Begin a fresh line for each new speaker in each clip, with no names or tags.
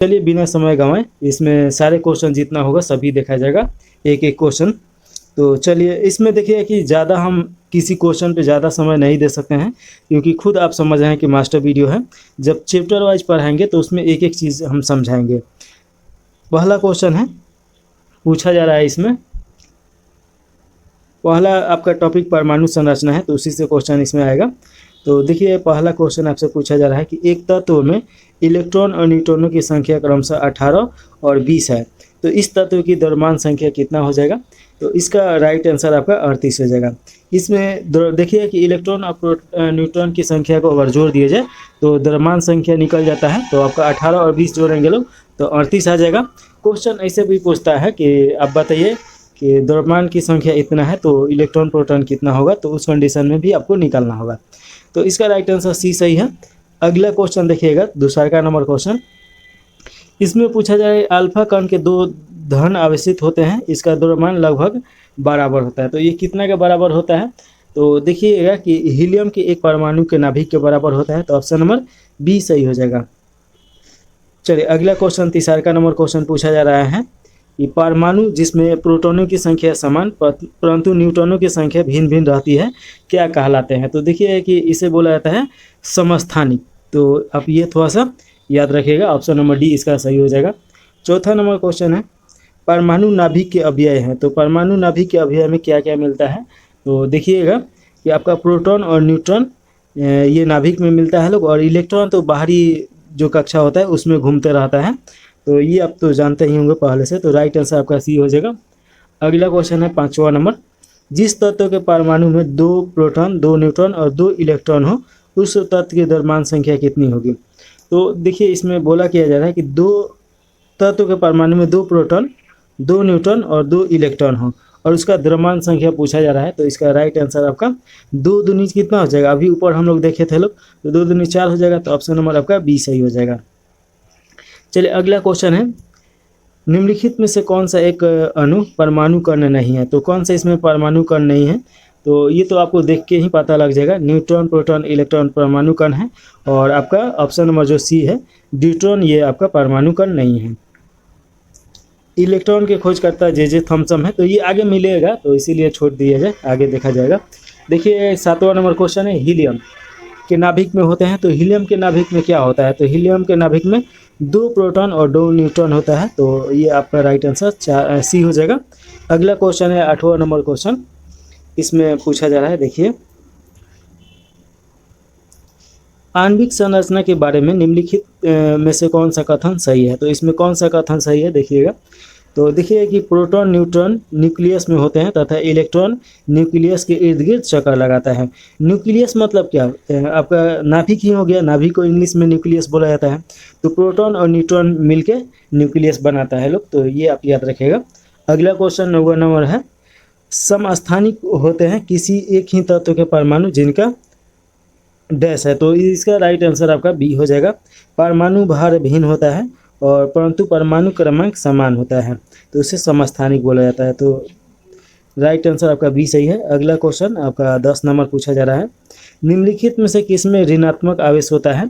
चलिए बिना समय गंवाए इसमें सारे क्वेश्चन जितना होगा सभी देखा जाएगा, एक एक क्वेश्चन। तो चलिए इसमें देखिए कि ज़्यादा हम किसी क्वेश्चन पे ज़्यादा समय नहीं दे सकते हैं, क्योंकि खुद आप समझ रहे हैं कि मास्टर वीडियो है। जब चैप्टर वाइज पढ़ाएंगे तो उसमें एक एक चीज़ हम समझाएंगे। पहला क्वेश्चन है, पूछा जा रहा है इसमें, पहला आपका टॉपिक परमाणु संरचना है तो उसी से क्वेश्चन इसमें आएगा। तो देखिए पहला क्वेश्चन आपसे पूछा जा रहा है कि एक तत्व में इलेक्ट्रॉन और न्यूट्रॉनों की संख्या क्रमशः 18 और 20 है, तो इस तत्व की द्रव्यमान संख्या कितना हो जाएगा? तो इसका राइट आंसर आपका 38 हो जाएगा। इसमें देखिए कि इलेक्ट्रॉन और न्यूट्रॉन की संख्या को अगर जोड़ दिया जाए तो द्रव्यमान संख्या निकल जाता है, तो आपका 18 और 20 जोड़ेंगे लोग तो 38 आ जाएगा। क्वेश्चन ऐसे भी पूछता है कि आप बताइए कि द्रव्यमान की संख्या इतना है तो इलेक्ट्रॉन प्रोटॉन कितना होगा, तो उस कंडीशन में भी आपको निकालना होगा। तो इसका राइट आंसर सी सही है। अगला क्वेश्चन देखिएगा, दूसरा का नंबर क्वेश्चन। इसमें पूछा जाए अल्फा कण के दो धन आवेशित होते हैं, इसका द्रव्यमान लगभग बराबर होता है, तो ये कितना के बराबर होता है? तो देखिएगा कि हीलियम के एक परमाणु के नाभिक के बराबर होता है, तो ऑप्शन नंबर बी सही हो जाएगा। चलिए अगला क्वेश्चन, तीसरा का नंबर क्वेश्चन पूछा जा रहा है कि परमाणु जिसमें प्रोटॉनों की संख्या समान परंतु न्यूट्रॉनों की संख्या भिन्न भिन्न रहती है क्या कहलाते हैं? तो देखिए कि इसे बोला जाता है समस्थानिक। तो आप ये थोड़ा सा याद रखिएगा, ऑप्शन नंबर डी इसका सही हो जाएगा। चौथा नंबर क्वेश्चन है, परमाणु नाभिक के अवयव हैं, तो परमाणु नाभिक के अवयव में क्या क्या मिलता है? तो देखिएगा कि आपका प्रोटॉन और न्यूट्रॉन ये नाभिक में मिलता है लोग, और इलेक्ट्रॉन तो बाहरी जो कक्षा होता है उसमें घूमते रहता है, तो ये आप तो जानते ही होंगे पहले से, तो राइट आंसर आपका सी हो जाएगा। अगला क्वेश्चन है पांचवा नंबर, जिस तत्व के परमाणु में 2 प्रोटॉन 2 न्यूट्रॉन और 2 इलेक्ट्रॉन हो उस तत्व की द्रव्यमान संख्या कितनी होगी? तो देखिए इसमें बोला किया जा रहा है कि 2 तत्व के परमाणु में 2 प्रोटॉन 2 न्यूट्रॉन और 2 इलेक्ट्रॉन हो और उसका द्रव्यमान संख्या पूछा जा रहा है, तो इसका राइट आंसर आपका 2 दूनी कितना हो जाएगा? अभी ऊपर हम लोग देखे थे लोग, तो 2 दूनी 4 हो जाएगा, तो ऑप्शन नंबर आपका बी सही हो जाएगा। चलिए अगला क्वेश्चन है, निम्नलिखित में से कौन सा एक अणु परमाणु कण नहीं है? तो कौन सा इसमें परमाणु कण नहीं है? तो ये तो आपको देख के ही पता लग जाएगा, न्यूट्रॉन प्रोटॉन इलेक्ट्रॉन परमाणु कण है, और आपका ऑप्शन नंबर जो सी है ड्यूट्रॉन, ये आपका परमाणु कण नहीं है। इलेक्ट्रॉन के खोजकर्ता जे थॉम्सन है, तो ये आगे मिलेगा तो इसीलिए छोड़ दिया जाए, आगे देखा जाएगा। देखिए 7वां नंबर क्वेश्चन है, हीलियम के नाभिक में होते हैं, तो हीलियम के नाभिक में क्या होता है? तो हीलियम के नाभिक में 2 प्रोटॉन और 2 न्यूट्रॉन होता है, तो ये आपका राइट आंसर सी हो जाएगा। अगला क्वेश्चन है 8वां नंबर क्वेश्चन, इसमें पूछा जा रहा है, देखिए आणविक संरचना के बारे में निम्नलिखित में से कौन सा कथन सही है? तो इसमें कौन सा कथन सही है देखिएगा। तो देखिए कि प्रोटॉन न्यूट्रॉन न्यूक्लियस में होते हैं तथा इलेक्ट्रॉन न्यूक्लियस के इर्द गिर्द चक्कर लगाता है। न्यूक्लियस मतलब क्या? आपका नाभिक ही हो गया, नाभिक को इंग्लिश में न्यूक्लियस बोला जाता है, तो प्रोटॉन और न्यूट्रॉन मिलके न्यूक्लियस बनाता है लोग, तो ये आप याद रखिएगा। अगला क्वेश्चन 9वां नंबर है, समस्थानिक होते हैं किसी एक ही तत्व के परमाणु जिनका डैश है, तो इसका राइट आंसर आपका बी हो जाएगा। परमाणु भार भिन्न होता है और परंतु परमाणु क्रमांक समान होता है, तो उसे समस्थानिक बोला जाता है, तो राइट आंसर आपका बी सही है। अगला क्वेश्चन आपका 10 नंबर पूछा जा रहा है, निम्नलिखित में से किसमें ऋणात्मक आवेश होता है?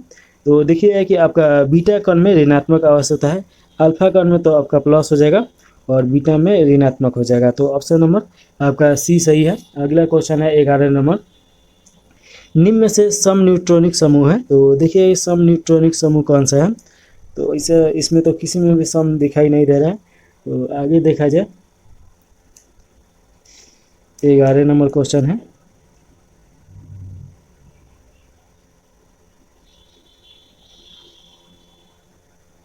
तो देखिए कि आपका बीटा कण में ऋणात्मक आवेश होता है, अल्फा कण में तो आपका प्लस हो जाएगा और बीटा में ऋणात्मक हो जाएगा, तो ऑप्शन नंबर आपका सी सही है। अगला क्वेश्चन है 11 नंबर, निम्न में से सम न्यूट्रॉनिक समूह है, तो देखिए सम न्यूट्रॉनिक समूह कौन सा है? तो इसमें तो किसी में भी सम दिखाई नहीं दे रहा है, तो आगे देखा जाए। 11 नंबर क्वेश्चन है,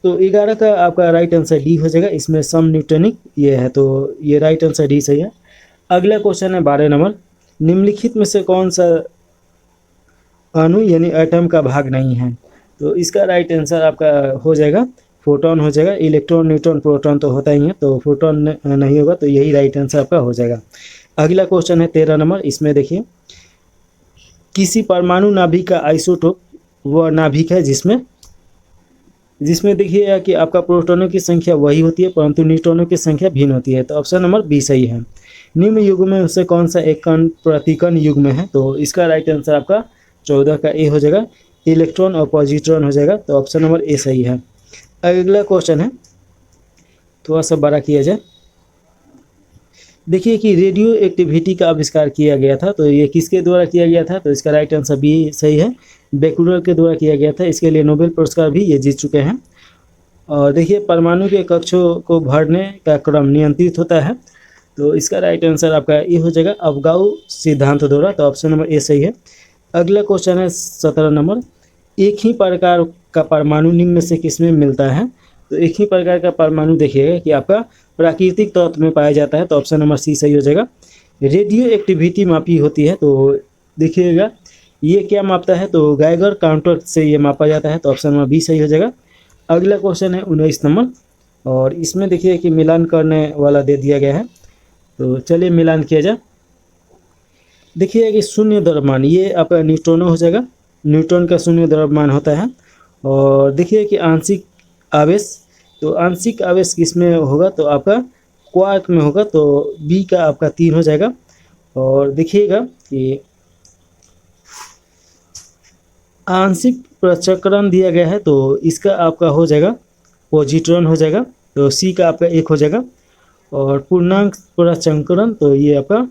तो 11 का आपका राइट आंसर डी हो जाएगा, इसमें सम न्यूट्रॉनिक ये है, तो ये राइट आंसर डी सही है। अगला क्वेश्चन है 12 नंबर, निम्नलिखित में से कौन सा अणु यानी एटम का भाग नहीं है? तो इसका राइट आंसर आपका हो जाएगा फोटोन हो जाएगा। इलेक्ट्रॉन न्यूट्रॉन प्रोटॉन तो होता ही है, तो फोटोन नहीं होगा, तो यही राइट आंसर आपका हो जाएगा। अगला क्वेश्चन है 13 नंबर, इसमें देखिए किसी परमाणु नाभिक का आइसोटोप वह नाभिक है जिसमें देखिए कि आपका प्रोटॉनों की संख्या वही होती है परंतु न्यूट्रॉनों की संख्या भिन्न होती है, तो ऑप्शन नंबर बी सही है। निम्न युग्म में उससे कौन सा एक कण प्रतिकण युग्म है? तो इसका राइट आंसर आपका 14 का ए हो जाएगा, इलेक्ट्रॉन और पॉजिट्रॉन हो जाएगा, तो ऑप्शन नंबर ए सही है। अगला क्वेश्चन है, थोड़ा सा बड़ा किया जाए। देखिए कि रेडियो एक्टिविटी का आविष्कार किया गया था, तो ये किसके द्वारा किया गया था? तो इसका राइट आंसर बी सही है, बेकुलर के द्वारा किया गया था। इसके लिए नोबेल पुरस्कार भी ये जीत चुके हैं। और देखिए परमाणु के कक्षों को भरने का क्रम नियंत्रित होता है, तो इसका राइट आंसर आपका ए हो जाएगा, अवगाऊ सिद्धांत द्वारा। तो ऑप्शन नंबर ए सही है। अगला क्वेश्चन है 17 नंबर, एक ही प्रकार का परमाणु निम्न में से किसमें मिलता है? तो एक ही प्रकार का परमाणु देखिएगा कि आपका प्राकृतिक तत्व में पाया जाता है, तो ऑप्शन नंबर सी सही हो जाएगा। रेडियो एक्टिविटी मापी होती है, तो देखिएगा ये क्या मापता है? तो गैगर काउंटर से ये मापा जाता है, तो ऑप्शन नंबर बी सही हो जाएगा। अगला क्वेश्चन है 19 नंबर, और इसमें देखिए कि मिलान करने वाला दे दिया गया है, तो चलिए मिलान किया जाए। देखिए कि शून्य द्रव्यमान ये आपका न्यूट्रॉन हो जाएगा, न्यूट्रॉन का शून्य द्रव्यमान होता है। और देखिए कि आंशिक आवेश, तो आंशिक आवेश किसमें होगा? तो आपका क्वार्क में होगा, तो बी का आपका 3 हो जाएगा। और देखिएगा कि आंशिक प्रचक्रण दिया गया है, तो इसका आपका हो जाएगा पॉजिट्रॉन हो जाएगा, तो सी का आपका 1 हो जाएगा। और पूर्णांक प्रचक्रण, तो ये आपका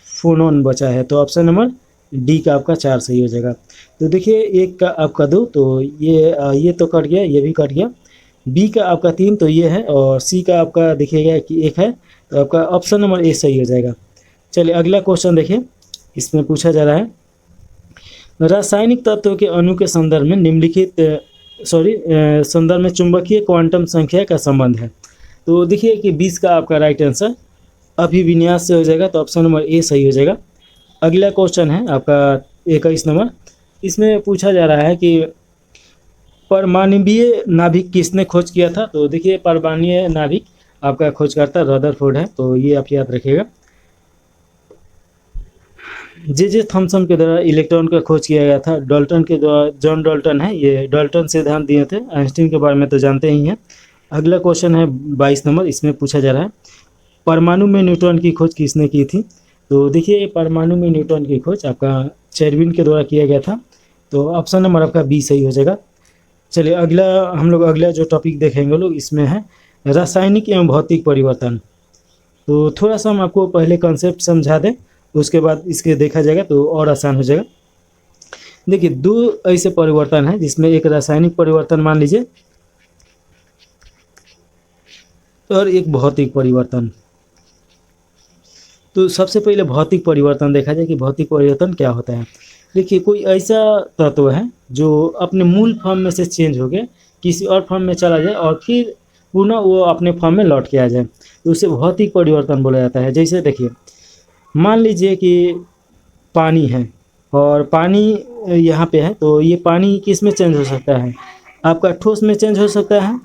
फोनॉन बचा है, तो ऑप्शन नंबर डी का आपका 4 सही हो जाएगा। तो देखिए 1 का आपका 2, तो ये तो कट गया, ये भी कट गया। बी का आपका 3, तो ये है। और सी का आपका देखिएगा कि 1 है, तो आपका ऑप्शन नंबर ए सही हो जाएगा। चलिए अगला क्वेश्चन देखिए, इसमें पूछा जा रहा है रासायनिक तत्वों के अणु के संदर्भ में निम्नलिखित संदर्भ में चुंबकीय क्वांटम संख्या का संबंध है। तो देखिए कि 20 का आपका राइट आंसर अभिविन्यास से हो जाएगा, तो ऑप्शन नंबर ए सही हो जाएगा। अगला क्वेश्चन है आपका 21 नंबर, इसमें पूछा जा रहा है कि परमाणवीय नाभिक किसने खोज किया था? तो देखिए परमाणवीय नाभिक आपका खोजकर्ता रदरफोर्ड है, तो ये आप याद रखिएगा। जे थॉमसन के द्वारा इलेक्ट्रॉन का खोज किया गया था, डाल्टन के द्वारा, जॉन डाल्टन है, ये डाल्टन सिद्धांत दिए थे। आइंस्टीन के बारे में तो जानते ही हैं। अगला क्वेश्चन है 22 नंबर, इसमें पूछा जा रहा है परमाणु में न्यूट्रॉन की खोज किसने की थी? तो देखिए परमाणु में न्यूट्रॉन की खोज आपका चेरविन के द्वारा किया गया था, तो ऑप्शन नंबर आपका बी सही हो जाएगा। चलिए अगला जो टॉपिक देखेंगे लोग, इसमें है रासायनिक एवं भौतिक परिवर्तन। तो थोड़ा सा हम आपको पहले कॉन्सेप्ट समझा दें, उसके बाद इसके देखा जाएगा तो और आसान हो जाएगा। देखिए 2 ऐसे परिवर्तन हैं, जिसमें एक रासायनिक परिवर्तन मान लीजिए, और एक भौतिक परिवर्तन। तो सबसे पहले भौतिक परिवर्तन देखा जाए कि भौतिक परिवर्तन क्या होता है। देखिए कोई ऐसा तत्व है जो अपने मूल फॉर्म में से चेंज हो गया, किसी और फॉर्म में चला जाए और फिर पुनः वो अपने फॉर्म में लौट के आ जाए, तो उसे भौतिक परिवर्तन बोला जाता है। जैसे देखिए मान लीजिए कि पानी है, और पानी यहाँ पे है, तो ये पानी किस में चेंज हो सकता है? आपका ठोस में चेंज हो सकता है,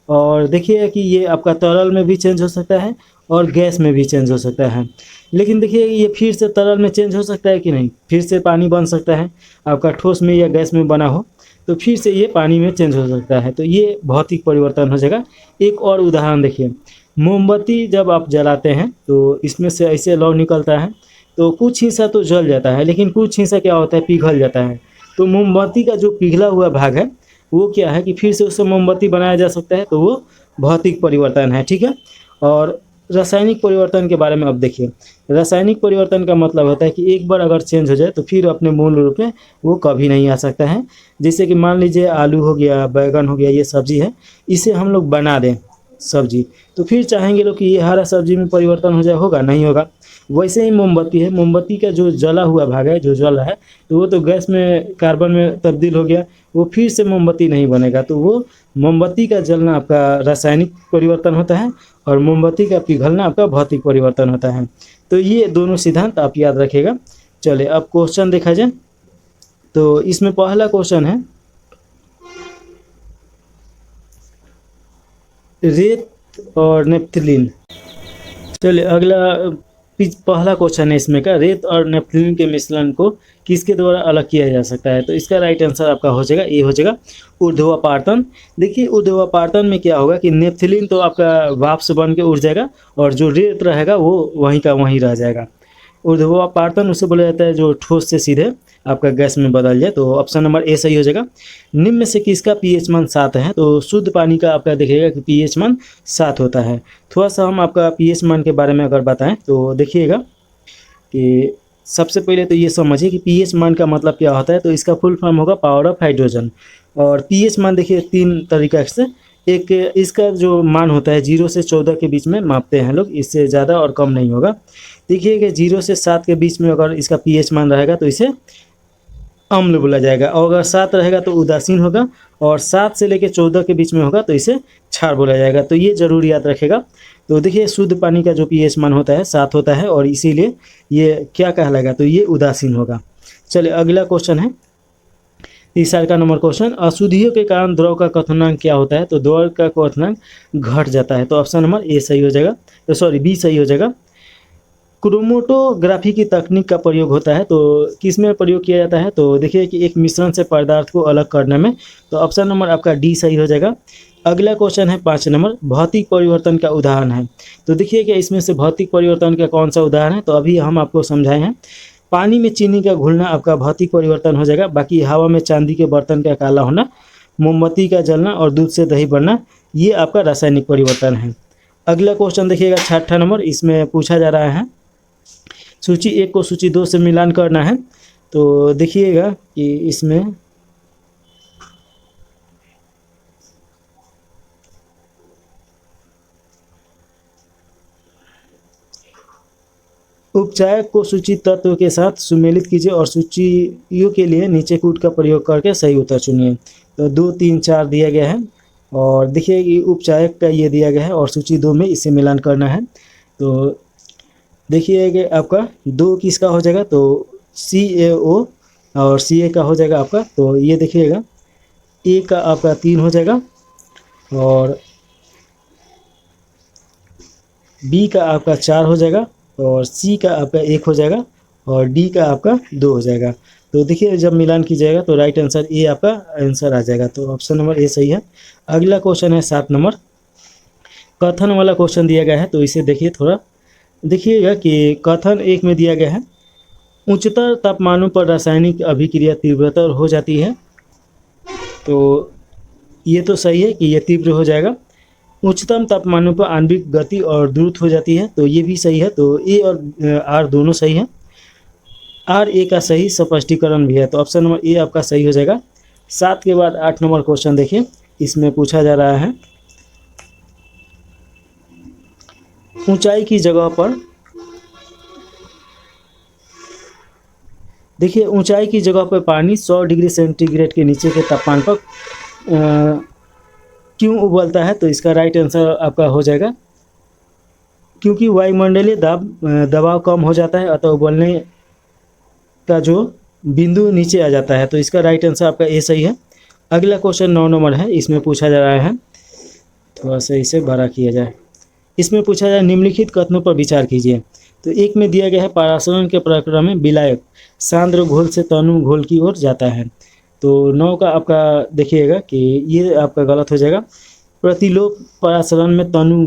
और देखिए कि ये आपका तरल में भी चेंज हो सकता है, और गैस में भी चेंज हो सकता है। लेकिन देखिए ये फिर से तरल में चेंज हो सकता है कि नहीं? फिर से पानी बन सकता है, आपका ठोस में या गैस में बना हो, तो फिर से ये पानी में चेंज हो सकता है, तो ये भौतिक परिवर्तन हो जाएगा। एक और उदाहरण देखिए, मोमबत्ती जब आप जलाते हैं तो इसमें से ऐसे लौ निकलता है, तो कुछ हिस्सा तो जल जाता है, लेकिन कुछ हिस्सा क्या होता है? पिघल जाता है। तो मोमबत्ती का जो पिघला हुआ भाग है वो क्या है कि फिर से उससे मोमबत्ती बनाया जा सकता है, तो वो भौतिक परिवर्तन है। ठीक है। और रासायनिक परिवर्तन के बारे में अब देखिए, रासायनिक परिवर्तन का मतलब होता है कि एक बार अगर चेंज हो जाए तो फिर अपने मूल रूप में वो कभी नहीं आ सकता है। जैसे कि मान लीजिए आलू हो गया, बैगन हो गया, ये सब्जी है, इसे हम लोग बना दें सब्जी, तो फिर चाहेंगे लोग कि ये हरा सब्जी में परिवर्तन हो जाए, होगा नहीं होगा। वैसे ही मोमबत्ती है, मोमबत्ती का जो जला हुआ भाग है, जो जल रहा है, तो वो तो गैस में, कार्बन में तब्दील हो गया, वो फिर से मोमबत्ती नहीं बनेगा। तो वो मोमबत्ती का जलना आपका रासायनिक परिवर्तन होता है, और मोमबत्ती का पिघलना आपका भौतिक परिवर्तन होता है। तो ये दोनों सिद्धांत आप याद रखिएगा। चलिए अब क्वेश्चन देखा जाए, तो इसमें पहला क्वेश्चन है रेत और नेपथलीन। चलिए अगला पहला क्वेश्चन है इसमें का, रेत और नेपथलीन के मिश्रण को किसके द्वारा अलग किया जा सकता है? तो इसका राइट आंसर आपका हो जाएगा, ये हो जाएगा ऊर्ध्वापातन। देखिए ऊर्ध्वापातन में क्या होगा कि नेपथलीन तो आपका वाष्प बन के उड़ जाएगा, और जो रेत रहेगा वो वहीं का वहीं रह जाएगा। ऊर्ध्वापातन उसे बोला जाता है जो ठोस से सीधे आपका गैस में बदल जाए। तो ऑप्शन नंबर ए सही हो जाएगा। निम्न में से किसका पीएच मान 7 है? तो शुद्ध पानी का आपका देखिएगा कि पीएच मान 7 होता है। थोड़ा सा हम आपका पीएच मान के बारे में अगर बताएं तो देखिएगा कि सबसे पहले तो ये समझिए कि पीएच मान का मतलब क्या होता है। तो इसका फुल फॉर्म होगा पावर ऑफ हाइड्रोजन। और पीएच मान देखिए 3 तरीका से, एक इसका जो मान होता है 0 से 14 के बीच में मापते हैं लोग, इससे ज़्यादा और कम नहीं होगा। देखिए कि 0 से 7 के बीच में अगर इसका पीएच मान रहेगा तो इसे अम्ल बोला जाएगा, और अगर 7 रहेगा तो उदासीन होगा, और 7 से लेकर 14 के बीच में होगा तो इसे क्षार बोला जाएगा। तो ये जरूर याद रखेगा। तो देखिए शुद्ध पानी का जो पीएच मान होता है 7 होता है, और इसीलिए ये क्या कहलाएगा? तो ये उदासीन होगा। चलिए अगला क्वेश्चन है 30 का नंबर क्वेश्चन, अशुद्धियों के कारण द्रव का क्वथनांक क्या होता है? तो द्रव का क्वथनांक घट जाता है। तो ऑप्शन नंबर ए सही हो जाएगा, तो सॉरी बी सही हो जाएगा। क्रोमेटोग्राफी की तकनीक का प्रयोग होता है, तो किस में प्रयोग किया जाता है? तो देखिए कि एक मिश्रण से पदार्थ को अलग करने में। तो ऑप्शन नंबर आपका डी सही हो जाएगा। अगला क्वेश्चन है 5 नंबर, भौतिक परिवर्तन का उदाहरण है। तो देखिए कि इसमें से भौतिक परिवर्तन का कौन सा उदाहरण है? तो अभी हम आपको समझाए हैं। पानी में चीनी का घुलना आपका भौतिक परिवर्तन हो जाएगा। बाकी हवा में चांदी के बर्तन का काला होना, मोमबत्ती का जलना और दूध से दही बनना, ये आपका रासायनिक परिवर्तन है। अगला क्वेश्चन देखिएगा 6 नंबर, इसमें पूछा जा रहा है सूची 1 को सूची 2 से मिलान करना है। तो देखिएगा कि इसमें उपचायक को सूचित तत्व के साथ सुमेलित कीजिए और सूचियों के लिए नीचे कूट का प्रयोग करके सही उत्तर चुनिए। तो 2, 3, 4 दिया गया है, और देखिए कि उपचायक का ये दिया गया है और सूची 2 में इसे मिलान करना है। तो देखिए कि आपका 2 किसका हो जाएगा? तो CaO और Ca का हो जाएगा आपका। तो ये देखिएगा A का आपका 3 हो जाएगा, और B का आपका 4 हो जाएगा, और C का आपका 1 हो जाएगा, और D का आपका 2 हो जाएगा। तो देखिए जब मिलान कीजिएगा तो राइट आंसर ए आपका आंसर आ जाएगा। तो ऑप्शन नंबर ए सही है। अगला क्वेश्चन है 7 नंबर, कथन वाला क्वेश्चन दिया गया है। तो इसे देखिए थोड़ा देखिएगा कि कथन 1 में दिया गया है, उच्चतर तापमानों पर रासायनिक अभिक्रिया तीव्रतर हो जाती है। तो ये तो सही है कि ये तीव्र हो जाएगा। उच्चतम तापमानों पर आणविक गति और द्रुत हो जाती है। तो ये भी सही है। तो ए और आर दोनों सही है। आर ए का सही स्पष्टीकरण भी है। तो ऑप्शन नंबर ए आपका सही हो जाएगा। 7 के बाद 8 नंबर क्वेश्चन देखिए, इसमें पूछा जा रहा है ऊंचाई की जगह पर, देखिए ऊंचाई की जगह पर पानी 100 डिग्री सेंटीग्रेड के नीचे के तापमान पर क्यों उबलता है? तो इसका राइट आंसर आपका हो जाएगा क्योंकि वायुमंडलीय दबाव कम हो जाता है, अतः उबलने का जो बिंदु नीचे आ जाता है। तो इसका राइट आंसर आपका ए सही है। अगला क्वेश्चन 9 नंबर है, इसमें पूछा जा रहा है, थोड़ा सा इसे बड़ा किया जाए। इसमें पूछा जाए निम्नलिखित कथनों पर विचार कीजिए। तो एक में दिया गया है परासरण के प्रक्रिया में विलायक सांद्र घोल से तनु घोल की ओर जाता है। तो 9 का आपका देखिएगा कि ये आपका गलत हो जाएगा। प्रतिलोप परासरण में तनु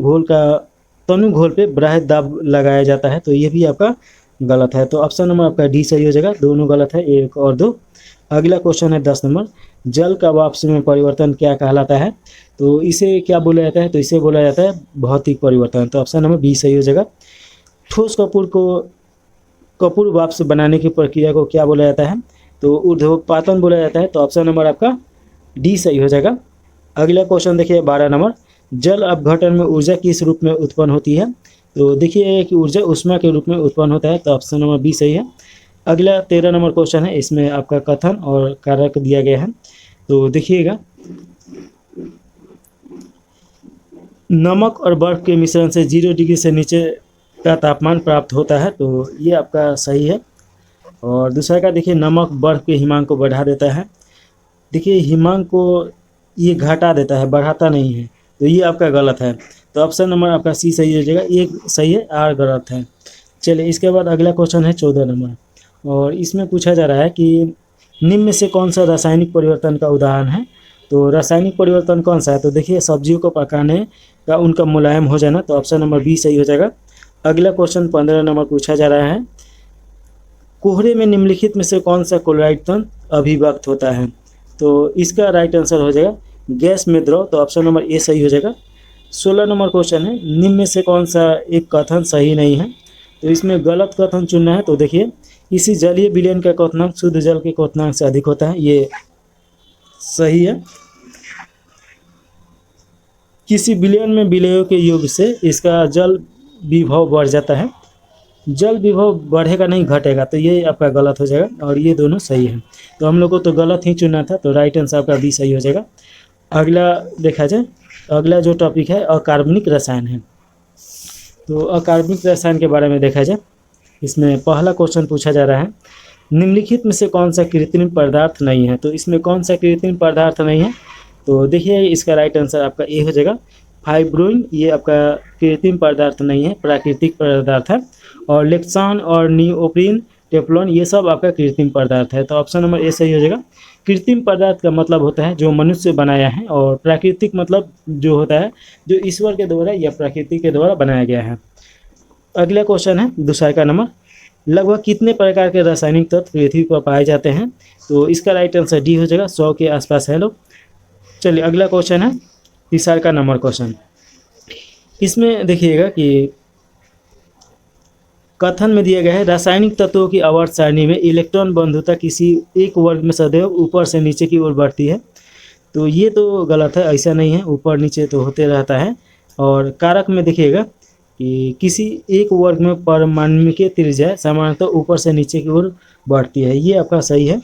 घोल पे बाह्य दाब लगाया जाता है। तो ये भी आपका गलत है। तो ऑप्शन नंबर आपका डी सही हो जाएगा। दोनों गलत है, 1 और 2। अगला क्वेश्चन है 10 नंबर, जल का वाष्प में परिवर्तन क्या कहलाता है? तो इसे क्या बोला जाता है? तो इसे बोला जाता है भौतिक परिवर्तन। तो ऑप्शन नंबर बी सही हो जाएगा। ठोस कपूर वाष्प बनाने की प्रक्रिया को क्या बोला जाता है? तो ऊर्ध्वपातन बोला जाता है। तो ऑप्शन नंबर आपका डी सही हो जाएगा। अगला क्वेश्चन देखिए 12 नंबर, जल अपघटन में ऊर्जा किस रूप में उत्पन्न होती है? तो देखिए कि ऊर्जा ऊष्मा के रूप में उत्पन्न होता है। तो ऑप्शन नंबर बी सही है। अगला 13 नंबर क्वेश्चन है, इसमें आपका कथन और कारक दिया गया है। तो देखिएगा नमक और बर्फ के मिश्रण से 0 डिग्री से नीचे का तापमान प्राप्त होता है। तो ये आपका सही है। और दूसरा का देखिए नमक बर्फ के हिमांक को बढ़ा देता है। देखिए हिमांक को ये घटा देता है, बढ़ाता नहीं है। तो ये आपका गलत है। तो ऑप्शन नंबर आपका सी सही हो जाएगा। एक सही है, आर गलत है। चलिए इसके बाद अगला क्वेश्चन है 14 नंबर, और इसमें पूछा जा रहा है कि निम्न में से कौन सा रासायनिक परिवर्तन का उदाहरण है? तो रासायनिक परिवर्तन कौन सा है? तो देखिए सब्जियों को पकाने का उनका मुलायम हो जाना। तो ऑप्शन नंबर बी सही हो जाएगा। अगला क्वेश्चन 15 नंबर पूछा जा रहा है कोहरे में निम्नलिखित में से कौन सा क्लोराइड तंत्र अभिव्यक्त होता है? तो इसका राइट आंसर हो जाएगा गैस में द्रव, तो ऑप्शन नंबर ए सही हो जाएगा। 16 नंबर क्वेश्चन है, निम्न में से कौन सा एक कथन सही नहीं है? तो इसमें गलत कथन चुनना है। तो देखिए, किसी जलीय विलयन का क्वथनांक शुद्ध जल के क्वथनांक से अधिक होता है, ये सही है। किसी विलयन में विलयों के योग से इसका जल विभव बढ़ जाता है, जल विभव बढ़ेगा नहीं घटेगा, तो ये आपका गलत हो जाएगा और ये दोनों सही है। तो हम लोग को तो गलत ही चुनना था, तो राइट आंसर आपका बी सही हो जाएगा। अगला देखा जाए, अगला जो टॉपिक है अकार्बनिक रसायन है। तो अकार्बनिक रसायन के बारे में देखा जाए, इसमें पहला क्वेश्चन पूछा जा रहा है, निम्नलिखित में से कौन सा कृत्रिम पदार्थ नहीं है? तो इसमें कौन सा कृत्रिम पदार्थ नहीं है? तो देखिए, इसका राइट आंसर आपका ए हो जाएगा फाइब्रोइन, ये आपका कृत्रिम पदार्थ नहीं है, प्राकृतिक पदार्थ है। और लेक्सान और नियोप्रीन, टेफ्लॉन, ये सब आपका कृत्रिम पदार्थ है, तो ऑप्शन नंबर ए सही हो जाएगा। कृत्रिम पदार्थ का मतलब होता है जो मनुष्य बनाया है, और प्राकृतिक मतलब जो होता है जो ईश्वर के द्वारा या प्रकृति के द्वारा बनाया गया है। अगला क्वेश्चन है दूसरा का नंबर, लगभग कितने प्रकार के रासायनिक तत्व पृथ्वी पर पाए जाते हैं? तो इसका राइट आंसर डी हो जाएगा, 100 के आसपास है लोग। चलिए अगला क्वेश्चन है तीसरा का नंबर क्वेश्चन। इसमें देखिएगा कि कथन में दिया गया है, रासायनिक तत्वों की आवर्त सारणी में इलेक्ट्रॉन बंधुता किसी एक वर्ग में सदैव ऊपर से नीचे की ओर बढ़ती है। तो ये तो गलत है, ऐसा नहीं है, ऊपर नीचे तो होते रहता है। और कारक में देखिएगा कि किसी एक वर्ग में परमाणु त्रिज्या सामान्यतः ऊपर से नीचे की ओर बढ़ती है, ये आपका सही है।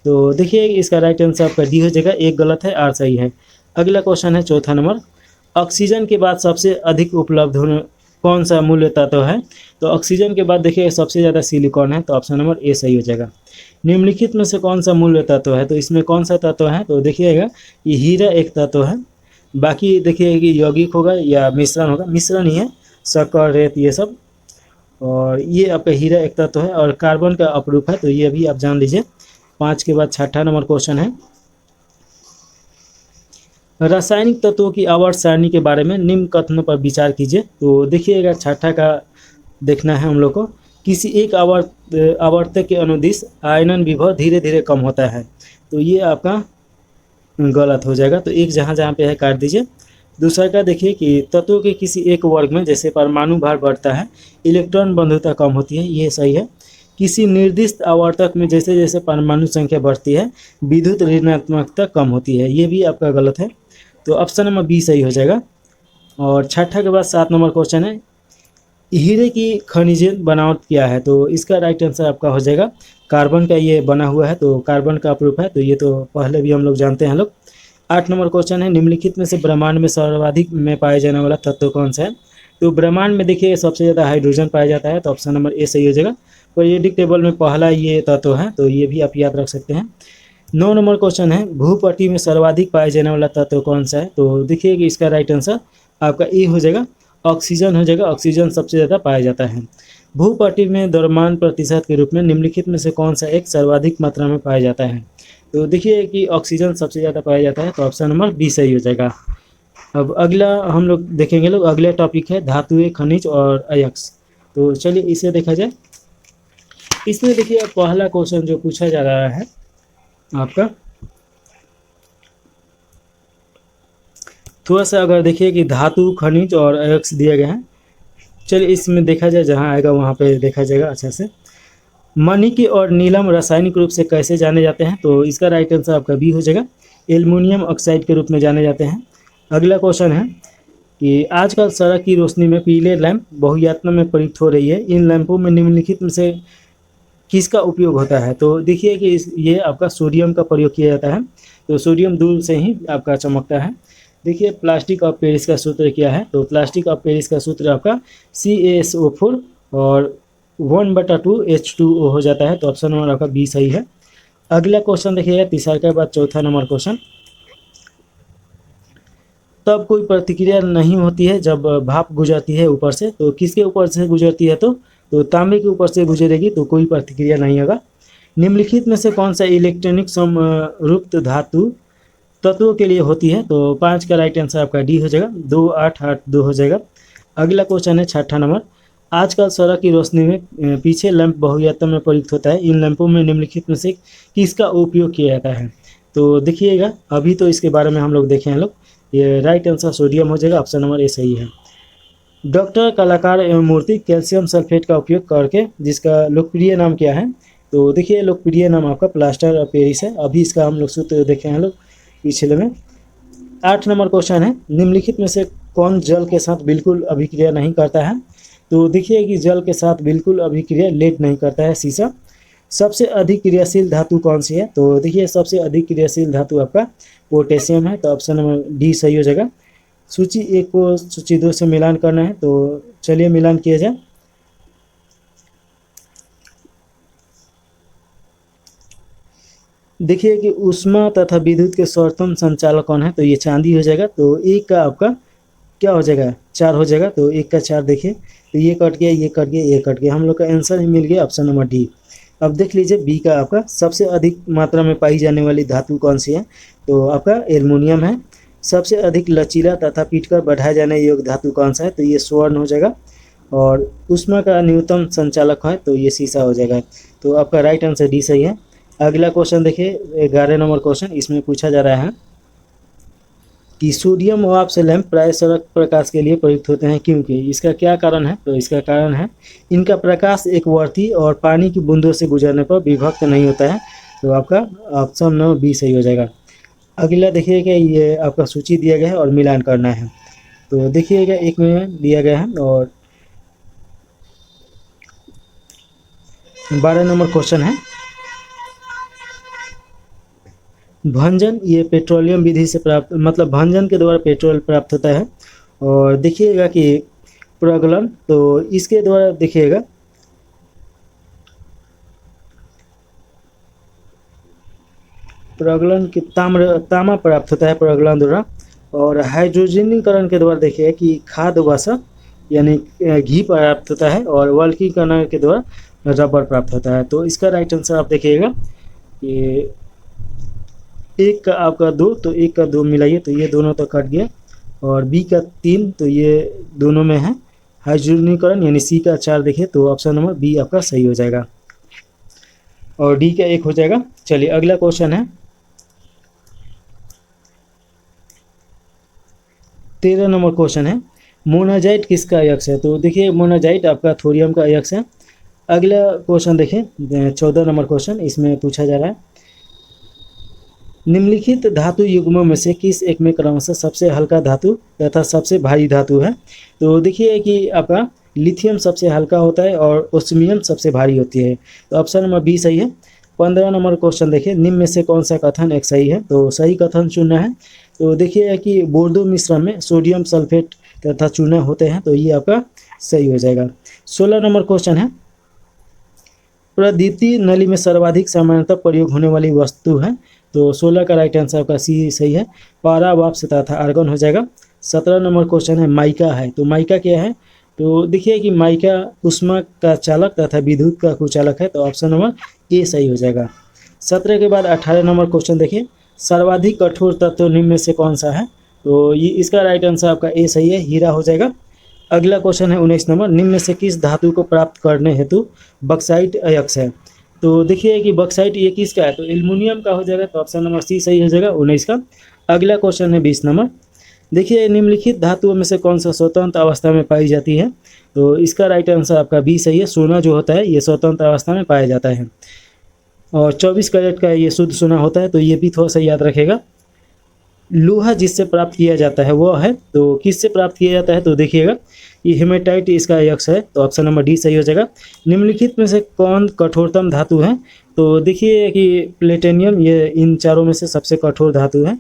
तो देखिए, इसका राइट आंसर आपका डी हो जाएगा, एक गलत है, आर सही है। अगला क्वेश्चन है चौथा नंबर, ऑक्सीजन के बाद सबसे अधिक उपलब्ध होने कौन सा मूल्य तत्व है? तो ऑक्सीजन के बाद देखिए सबसे ज़्यादा सिलिकॉन है, तो ऑप्शन नंबर ए सही हो जाएगा। निम्नलिखित में से कौन सा मूल्य तत्व है? तो इसमें कौन सा तत्व है? तो देखिएगा ये हीरा एक तत्व है, बाकी देखिए कि यौगिक होगा या मिश्रण होगा, मिश्रण ही है, शक्कर, रेत, ये सब। और ये आपका हीरा एक तत्व है और कार्बन का अपरूप है, तो ये भी आप जान लीजिए। 5 के बाद छठा नंबर क्वेश्चन है, रासायनिक तत्वों की आवर्त सारणी के बारे में निम्न कथनों पर विचार कीजिए। तो देखिएगा छठा का देखना है हम लोग को, किसी एक आवर्तक के अनुदिश आयनन विभव धीरे धीरे कम होता है, तो ये आपका गलत हो जाएगा, तो एक जहाँ जहाँ पे है काट दीजिए। दूसरा का देखिए कि तत्वों के किसी एक वर्ग में जैसे परमाणु भार बढ़ता है, इलेक्ट्रॉन बंधुता कम होती है, ये सही है। किसी निर्दिष्ट आवर्तक में जैसे जैसे परमाणु संख्या बढ़ती है, विद्युत ऋणात्मकता कम होती है, ये भी आपका गलत है, तो ऑप्शन नंबर बी सही हो जाएगा। और छठा के बाद 7 नंबर क्वेश्चन है, हीरे की खनिज बनावट क्या है? तो इसका राइट आंसर आपका हो जाएगा कार्बन का, ये बना हुआ है, तो कार्बन का प्रूफ है, तो ये तो पहले भी हम लोग जानते हैं लोग। 8 नंबर क्वेश्चन है, निम्नलिखित में से ब्रह्मांड में सर्वाधिक में पाए जाने वाला तत्व कौन सा है? तो ब्रह्मांड में देखिए सबसे ज़्यादा हाइड्रोजन पाया जाता है, तो ऑप्शन नंबर ए सही हो जाएगा। पीरियोडिक टेबल में पहला ये तत्व है, तो ये भी आप याद रख सकते हैं। 9 नंबर क्वेश्चन है, भूपट्टी में सर्वाधिक पाए जाने वाला तत्व कौन सा है? तो देखिए कि इसका राइट आंसर आपका ए हो जाएगा, ऑक्सीजन हो जाएगा, ऑक्सीजन सबसे ज़्यादा पाया जाता है। भूपट्टी में द्रव्यमान प्रतिशत के रूप में निम्नलिखित में से कौन सा एक सर्वाधिक मात्रा में पाया जाता है? तो देखिए कि ऑक्सीजन सबसे ज़्यादा पाया जाता है, तो ऑप्शन नंबर बी सही हो जाएगा। अब अगला हम लोग देखेंगे लोग, अगला टॉपिक है धातुएं, खनिज और अयस्क। तो चलिए इसे देखा जाए। इसमें देखिए पहला क्वेश्चन जो पूछा जा रहा है आपका, थोड़ा सा अगर देखिए कि धातु, खनिज और अयस्क दिए गए हैं, चलिए इसमें देखा जाए, जहाँ आएगा वहाँ पे देखा जाएगा अच्छे से। मणिक और नीलम रासायनिक रूप से कैसे जाने जाते हैं? तो इसका राइट आंसर आपका बी हो जाएगा, एल्युमिनियम ऑक्साइड के रूप में जाने जाते हैं। अगला क्वेश्चन है कि आजकल सड़क की रोशनी में पीले लैंप बहुयातना में प्रयुक्त हो रही है, इन लैंपों में निम्नलिखित में से किसका उपयोग होता है? तो देखिए कि ये आपका सोडियम का प्रयोग किया जाता है, तो सोडियम दूर से ही आपका चमकता है। देखिए प्लास्टिक ऑफ पेरिस का सूत्र क्या है? तो प्लास्टिक ऑफ पेरिस का सूत्र आपका CaSO4 और 1/2 H2O हो जाता है, तो ऑप्शन नंबर आपका बी सही है। अगला क्वेश्चन देखिएगा तीसरा के बाद चौथा नंबर क्वेश्चन, तब कोई प्रतिक्रिया नहीं होती है जब भाप गुजरती है ऊपर से, तो किसके ऊपर से गुजरती है? तो तांबे के ऊपर से गुजरेगी, तो कोई प्रतिक्रिया नहीं होगा। निम्नलिखित में से कौन सा इलेक्ट्रॉनिक समरूप धातु तत्वों के लिए होती है? तो 5 का राइट आंसर आपका डी हो जाएगा, 2, 8, 8, 2 हो जाएगा। अगला क्वेश्चन है छठा नंबर, आजकल सड़क की रोशनी में पीछे लैंप बहुयात्रा में प्रयुक्त होता है। इन लैंपों में निम्नलिखित में से किसका उपयोग किया जाता है? तो देखिएगा, अभी तो इसके बारे में हम लोग देखे हैं लोग। ये राइट आंसर सोडियम हो जाएगा, ऑप्शन नंबर ए सही है। डॉक्टर, कलाकार एवं मूर्ति कैल्शियम सल्फेट का उपयोग करके जिसका लोकप्रिय नाम क्या है? तो देखिए, लोकप्रिय नाम आपका प्लास्टर ऑफ पेरिस है। अभी इसका हम लोग सूत्र देखे हैं लोग पिछले में। 8 नंबर क्वेश्चन है, निम्नलिखित में से कौन जल के साथ बिल्कुल अभिक्रिया नहीं करता है? तो देखिए कि जल के साथ बिल्कुल अभिक्रिया लेड नहीं करता है शीशा। सबसे अधिक क्रियाशील धातु कौन सी है? तो देखिए, सबसे अधिक क्रियाशील धातु आपका पोटेशियम है, तो ऑप्शन नंबर डी सही हो जाएगा। सूची 1 को सूची 2 से मिलान करना है, तो चलिए मिलान किया जाए। देखिए कि ऊष्मा तथा विद्युत के सर्वोत्तम संचालक कौन है? तो ये चांदी हो जाएगा। तो एक का आपका क्या हो जाएगा? 4 हो जाएगा। तो 1 का 4 देखिए, तो ये कट गया, ये कट गया, ये कट गया, हम लोग का आंसर ही मिल गया, ऑप्शन नंबर डी। अब देख लीजिए बी का आपका सबसे अधिक मात्रा में पाई जाने वाली धातु कौन सी है? तो आपका एल्युमिनियम है। सबसे अधिक लचीला तथा पीटकर बढ़ाए जाने योग्य धातु कौन सा है? तो ये स्वर्ण हो जाएगा। और ऊष्मा का न्यूनतम संचालक है, तो ये शीशा हो जाएगा। तो आपका राइट आंसर डी सही है। अगला क्वेश्चन देखिए, 11 नंबर क्वेश्चन, इसमें पूछा जा रहा है कि सोडियम वाप से लैंप प्राय सड़क प्रकाश के लिए प्रयुक्त होते हैं, क्योंकि इसका क्या कारण है? तो इसका कारण है इनका प्रकाश एक वर्ती और पानी की बूंदों से गुजरने पर विभक्त नहीं होता है। तो आपका ऑप्शन नंबर बी सही हो जाएगा। अगला देखिएगा, ये आपका सूची दिया गया है और मिलान करना है। तो देखिएगा, एक में दिया गया है और 12 नंबर क्वेश्चन है, भंजन ये पेट्रोलियम विधि से प्राप्त, मतलब भंजन के द्वारा पेट्रोल प्राप्त होता है। और देखिएगा कि प्रगलन, तो इसके द्वारा देखिएगा प्रगलन की तामा प्राप्त होता है प्रगलन द्वारा। और हाइड्रोजनीकरण के द्वारा देखिए कि खाद्य वसा यानी घी प्राप्त होता है। और वल्कीकरण के द्वारा रबर प्राप्त होता है। तो इसका राइट आंसर आप देखिएगा, ये 1 का आपका 2, तो 1 का 2 मिलाइए, तो ये दोनों तो कट गया। और बी का 3, तो ये दोनों में है हाइड्रोजनीकरण, यानी सी का 4 देखिए, तो ऑप्शन नंबर बी आपका सही हो जाएगा और डी का 1 हो जाएगा। चलिए अगला क्वेश्चन है, 13 नंबर क्वेश्चन है, मोनाजाइट किसका अयस्क है? तो देखिए, मोनाजाइट आपका थोरियम का अयस्क है। अगला क्वेश्चन देखिए, 14 नंबर क्वेश्चन, इसमें पूछा जा रहा है, निम्नलिखित धातु युग्मों में से किस एक में क्रमशः सबसे हल्का धातु तथा सबसे भारी धातु है? तो देखिए कि आपका लिथियम सबसे हल्का होता है और ओस्मियम सबसे भारी होती है। तो ऑप्शन नंबर बी सही है। 15 नंबर क्वेश्चन देखिए, निम्न में से कौन सा कथन एक सही है? तो सही कथन चुनना है। तो देखिए कि बोर्डो मिश्रण में सोडियम सल्फेट तथा चूना होते हैं, तो ये आपका सही हो जाएगा। 16 नंबर क्वेश्चन है, प्रदीप्ति नली में सर्वाधिक सामान्यतः प्रयोग होने वाली वस्तु है। तो 16 का राइट आंसर आपका सी सही है, पारा वाष्प तथा आर्गन हो जाएगा। 17 नंबर क्वेश्चन है, माइका है। तो माइका क्या है? तो देखिए कि माइका ऊष्मा का चालक तथा विद्युत का कुचालक है, तो ऑप्शन नंबर ए सही हो जाएगा। 17 के बाद 18 नंबर क्वेश्चन देखिए, सर्वाधिक कठोर तत्व निम्न में से कौन सा है? तो ये इसका राइट आंसर आपका ए सही है, हीरा हो जाएगा। अगला क्वेश्चन है 19 नंबर, निम्न में से किस धातु को प्राप्त करने हेतु बक्साइट अयस्क है? तो देखिए कि बक्साइट ये किसका है? तो एल्युमिनियम का हो जाएगा, तो ऑप्शन नंबर सी सही हो जाएगा 19 का। अगला क्वेश्चन है 20 नंबर, देखिए निम्नलिखित धातुओं में से कौन सा स्वतंत्र अवस्था में पाई जाती है? तो इसका राइट आंसर आपका बी सही है, सोना जो होता है ये स्वतंत्र अवस्था में पाया जाता है और 24 कैरेट का ये शुद्ध सोना होता है, तो ये भी थोड़ा सा याद रखेगा। लोहा जिससे प्राप्त किया जाता है वो है, तो किससे प्राप्त किया जाता है? तो देखिएगा ये हेमेटाइट इसका अयस्क है, तो ऑप्शन नंबर डी सही हो जाएगा। निम्नलिखित में से कौन कठोरतम धातु है? तो देखिए कि प्लेटिनियम ये इन चारों में से सबसे कठोर धातु है।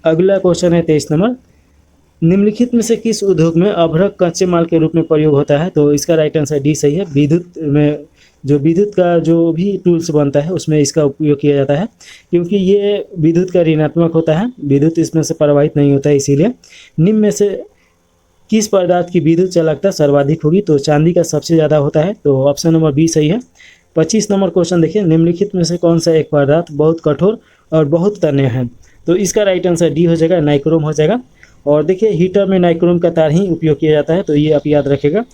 अगला क्वेश्चन है 23 नंबर, निम्नलिखित में से किस उद्योग में अभ्रक कच्चे माल के रूप में प्रयोग होता है? तो इसका राइट आंसर डी सही है, विद्युत में जो विद्युत का जो भी टूल्स बनता है उसमें इसका उपयोग किया जाता है, क्योंकि ये विद्युत का ऋणात्मक होता है, विद्युत इसमें से प्रवाहित नहीं होता है, इसीलिए। निम्न में से किस पदार्थ की विद्युत चालकता सर्वाधिक होगी? तो चांदी का सबसे ज़्यादा होता है, तो ऑप्शन नंबर बी सही है। 25 नंबर क्वेश्चन देखिए, निम्नलिखित में से कौन सा एक पदार्थ बहुत कठोर और बहुत तन्य है? तो इसका राइट आंसर डी हो जाएगा, नाइक्रोम हो जाएगा। और देखिए हीटर में नाइक्रोम का तार ही उपयोग किया जाता है, तो ये आप याद रखेगा।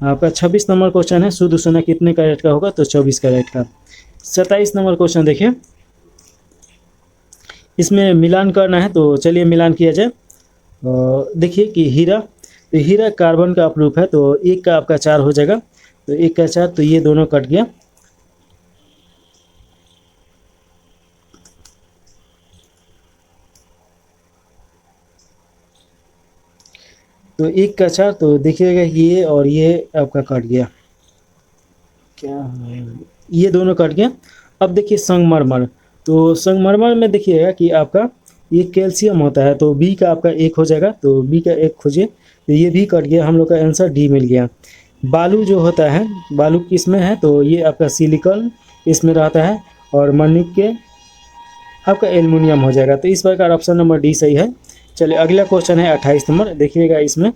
आपका 26 नंबर क्वेश्चन है, शुद्ध सोना कितने कैरेट का होगा? तो 24 कैरेट का। 27 नंबर क्वेश्चन देखिए, इसमें मिलान करना है, तो चलिए मिलान किया जाए। देखिए कि हीरा, तो हीरा कार्बन का अपरूप है, तो एक का आपका 4 हो जाएगा, तो एक का 4, तो ये दोनों कट गया। तो एक का 4, तो देखिएगा ये और ये आपका कट गया, क्या है? ये दोनों कट गया। अब देखिए संगमरमर, तो संगमरमर में देखिएगा कि आपका ये कैल्शियम होता है, तो बी का आपका 1 हो जाएगा, तो बी का 1 खोजिए, तो ये भी कट गया, हम लोग का आंसर डी मिल गया। बालू जो होता है, बालू किस में है? तो ये आपका सिलिकॉन इसमें रहता है, और मणिक के आपका एल्युमिनियम हो जाएगा। तो इस प्रकार ऑप्शन नंबर डी सही है। चलिए अगला क्वेश्चन है 28 नंबर, देखिएगा इसमें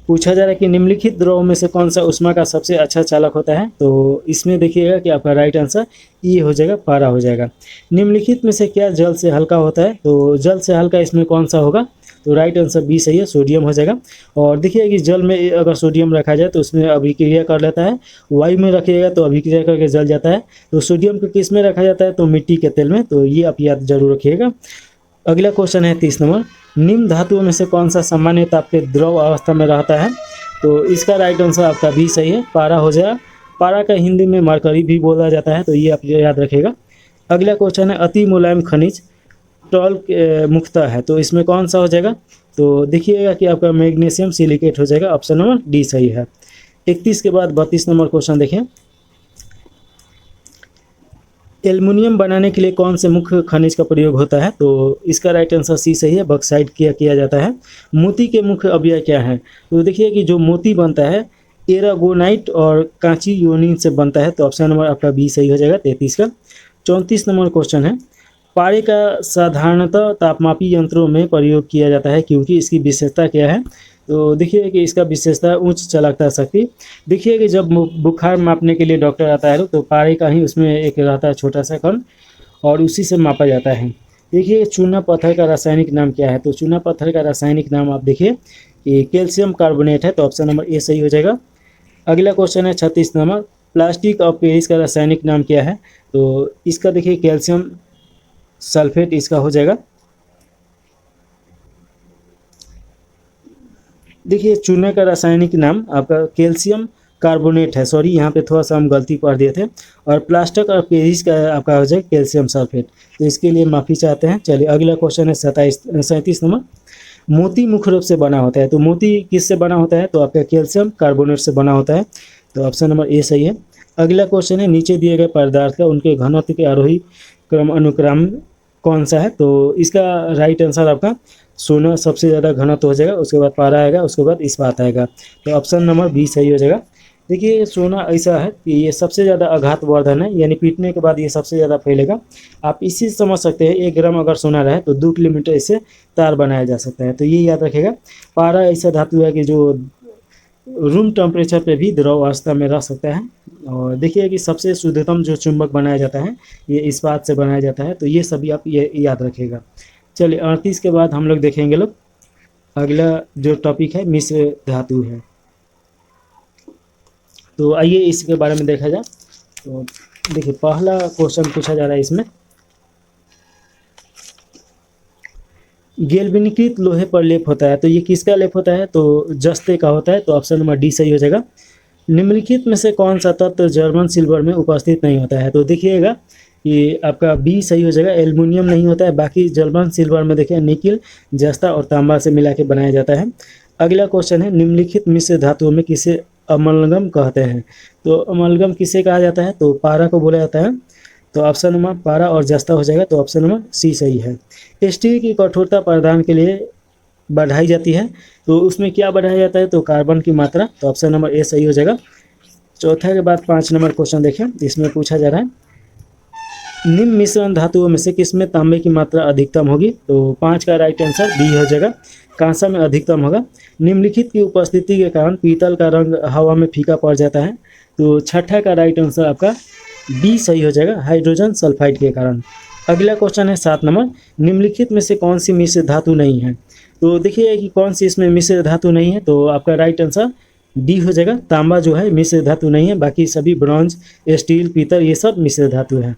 पूछा जा रहा है कि निम्नलिखित द्रव में से कौन सा ऊष्मा का सबसे अच्छा चालक होता है? तो इसमें देखिएगा कि आपका राइट आंसर ये हो जाएगा, पारा हो जाएगा। निम्नलिखित में से क्या जल से हल्का होता है? तो जल से हल्का इसमें कौन सा होगा? तो राइट आंसर बी सही है, सोडियम हो जाएगा। और देखिए कि जल में अगर सोडियम रखा जाए तो उसमें अभिक्रिया कर लेता है, वायु में रखिएगा तो अभिक्रिया करके जल जाता है। तो सोडियम को किस में रखा जाता है? तो मिट्टी के तेल में, तो ये आप याद जरूर रखिएगा। अगला क्वेश्चन है 30 नंबर, निम्न धातुओं में से कौन सा सामान्य ताप के द्रव अवस्था में रहता है? तो इसका राइट आंसर आपका भी सही है, पारा हो जाएगा। पारा का हिंदी में मरकरी भी बोला जाता है, तो ये आप याद रखिएगा। अगला क्वेश्चन है अति मुलायम खनिज टॉल मुक्ता है, तो इसमें कौन सा हो जाएगा? तो देखिएगा कि आपका मैग्नीशियम सिलिकेट हो जाएगा, ऑप्शन नंबर डी सही है। 31 के बाद 32 नंबर क्वेश्चन देखें, एल्युमिनियम बनाने के लिए कौन से मुख्य खनिज का प्रयोग होता है? तो इसका राइट आंसर सी सही है, बॉक्साइट किया जाता है। मोती के मुख्य अवयव क्या है? तो देखिए कि जो मोती बनता है एरागोनाइट और कांची यूनिन से बनता है, तो ऑप्शन नंबर आपका बी सही हो जाएगा 33 का। 34 नंबर क्वेश्चन है, पारे का साधारणतः तापमापी यंत्रों में प्रयोग किया जाता है क्योंकि इसकी विशेषता क्या है? तो देखिए कि इसका विशेषता उच्च चालकता शक्ति। देखिए कि जब बुखार मापने के लिए डॉक्टर आता है तो पारे का ही उसमें एक रहता है छोटा सा कण, और उसी से मापा जाता है। देखिए चूना पत्थर का रासायनिक नाम क्या है? तो चूना पत्थर का रासायनिक नाम आप देखिए कि कैल्शियम कार्बोनेट है, तो ऑप्शन नंबर ए सही हो जाएगा। अगला क्वेश्चन है 36 नंबर, प्लास्टिक ऑफ पेरिस का रासायनिक नाम क्या है? तो इसका देखिए कैल्शियम सल्फेट इसका हो जाएगा। देखिए चूना का रासायनिक नाम आपका कैल्शियम कार्बोनेट है, सॉरी यहाँ पे थोड़ा सा हम गलती पढ़ दिए थे, और प्लास्टिक और पेरिस का आपका हो जाएगा कैल्शियम सल्फेट, तो इसके लिए माफ़ी चाहते हैं। चलिए अगला क्वेश्चन है 37 नंबर, मोती मुख्य रूप से बना होता है, तो मोती किससे बना होता है? तो आपका कैल्शियम कार्बोनेट से बना होता है, तो ऑप्शन नंबर ए सही है। अगला क्वेश्चन है नीचे दिए गए पदार्थ का उनके घनत्व के आरोही क्रम अनुक्रम कौन सा है? तो इसका राइट आंसर आपका सोना सबसे ज़्यादा घनत्व हो जाएगा, उसके बाद पारा आएगा, उसके बाद इस्पात आएगा, तो ऑप्शन नंबर बी सही हो जाएगा। देखिए सोना ऐसा है कि ये सबसे ज़्यादा आघातवर्धन है, यानी पीटने के बाद ये सबसे ज़्यादा फैलेगा। आप इसी से समझ सकते हैं 1 ग्राम अगर सोना रहे तो 2 किलोमीटर इससे तार बनाया जा सकता है, तो ये याद रखेगा। पारा ऐसा धातु है कि जो रूम टेम्परेचर पे भी द्रव अवस्था में रह सकता है। और देखिए कि सबसे शुद्धतम जो चुंबक बनाया जाता है ये इस्पात से बनाया जाता है, तो ये सभी आप ये याद रखिएगा। चलिए 38 के बाद हम लोग देखेंगे लोग अगला जो टॉपिक है मिश्र धातु है, तो आइए इसके बारे में देखा जाए। तो देखिए पहला क्वेश्चन पूछा जा रहा है इसमें, गैल्वेनिकृत लोहे पर लेप होता है, तो ये किसका लेप होता है? तो जस्ते का होता है, तो ऑप्शन नंबर डी सही हो जाएगा। निम्नलिखित में से कौन सा तत्व जर्मन सिल्वर में उपस्थित नहीं होता है? तो देखिएगा कि आपका बी सही हो जाएगा, एल्युमिनियम नहीं होता है, बाकी जर्मन सिल्वर में देखिए निकिल, जस्ता और तांबा से मिला के बनाया जाता है। अगला क्वेश्चन है निम्नलिखित मिश्र धातुओं में किसे अमलगम कहते हैं? तो अमलगम किसे कहा जाता है? तो पारा को बोला जाता है, तो ऑप्शन नंबर पारा और जस्ता हो जाएगा, तो ऑप्शन नंबर सी सही है। स्टील की कठोरता प्रदान के लिए बढ़ाई जाती है, तो उसमें क्या बढ़ाया जाता है? तो कार्बन की मात्रा, तो ऑप्शन नंबर ए सही हो जाएगा। चौथा के बाद 5 नंबर क्वेश्चन देखें, इसमें पूछा जा रहा है निम्न मिश्रण धातुओं में से किसमें तांबे की मात्रा अधिकतम होगी? तो 5 का राइट आंसर बी हो जाएगा, कांसा में अधिकतम होगा। निम्नलिखित की उपस्थिति के कारण पीतल का रंग हवा में फीका पड़ जाता है, तो छठा का राइट आंसर आपका बी सही हो जाएगा, हाइड्रोजन सल्फाइड के कारण। अगला क्वेश्चन है 7 नंबर, निम्नलिखित में से कौन सी मिश्र धातु नहीं है? तो देखिए कि कौन सी इसमें मिश्र धातु नहीं है, तो आपका राइट आंसर डी हो जाएगा। तांबा जो है मिश्र धातु नहीं है, बाकी सभी ब्रॉन्ज, स्टील, पीतल ये सब मिश्र धातु है।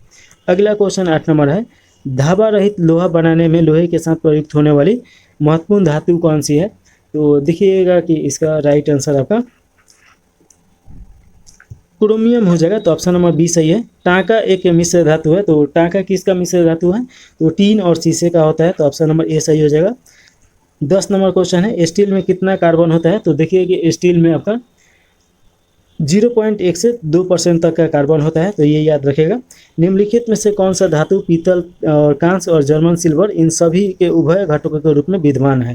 अगला क्वेश्चन 8 नंबर है, धाबा रहित लोहा बनाने में लोहे के साथ प्रयुक्त होने वाली महत्वपूर्ण धातु कौन सी है? तो देखिएगा कि इसका राइट आंसर आपका क्रोमियम हो जाएगा। तो ऑप्शन नंबर बी सही है। टांका एक मिश्र धातु है, तो टांका किसका मिश्र धातु है? तो टीन और शीशे का होता है, तो ऑप्शन नंबर ए सही हो जाएगा। 10 नंबर क्वेश्चन है, स्टील में कितना कार्बन होता है? तो देखिए कि स्टील में आपका 0.1 से 2% तक का कार्बन होता है, तो ये याद रखेगा। निम्नलिखित में से कौन सा धातु पीतल और कांस्य और जर्मन सिल्वर इन सभी के उभय घटकों के रूप में विद्यमान है?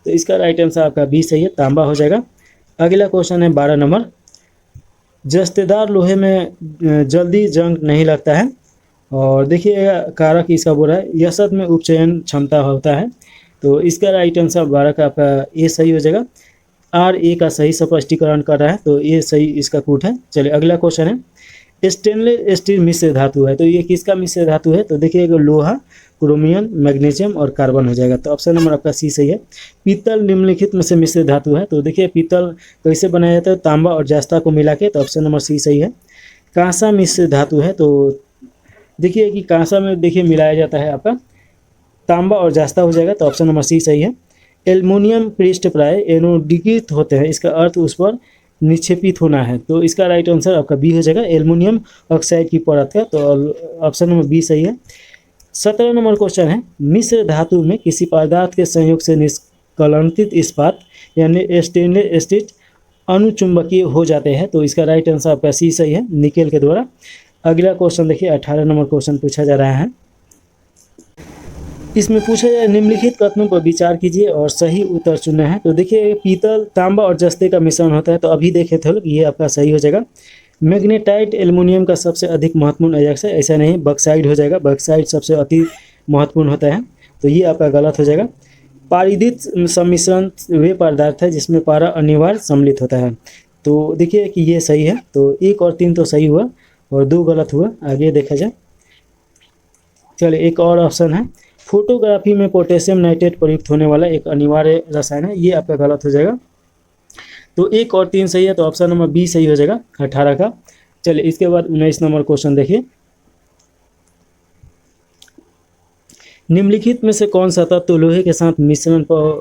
तो इसका राइट आंसर आपका बी सही है, तांबा हो जाएगा। अगला क्वेश्चन है 12 नंबर, जस्तेदार लोहे में जल्दी जंग नहीं लगता है, और देखिए कारक इसका बोला है यसत में उपचयन क्षमता होता है, तो इसका राइट आंसर 12 का आपका ए सही हो जाएगा। आर ए का सही स्पष्टीकरण कर रहा है, तो ये सही इसका कूट है। चलिए अगला क्वेश्चन है, स्टेनलेस स्टील मिश्र धातु है, तो ये किसका मिश्र धातु है? तो देखिए लोहा, क्रोमियम, मैग्नीशियम और कार्बन हो जाएगा, तो ऑप्शन नंबर आपका सी सही है। पीतल निम्नलिखित में से मिश्र धातु है, तो देखिए पीतल कैसे बनाया जाता है? तांबा और जास्ता को मिला के, तो ऑप्शन नंबर सी सही है। कांसा मिश्र धातु है, तो देखिए कि कांसा में देखिए मिलाया जाता है आपका तांबा और जास्ता हो जाएगा, तो ऑप्शन नंबर सी सही है। एल्युमिनियम पृष्ठ प्राय एनोडीकृत होते हैं, इसका अर्थ उस पर निक्षेपित होना है, तो इसका राइट आंसर आपका बी हो जाएगा, एल्युमिनियम ऑक्साइड की परत का, तो ऑप्शन नंबर बी सही है। 17 नंबर क्वेश्चन है, मिश्र धातु में किसी पदार्थ के संयोग से निष्कलंकित इस्पात यानी स्टेनलेस स्टील अनुचुंबकीय हो जाते हैं, तो इसका राइट आंसर आपका सी सही है, निकेल के द्वारा। अगला क्वेश्चन देखिए 18 नंबर क्वेश्चन पूछा जा रहा है, इसमें पूछा जाए निम्नलिखित कथनों पर विचार कीजिए और सही उत्तर चुनना है। तो देखिए पीतल, तांबा और जस्ते का मिश्रण होता है, तो अभी देखे थे लोग, ये आपका सही हो जाएगा। मैग्नेटाइट एल्युमिनियम का सबसे अधिक महत्वपूर्ण अयस्क है, ऐसा नहीं, बक्साइड हो जाएगा, बक्साइड सबसे अति महत्वपूर्ण होता है, तो ये आपका गलत हो जाएगा। पारिदित सम्मिश्रण वे पदार्थ है जिसमें पारा अनिवार्य सम्मिलित होता है, तो देखिए कि ये सही है, तो 1 और 3 तो सही हुआ और 2 गलत हुआ। आगे देखा जाए, चलिए एक और ऑप्शन है, फोटोग्राफी में पोटेशियम नाइट्रेट प्रयुक्त होने वाला एक अनिवार्य रसायन है, ये आपका गलत हो जाएगा, तो 1 और 3 सही है, तो ऑप्शन नंबर बी सही हो जाएगा 18 का। चलिए इसके बाद 19 नंबर क्वेश्चन देखिए, निम्नलिखित में से कौन सा तत्व लोहे के साथ मिश्रण पर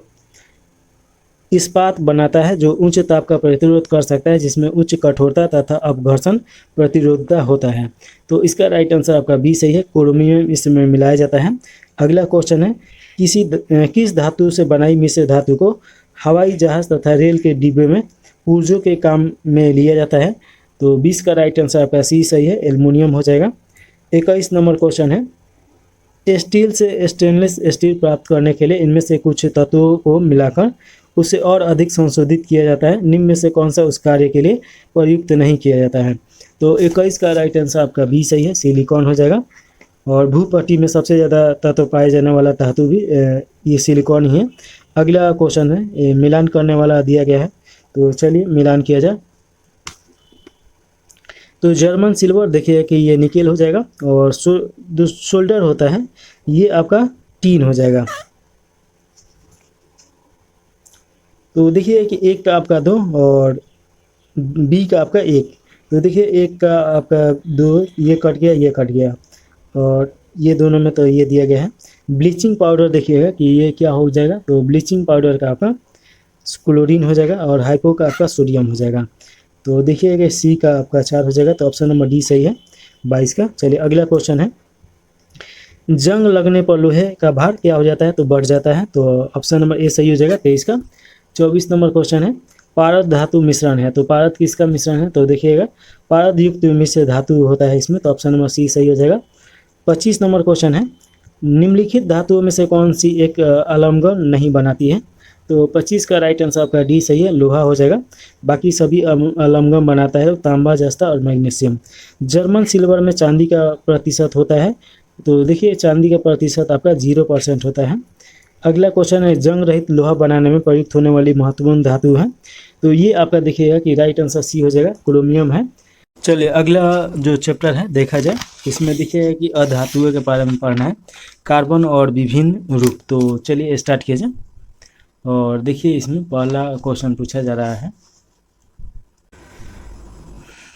इस्पात बनाता है जो उच्च ताप का प्रतिरोध कर सकता है, जिसमें उच्च कठोरता तथा अपघर्षण प्रतिरोधता होता है? तो इसका राइट आंसर आपका बी सही है, क्रोमियम इसमें मिलाया जाता है। अगला क्वेश्चन है, किस धातु से बनाई मिश्र धातु को हवाई जहाज तथा रेल के डिब्बे में पुर्जों के काम में लिया जाता है? तो 20 का राइट आंसर आपका सी सही है, एल्युमिनियम हो जाएगा। 21 नंबर क्वेश्चन है, स्टील से स्टेनलेस स्टील प्राप्त करने के लिए इनमें से कुछ तत्वों को मिलाकर उसे और अधिक संशोधित किया जाता है, निम्न में से कौन सा उस कार्य के लिए प्रयुक्त नहीं किया जाता है? तो 21 का राइट आंसर आपका बी सही है, सिलिकॉन हो जाएगा। और भूपट्टी में सबसे ज़्यादा तत्व पाए जाने वाला धातु भी ये सिलिकॉन ही है। अगला क्वेश्चन है, ये मिलान करने वाला दिया गया है, तो चलिए मिलान किया जाए। तो जर्मन सिल्वर देखिए कि ये निकेल हो जाएगा, और जो शोल्डर होता है ये आपका टीन हो जाएगा। तो देखिए कि एक का आपका 2 और बी का आपका 1, तो देखिए एक का आपका 2, ये कट गया, ये कट गया, और ये दोनों में तो ये दिया गया है। ब्लीचिंग पाउडर देखिएगा कि ये क्या हो जाएगा, तो ब्लीचिंग पाउडर का आपका क्लोरीन हो जाएगा और हाइपो का आपका सोडियम हो जाएगा। तो देखिएगा सी का आपका 4 हो जाएगा, तो ऑप्शन नंबर डी सही है 22 का। चलिए अगला क्वेश्चन है, जंग लगने पर लोहे का भार क्या हो जाता है? तो बढ़ जाता है, तो ऑप्शन नंबर ए सही हो जाएगा 23 का। 24 नंबर क्वेश्चन है, पारद धातु मिश्रण है, तो पारद किसका मिश्रण है? तो देखिएगा पारद युक्त मिश्र धातु होता है इसमें, तो ऑप्शन नंबर सी सही हो जाएगा। 25 नंबर क्वेश्चन है, निम्नलिखित धातुओं में से कौन सी एक अलंगन नहीं बनाती है? तो 25 का राइट आंसर आपका डी सही है, लोहा हो जाएगा। बाकी सभी अलंगन बनाता है तांबा, जस्ता और मैग्नीशियम। जर्मन सिल्वर में चांदी का प्रतिशत होता है, तो देखिए चांदी का प्रतिशत आपका 0% होता है। अगला क्वेश्चन है, जंग रहित लोहा बनाने में प्रयुक्त होने वाली महत्वपूर्ण धातु है, तो ये आपका देखिएगा कि राइट आंसर सी हो जाएगा, क्रोमियम है। चलिए अगला जो चैप्टर है देखा जाए, इसमें देखिएगा कि अधातुओं के बारे में पढ़ना है, कार्बन और विभिन्न रूप। तो चलिए स्टार्ट किया जाए, और देखिए इसमें पहला क्वेश्चन पूछा जा रहा है,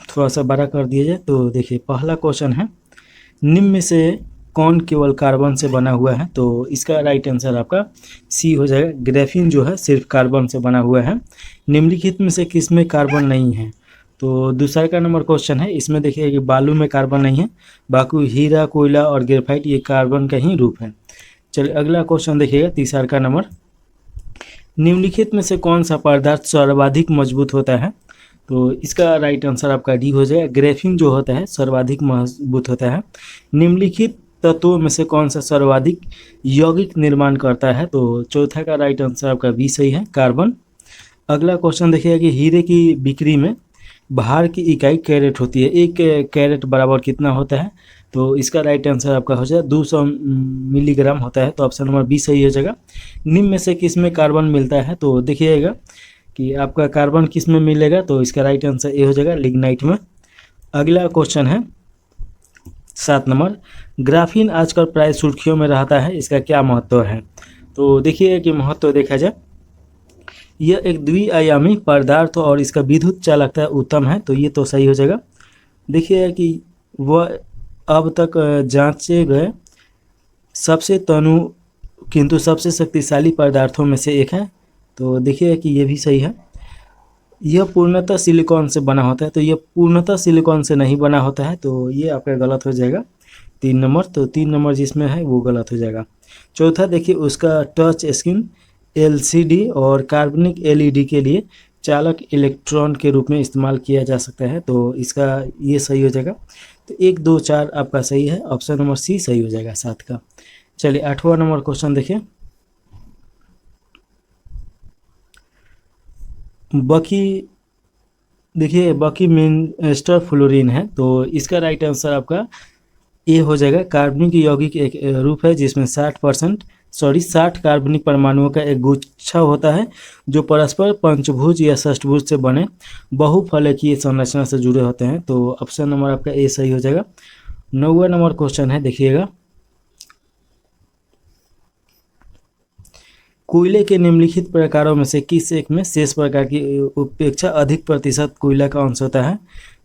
थोड़ा सा बड़ा कर दिया जाए तो देखिए पहला क्वेश्चन है, निम्न में से कौन केवल कार्बन से बना हुआ है? तो इसका राइट आंसर आपका सी हो जाएगा। ग्रेफीन जो है सिर्फ कार्बन से बना हुआ है। निम्नलिखित में से किस में कार्बन नहीं है? तो दूसरा का नंबर क्वेश्चन है, इसमें देखिए कि बालू में कार्बन नहीं है, बाकी हीरा, कोयला और ग्रेफाइट ये कार्बन का ही रूप है। चलिए अगला क्वेश्चन देखिएगा, तीसरा का नंबर, निम्नलिखित में से कौन सा पदार्थ सर्वाधिक मजबूत होता है? तो इसका राइट आंसर आपका डी हो जाएगा। ग्रेफीन जो होता है सर्वाधिक मजबूत होता है। निम्नलिखित तत्वों में से कौन सा सर्वाधिक यौगिक निर्माण करता है? तो चौथा का राइट आंसर आपका बी सही है, कार्बन। अगला क्वेश्चन देखिएगा कि हीरे की बिक्री में भार की इकाई कैरेट होती है, एक कैरेट बराबर कितना होता है? तो इसका राइट आंसर आपका हो जाएगा 200 मिलीग्राम होता है। तो ऑप्शन नंबर बी सही हो जाएगा। निम्न में से किस में कार्बन मिलता है? तो देखिएगा कि आपका कार्बन किस में मिलेगा, तो इसका राइट आंसर ए हो जाएगा, लिग्नाइट में। अगला क्वेश्चन है 7 नंबर, ग्राफीन आजकल प्राय सुर्खियों में रहता है, इसका क्या महत्व है? तो देखिए कि महत्व देखा जाए, यह एक द्विआयामी पदार्थ और इसका विद्युत चालकता उत्तम है, तो ये तो सही हो जाएगा। देखिए कि वह अब तक जांचे गए सबसे तनु किंतु सबसे शक्तिशाली पदार्थों में से एक है, तो देखिए कि ये भी सही है। यह पूर्णतः सिलिकॉन से बना होता है, तो यह पूर्णतः सिलिकॉन से नहीं बना होता है, तो ये आपका गलत हो जाएगा 3 नंबर। तो 3 नंबर जिसमें है वो गलत हो जाएगा। चौथा देखिए, उसका टच स्क्रीन एलसीडी और कार्बनिक एलईडी के लिए चालक इलेक्ट्रॉन के रूप में इस्तेमाल किया जा सकता है, तो इसका ये सही हो जाएगा। तो 1, 2, 4 आपका सही है, ऑप्शन नंबर सी सही हो जाएगा 7 का। चलिए 8वां नंबर क्वेश्चन देखिए, बकी देखिए बकी मिनस्टर फ्लोरीन है, तो इसका राइट आंसर आपका ए हो जाएगा। कार्बनिक यौगिक एक रूप है जिसमें 60 कार्बनिक परमाणुओं का एक गुच्छा होता है जो परस्पर पंचभुज या षष्ठभुज से बने बहुफलकीय संरचना से जुड़े होते हैं, तो ऑप्शन नंबर आपका ए सही हो जाएगा। 9वां नंबर क्वेश्चन है, देखिएगा, कोयले के निम्नलिखित प्रकारों में से किस एक में शेष प्रकार की उपेक्षा अधिक प्रतिशत कोयला का अंश होता है?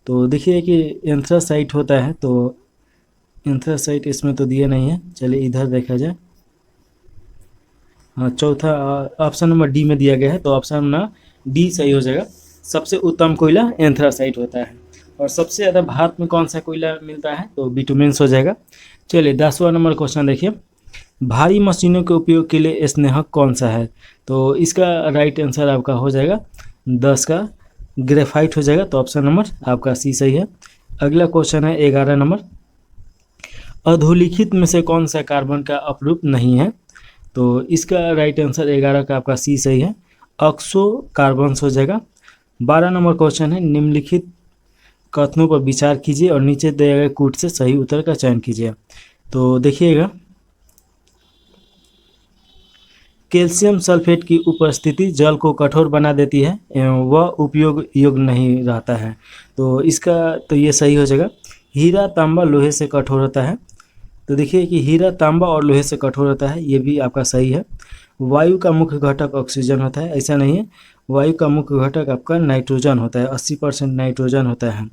तो देखिए कि एंथ्रासाइट होता है, तो एंथ्रासाइट इसमें तो दिया नहीं है, चलिए इधर देखा जाए। हाँ, चौथा ऑप्शन नंबर डी में दिया गया है, तो ऑप्शन नंबर डी सही हो जाएगा। सबसे उत्तम कोयला एंथ्रासाइट होता है। और सबसे ज़्यादा भारत में कौन सा कोयला मिलता है? तो बिटुमेन्स हो जाएगा। चलिए 10वां नंबर क्वेश्चन देखिए, भारी मशीनों के उपयोग के लिए स्नेहक कौन सा है? तो इसका राइट आंसर आपका हो जाएगा 10 का ग्रेफाइट हो जाएगा, तो ऑप्शन नंबर आपका सी सही है। अगला क्वेश्चन है 11 नंबर, अधोलिखित में से कौन सा कार्बन का अपरूप नहीं है? तो इसका राइट आंसर 11 का आपका सी सही है, ऑक्सो कार्बन हो जाएगा। 12 नंबर क्वेश्चन है, निम्नलिखित कथनों पर विचार कीजिए और नीचे दिए गए कूट से सही उत्तर का चयन कीजिए। तो देखिएगा, कैल्शियम सल्फेट की उपस्थिति जल को कठोर बना देती है एवं वह उपयोग योग्य नहीं रहता है, तो इसका तो ये सही हो जाएगा। हीरा तांबा लोहे से कठोर होता है, तो देखिए कि हीरा तांबा और लोहे से कठोर होता है, ये भी आपका सही है। वायु का मुख्य घटक ऑक्सीजन होता है, ऐसा नहीं है, वायु का मुख्य घटक आपका नाइट्रोजन होता है, 80% नाइट्रोजन होता है।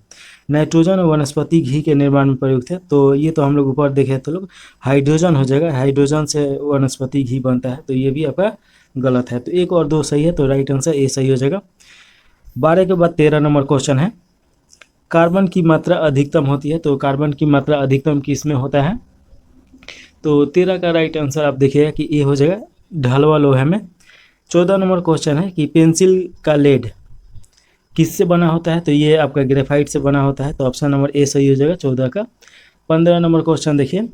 नाइट्रोजन वनस्पति घी के निर्माण में प्रयुक्त है, तो ये तो हम लोग ऊपर देखे तो लोग हाइड्रोजन हो जाएगा, हाइड्रोजन से वनस्पति घी बनता है, तो ये भी आपका गलत है। तो 1 और 2 सही है, तो राइट आंसर ए सही हो जाएगा। 12 के बाद 13 नंबर क्वेश्चन है, कार्बन की मात्रा अधिकतम होती है, तो कार्बन की मात्रा अधिकतम किस में होता है? तो 13 का राइट आंसर आप देखिएगा कि ए हो जाएगा, ढलवा लोहे में। 14 नंबर क्वेश्चन है कि पेंसिल का लेड किससे बना होता है? तो ये आपका ग्रेफाइट से बना होता है, तो ऑप्शन नंबर ए सही हो जाएगा 14 का। 15 नंबर क्वेश्चन देखिए,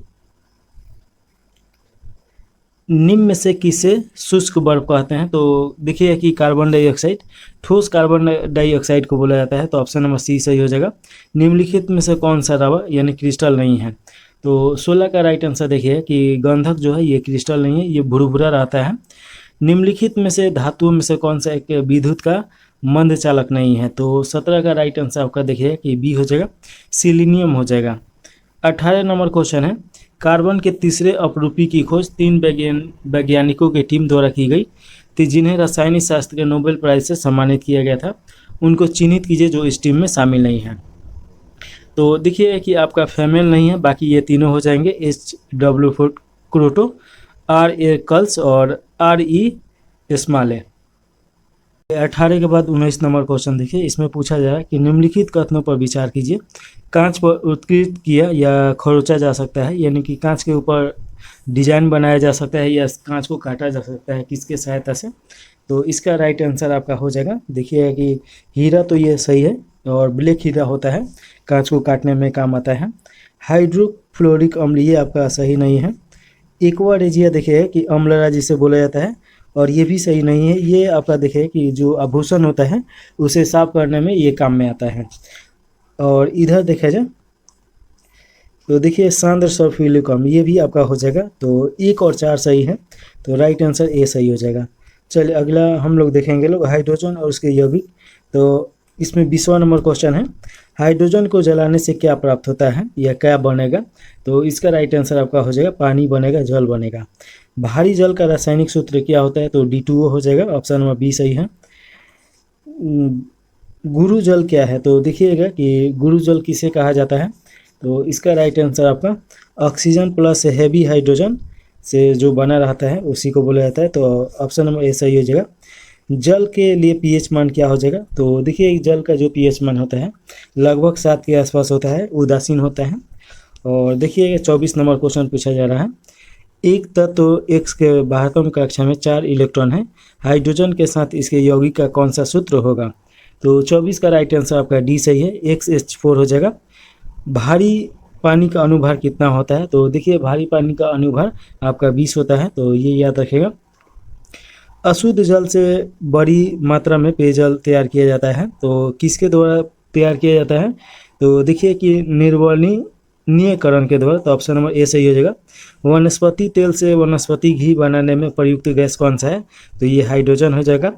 निम्न में से किसे शुष्क बर्फ कहते हैं? तो देखिए कि कार्बन डाइऑक्साइड, ठोस कार्बन डाइऑक्साइड को बोला जाता है, तो ऑप्शन नंबर सी सही हो जाएगा। निम्नलिखित में से कौन सा रबर यानी क्रिस्टल नहीं है? तो 16 का राइट आंसर देखिए कि गंधक जो है ये क्रिस्टल नहीं है, ये भुरभुरा रहता है। निम्नलिखित में से धातुओं में से कौन सा एक विद्युत का मंद चालक नहीं है? तो 17 का राइट आंसर आपका देखिए कि बी हो जाएगा, सिलीनियम हो जाएगा। 18 नंबर क्वेश्चन है, कार्बन के तीसरे अपरूपी की खोज 3 वैज्ञानिकों की टीम द्वारा की गई थी जिन्हें रसायनिक शास्त्र के नोबेल प्राइज से सम्मानित किया गया था, उनको चिन्हित कीजिए जो इस टीम में शामिल नहीं है। तो देखिए कि आपका फीमेल नहीं है, बाकी ये तीनों हो जाएंगे HW4 क्रोटो, RA कल्स और RE स्मॉले। 18 के बाद 19 नंबर क्वेश्चन देखिए, इसमें पूछा जा रहा है कि निम्नलिखित कथनों पर विचार कीजिए। कांच पर उत्कीर्णित किया या खरोचा जा सकता है, यानी कि कांच के ऊपर डिजाइन बनाया जा सकता है या कांच को काटा जा सकता है, किसके सहायता से? तो इसका राइट आंसर आपका हो जाएगा, देखिए कि हीरा, तो ये सही है, और ब्लैक हीरा होता है, कांच को काटने में काम आता है। हाइड्रोफ्लोरिक अम्ल, ये आपका सही नहीं है। एक्वा रेजिया देखिए कि अम्लरा जिसे बोला जाता है, और ये भी सही नहीं है। ये आपका देखिए कि जो आभूषण होता है उसे साफ करने में ये काम में आता है। और इधर देखा जाए तो देखिए सांद्र सल्फ्यूरिक अम्ल, ये भी आपका हो जाएगा। तो 1 और 4 सही है, तो राइट आंसर ए सही हो जाएगा। चलिए अगला हम लोग देखेंगे लोग हाइड्रोजन और उसके यौगिक। तो इसमें 20वां नंबर क्वेश्चन है, हाइड्रोजन को जलाने से क्या प्राप्त होता है या क्या बनेगा? तो इसका राइट आंसर आपका हो जाएगा पानी बनेगा, जल बनेगा। भारी जल का रासायनिक सूत्र क्या होता है? तो D2O हो जाएगा, ऑप्शन नंबर बी सही है। गुरु जल क्या है? तो देखिएगा कि गुरु जल किसे कहा जाता है? तो इसका राइट आंसर आपका ऑक्सीजन प्लस हैवी हाइड्रोजन से जो बना रहता है उसी को बोला जाता है। तो ऑप्शन नंबर ए सही हो जाएगा। जल के लिए पीएच मान क्या हो जाएगा? तो देखिए जल का जो पीएच मान होता है लगभग 7 के आसपास होता है, उदासीन होता है। और देखिए 24 नंबर क्वेश्चन पूछा जा रहा है, एक तत्व X के बाह्यतम कक्षा में 4 इलेक्ट्रॉन है, हाइड्रोजन के साथ इसके यौगिक का कौन सा सूत्र होगा? तो 24 का राइट आंसर आपका डी सही है, XH4 हो जाएगा। भारी पानी का अनुभार कितना होता है? तो देखिए भारी पानी का अनुभार आपका 20 होता है, तो ये याद रखिएगा। अशुद्ध जल से बड़ी मात्रा में पेयजल तैयार किया जाता है, तो किसके द्वारा तैयार किया जाता है? तो देखिए कि निर्वलनीयकरण के द्वारा, तो ऑप्शन नंबर ए सही हो जाएगा। वनस्पति तेल से वनस्पति घी बनाने में प्रयुक्त गैस कौन सा है? तो ये हाइड्रोजन हो जाएगा।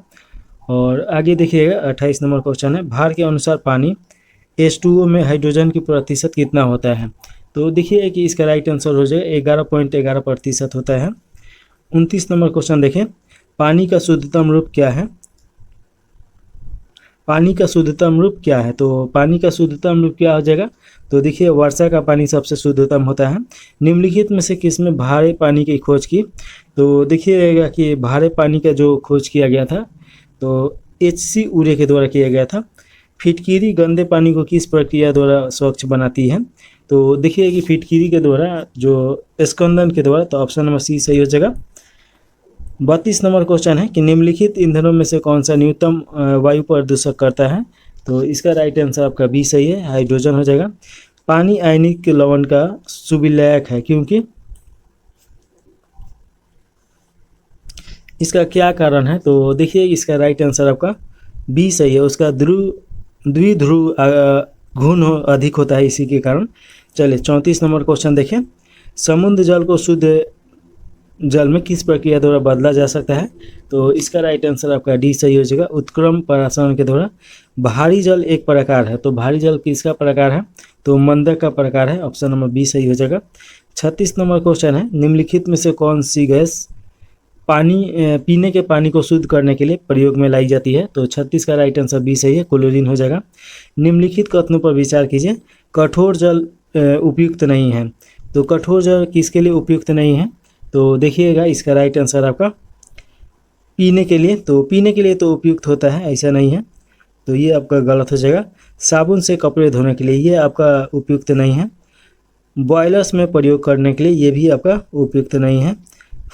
और आगे देखिएगा 28 नंबर क्वेश्चन है, भार के अनुसार पानी H2O में हाइड्रोजन की प्रतिशत कितना होता है? तो देखिए कि इसका राइट आंसर हो जाएगा 11.11% होता है। 29 नंबर क्वेश्चन देखें, पानी का शुद्धतम रूप क्या है? पानी का शुद्धतम रूप क्या है? तो पानी का शुद्धतम रूप क्या हो जाएगा? तो देखिए वर्षा का पानी सबसे शुद्धतम होता है। निम्नलिखित में से किसमें भारे पानी की खोज की? तो देखिएगा कि भारे पानी का जो खोज किया गया था तो HC उरे के द्वारा किया गया था। फिटकीरी गंदे पानी को किस प्रक्रिया द्वारा स्वच्छ बनाती है? तो देखिए कि फिटकीरी के द्वारा, जो स्कंदन के द्वारा, तो ऑप्शन नंबर सी सही हो जाएगा। 32 नंबर क्वेश्चन है कि निम्नलिखित ईंधनों में से कौन सा न्यूनतम वायु प्रदूषक करता है? तो इसका राइट आंसर आपका बी सही है, हाइड्रोजन हो जाएगा। पानी आयनिक लवण का सुविलायक है क्योंकि, इसका क्या कारण है? तो देखिए इसका राइट आंसर आपका बी सही है, उसका द्विध्रुव घूर्ण अधिक होता है इसी के कारण। चलिए 34 नंबर क्वेश्चन देखें, समुद्र जल को शुद्ध जल में किस प्रक्रिया द्वारा बदला जा सकता है? तो इसका राइट आंसर आपका डी सही हो जाएगा, उत्क्रम परासरण के द्वारा। भारी जल एक प्रकार है, तो भारी जल किसका प्रकार है? तो मंदक का प्रकार है, ऑप्शन नंबर बी सही हो जाएगा। 36 नंबर क्वेश्चन है, निम्नलिखित में से कौन सी गैस पीने के पानी को शुद्ध करने के लिए प्रयोग में लाई जाती है? तो 36 का राइट आंसर बी सही है, क्लोरीन हो जाएगा। निम्नलिखित कथनों पर विचार कीजिए, कठोर जल उपयुक्त नहीं है। तो कठोर जल किसके लिए उपयुक्त नहीं है? तो देखिएगा इसका राइट आंसर आपका पीने के लिए, तो पीने के लिए तो उपयुक्त होता है, ऐसा नहीं है, तो ये आपका गलत हो जाएगा। साबुन से कपड़े धोने के लिए ये आपका उपयुक्त नहीं है। बॉयलर्स में प्रयोग करने के लिए ये भी आपका उपयुक्त नहीं है।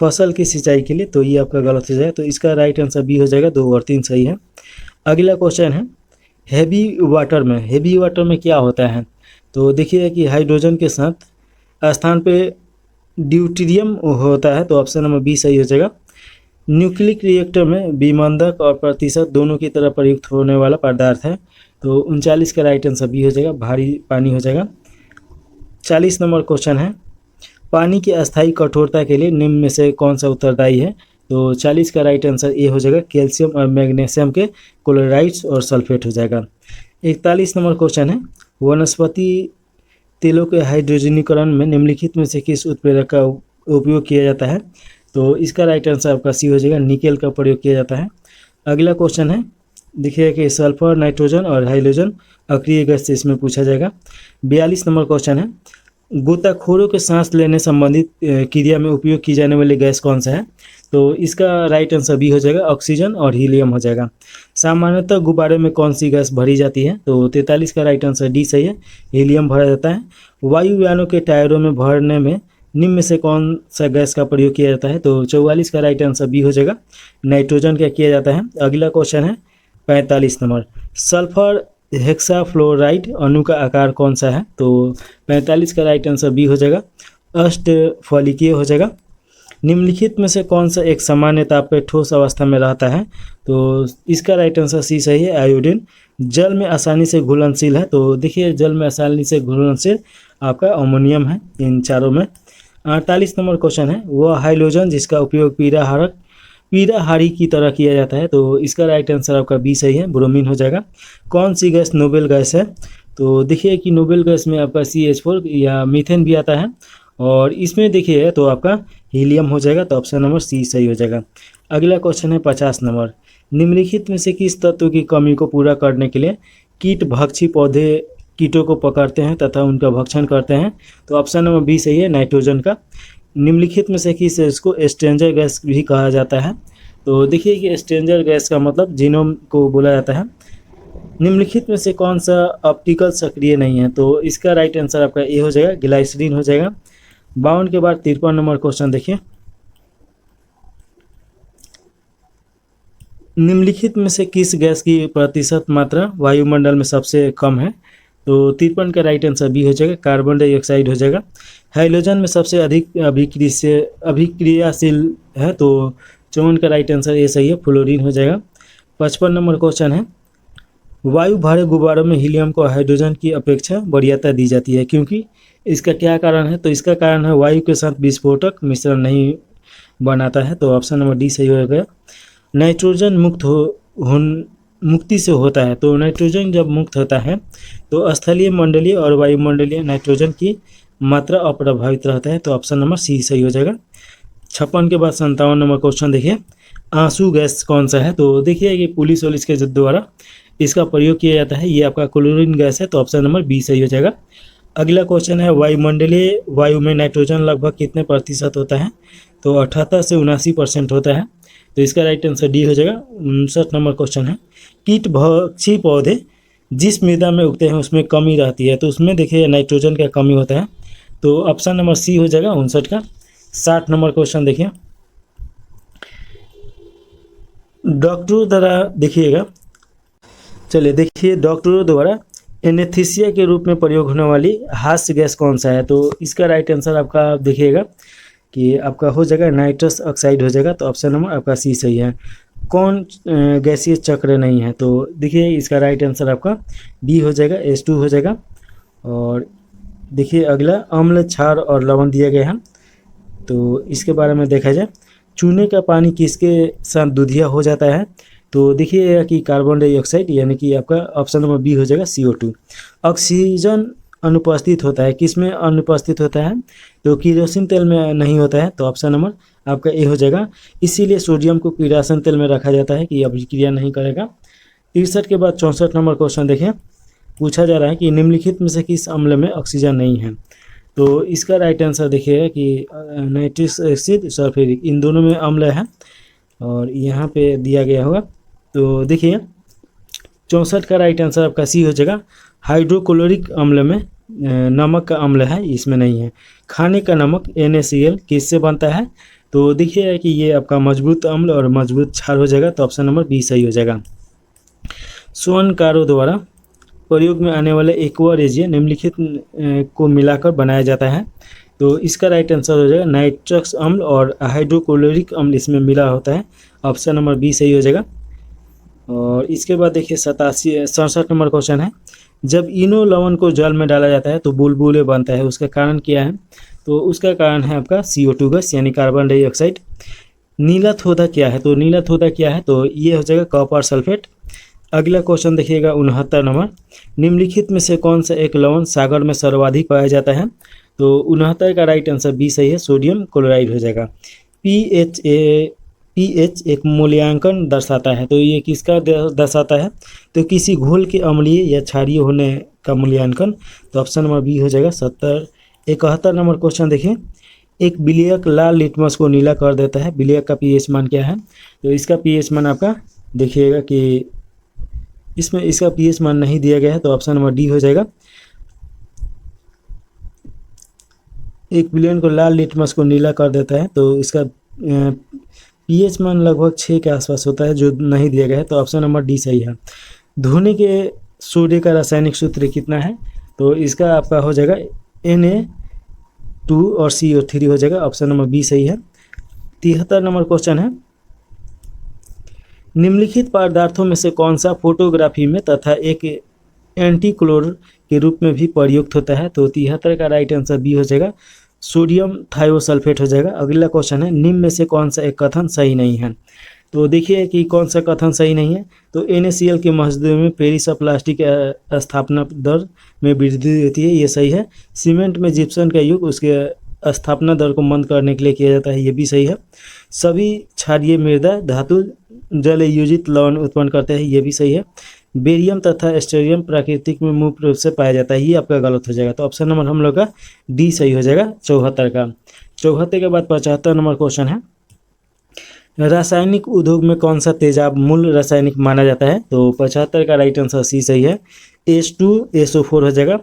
फसल की सिंचाई के लिए, तो ये आपका गलत हो जाएगा, तो इसका राइट आंसर बी हो जाएगा, 2 और 3 सही है। अगला क्वेश्चन है, हैवी वाटर में क्या होता है? तो देखिए कि हाइड्रोजन के साथ स्थान पे ड्यूटेरियम होता है, तो ऑप्शन नंबर बी सही हो जाएगा। न्यूक्लिक रिएक्टर में विमंदक और प्रतिशत दोनों की तरह प्रयुक्त होने वाला पदार्थ है, तो 39 का राइट आंसर बी हो जाएगा, भारी पानी हो जाएगा। 40 नंबर क्वेश्चन है, पानी की अस्थायी कठोरता के लिए निम्न में से कौन सा उत्तरदायी है? तो 40 का राइट आंसर ए हो जाएगा, कैल्शियम और मैग्नीशियम के क्लोराइड्स और सल्फेट हो जाएगा। 41 नंबर क्वेश्चन है, वनस्पति तेलों के हाइड्रोजनीकरण में निम्नलिखित में से किस उत्प्रेरक का उपयोग किया जाता है? तो इसका राइट आंसर आपका सी हो जाएगा, निकेल का प्रयोग किया जाता है। अगला क्वेश्चन है, देखिए कि सल्फर, नाइट्रोजन और हाइड्रोजन अक्रिय गैस से इसमें पूछा जाएगा। 42 नंबर क्वेश्चन है, गोताखोरों के सांस लेने संबंधित क्रिया में उपयोग की जाने वाली गैस कौन सा है? तो इसका राइट आंसर बी हो जाएगा, ऑक्सीजन और हीलियम हो जाएगा। सामान्यतः गुब्बारे में कौन सी गैस भरी जाती है? तो 43 का राइट आंसर डी सही है, हीलियम भरा जाता है। वायुयानों के टायरों में भरने में निम्न में से कौन सा गैस का प्रयोग किया जाता है? तो 44 का राइट आंसर बी हो जाएगा, नाइट्रोजन का किया जाता है। अगला क्वेश्चन है 45 नंबर, सल्फर हेक्साफ्लोराइड अणु का आकार कौन सा है? तो 45 का राइट आंसर बी हो जाएगा, अष्टफलिकीय हो जाएगा। निम्नलिखित में से कौन सा एक सामान्य ताप पर ठोस अवस्था में रहता है? तो इसका राइट आंसर सी सही है, आयोडीन। जल में आसानी से घुलनशील है, तो देखिए जल में आसानी से घुलनशील आपका अमोनियम है इन चारों में। 48 नंबर क्वेश्चन है, वह हाइड्रोजन जिसका उपयोग पीराहारी की तरह किया जाता है? तो इसका राइट आंसर आपका बी सही है, ब्रोमीन हो जाएगा। कौन सी गैस नोबेल गैस है? तो देखिए कि नोबेल गैस में आपका CH4 या मीथेन भी आता है, और इसमें देखिए तो आपका हीलियम हो जाएगा, तो ऑप्शन नंबर सी सही हो जाएगा। अगला क्वेश्चन है 50 नंबर, निम्नलिखित में से किस तत्व की कमी को पूरा करने के लिए कीट भक्षी पौधे कीटों को पकड़ते हैं तथा उनका भक्षण करते हैं? तो ऑप्शन नंबर बी सही है, नाइट्रोजन का। निम्नलिखित में से किस इसको स्ट्रेंजर गैस भी कहा जाता है? तो देखिए कि स्ट्रेंजर गैस का मतलब जीनोम को बोला जाता है। निम्नलिखित में से कौन सा ऑप्टिकल सक्रिय नहीं है? तो इसका राइट आंसर आपका ए हो जाएगा, ग्लाइसरीन हो जाएगा। 52 के बाद 53 नंबर क्वेश्चन देखिए, निम्नलिखित में से किस गैस की प्रतिशत मात्रा वायुमंडल में सबसे कम है? तो 53 का राइट आंसर बी हो जाएगा, कार्बन डाइऑक्साइड हो जाएगा। हाइड्रोजन में सबसे अधिक अभिक्रियाशील है, तो 54 का राइट आंसर ए सही है, फ्लोरीन हो जाएगा। 55 नंबर क्वेश्चन है, वायु भरे गुब्बारों में हीलियम को हाइड्रोजन की अपेक्षा वरीयता दी जाती है, क्योंकि इसका क्या कारण है? तो इसका कारण है वायु के साथ विस्फोटक मिश्रण नहीं बनाता है, तो ऑप्शन नंबर डी सही हो गया। नाइट्रोजन मुक्ति से होता है, तो नाइट्रोजन जब मुक्त होता है तो स्थलीय मंडलीय और वायुमंडलीय नाइट्रोजन की मात्रा अप्रभावित रहता है, तो ऑप्शन नंबर सी सही हो जाएगा। 56 के बाद 57 नंबर क्वेश्चन देखिए, आंसू गैस कौन सा है? तो देखिए कि पुलिस वोलिस के द्वारा इसका प्रयोग किया जाता है, ये आपका क्लोरीन गैस है, तो ऑप्शन नंबर बी सही हो जाएगा। अगला क्वेश्चन है, वायुमंडलीय वायु में नाइट्रोजन लगभग कितने प्रतिशत होता है? तो 78 से 79% होता है, तो इसका राइट आंसर डी हो जाएगा। 59 नंबर क्वेश्चन है, कीट भक्षी पौधे जिस मृदा में उगते हैं उसमें कमी रहती है, तो उसमें देखिए नाइट्रोजन का कमी होता है, तो ऑप्शन नंबर सी हो जाएगा 59 का। 60 नंबर क्वेश्चन देखिए, डॉक्टरों द्वारा देखिएगा, चलिए देखिए डॉक्टरों द्वारा एनेस्थीसिया के रूप में प्रयोग होने वाली हास्य गैस कौन सा है? तो इसका राइट आंसर आपका देखिएगा कि आपका हो जाएगा नाइट्रस ऑक्साइड हो जाएगा, तो ऑप्शन नंबर आपका सी सही है। कौन गैसीय चक्र नहीं है? तो देखिए इसका राइट आंसर आपका डी हो जाएगा, H2 हो जाएगा। और देखिए अगला, अम्ल, क्षार और लवण दिया गया है, तो इसके बारे में देखा जाए, चूने का पानी किसके साथ दूधिया हो जाता है? तो देखिए कि कार्बन डाइऑक्साइड, यानी कि आपका ऑप्शन नंबर बी हो जाएगा, CO2। ऑक्सीजन अनुपस्थित होता है, किस में अनुपस्थित होता है? तो किरोसिन तेल में नहीं होता है, तो ऑप्शन नंबर आपका ए हो जाएगा। इसीलिए सोडियम को किरोसिन तेल में रखा जाता है कि अभिक्रिया नहीं करेगा। 63 के बाद 64 नंबर क्वेश्चन देखें, पूछा जा रहा है कि निम्नलिखित में से किस अम्ल में ऑक्सीजन नहीं है? तो इसका राइट आंसर देखिए कि नाइट्रिक एसिड, सल्फ्यूरिक, इन दोनों में अम्ल है, और यहाँ पे दिया गया होगा। तो देखिए 64 का राइट आंसर आपका सी हो जाएगा, हाइड्रोक्लोरिक अम्ल में नमक का अम्ल है, इसमें नहीं है। खाने का नमक NaCl किससे बनता है? तो देखिए कि ये आपका मजबूत अम्ल और मजबूत क्षार हो जाएगा, तो ऑप्शन नंबर बी सही हो जाएगा। स्वर्णकारों द्वारा प्रयोग में आने वाले एक्वा रेजिया निम्नलिखित को मिलाकर बनाया जाता है, तो इसका राइट आंसर हो जाएगा नाइट्रस अम्ल और हाइड्रोक्लोरिक अम्ल इसमें मिला होता है, ऑप्शन नंबर बी सही हो जाएगा। और इसके बाद देखिए 67 नंबर क्वेश्चन है, जब इनो लवण को जल में डाला जाता है तो बुलबुले बनता है, उसका कारण क्या है? तो उसका कारण है आपका CO2 गैस, यानी कार्बन डाइऑक्साइड। नीला थोदा क्या है? तो नीला थोदा क्या है? तो ये हो जाएगा कॉपर सल्फेट। अगला क्वेश्चन देखिएगा 69 नंबर, निम्नलिखित में से कौन सा एक लवण सागर में सर्वाधिक पाया जाता है? तो 69 का राइट आंसर बी सही है, सोडियम क्लोराइड हो जाएगा। PHA पीएच एक मूल्यांकन दर्शाता है। तो ये किसका दर्शाता है? तो किसी घोल के अम्लीय या क्षारीय होने का मूल्यांकन। तो ऑप्शन नंबर बी हो जाएगा। 71 नंबर क्वेश्चन देखिए, एक विलेयक लाल लिटमस को नीला कर देता है, विलेयक का पीएच मान क्या है? तो इसका पीएच मान आपका देखिएगा कि इसमें इसका पीएच मान नहीं दिया गया है, तो ऑप्शन नंबर डी हो जाएगा। एक विलेयन को लाल लिटमस को नीला कर देता है, तो इसका पीएच मान लगभग 6 के आसपास होता है, जो नहीं दिया गया है, तो ऑप्शन नंबर डी सही है। धोने के सोडे का रासायनिक सूत्र कितना है? तो इसका आपका हो जाएगा Na2 और CO3 हो जाएगा, ऑप्शन नंबर बी सही है। 73 नंबर क्वेश्चन है, निम्नलिखित पदार्थों में से कौन सा फोटोग्राफी में तथा एक एंटीक्लोर के रूप में भी प्रयुक्त होता है? तो 73 का राइट आंसर बी हो जाएगा, सोडियम थायोसल्फेट हो जाएगा। अगला क्वेश्चन है, निम्न में से कौन सा एक कथन सही नहीं है? तो देखिए कि कौन सा कथन सही नहीं है। तो NaCl के मजदूर में पेरिस ऑफ प्लास्टिक स्थापना दर में वृद्धि होती है, ये सही है। सीमेंट में जिप्सम का युग उसके स्थापना दर को मंद करने के लिए किया जाता है, ये भी सही है। सभी क्षारीय मृदा धातु जल योजित लवण उत्पन्न करते हैं, ये भी सही है। बेरियम तथा स्टेरियम प्राकृतिक में मुख्य रूप से पाया जाता है, ये आपका गलत हो जाएगा। तो ऑप्शन नंबर हम लोग का डी सही हो जाएगा 74 का। 74 के बाद 75 नंबर क्वेश्चन है, रासायनिक उद्योग में कौन सा तेजाब मूल रासायनिक माना जाता है? तो 75 का राइट आंसर सी सही है, H2SO4 हो जाएगा।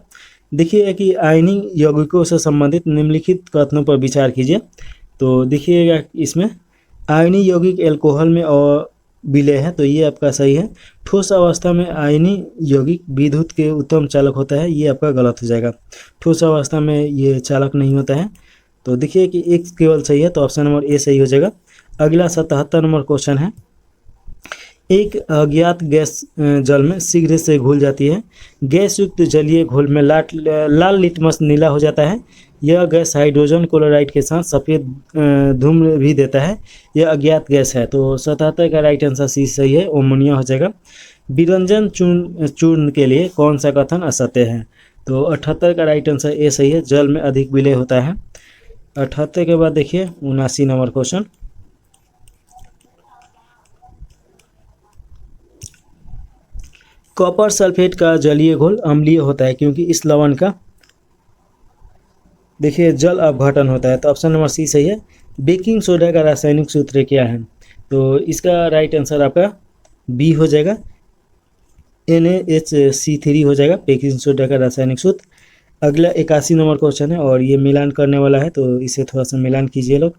देखिए कि आयनिक यौगिकों से संबंधित निम्नलिखित कथनों पर विचार कीजिए। तो देखिएगा इसमें आयनिक यौगिक एल्कोहल में और विलय है, तो ये आपका सही है। ठोस अवस्था में आयनिक यौगिक विद्युत के उत्तम चालक होता है, ये आपका गलत हो जाएगा। ठोस अवस्था में ये चालक नहीं होता है। तो देखिए कि एक केवल सही है, तो ऑप्शन नंबर ए सही हो जाएगा। अगला 77 नंबर क्वेश्चन है, एक अज्ञात गैस जल में शीघ्र से घुल जाती है, गैस युक्त जलीय घोल में लाल लिटमस नीला हो जाता है। यह गैस हाइड्रोजन क्लोराइड के साथ सफ़ेद धूम्र भी देता है, यह अज्ञात गैस है। तो 77 का राइट आंसर सी सही है, अमोनिया हो जाएगा। विरंजन चूर्ण के लिए कौन सा कथन असत्य है? तो 78 का राइट आंसर ए सही है, जल में अधिक विलय होता है। 78 के बाद देखिए 79 नंबर क्वेश्चन, कॉपर सल्फेट का जलीय घोल अम्लीय होता है क्योंकि इस लवण का देखिए जल अपघटन होता है, तो ऑप्शन नंबर सी सही है। बेकिंग सोडा का रासायनिक सूत्र क्या है? तो इसका राइट आंसर आपका बी हो जाएगा, NaHC3 हो जाएगा बेकिंग सोडा का रासायनिक सूत्र। अगला 81 नंबर क्वेश्चन है और ये मिलान करने वाला है, तो इसे थोड़ा सा मिलान कीजिए लोग।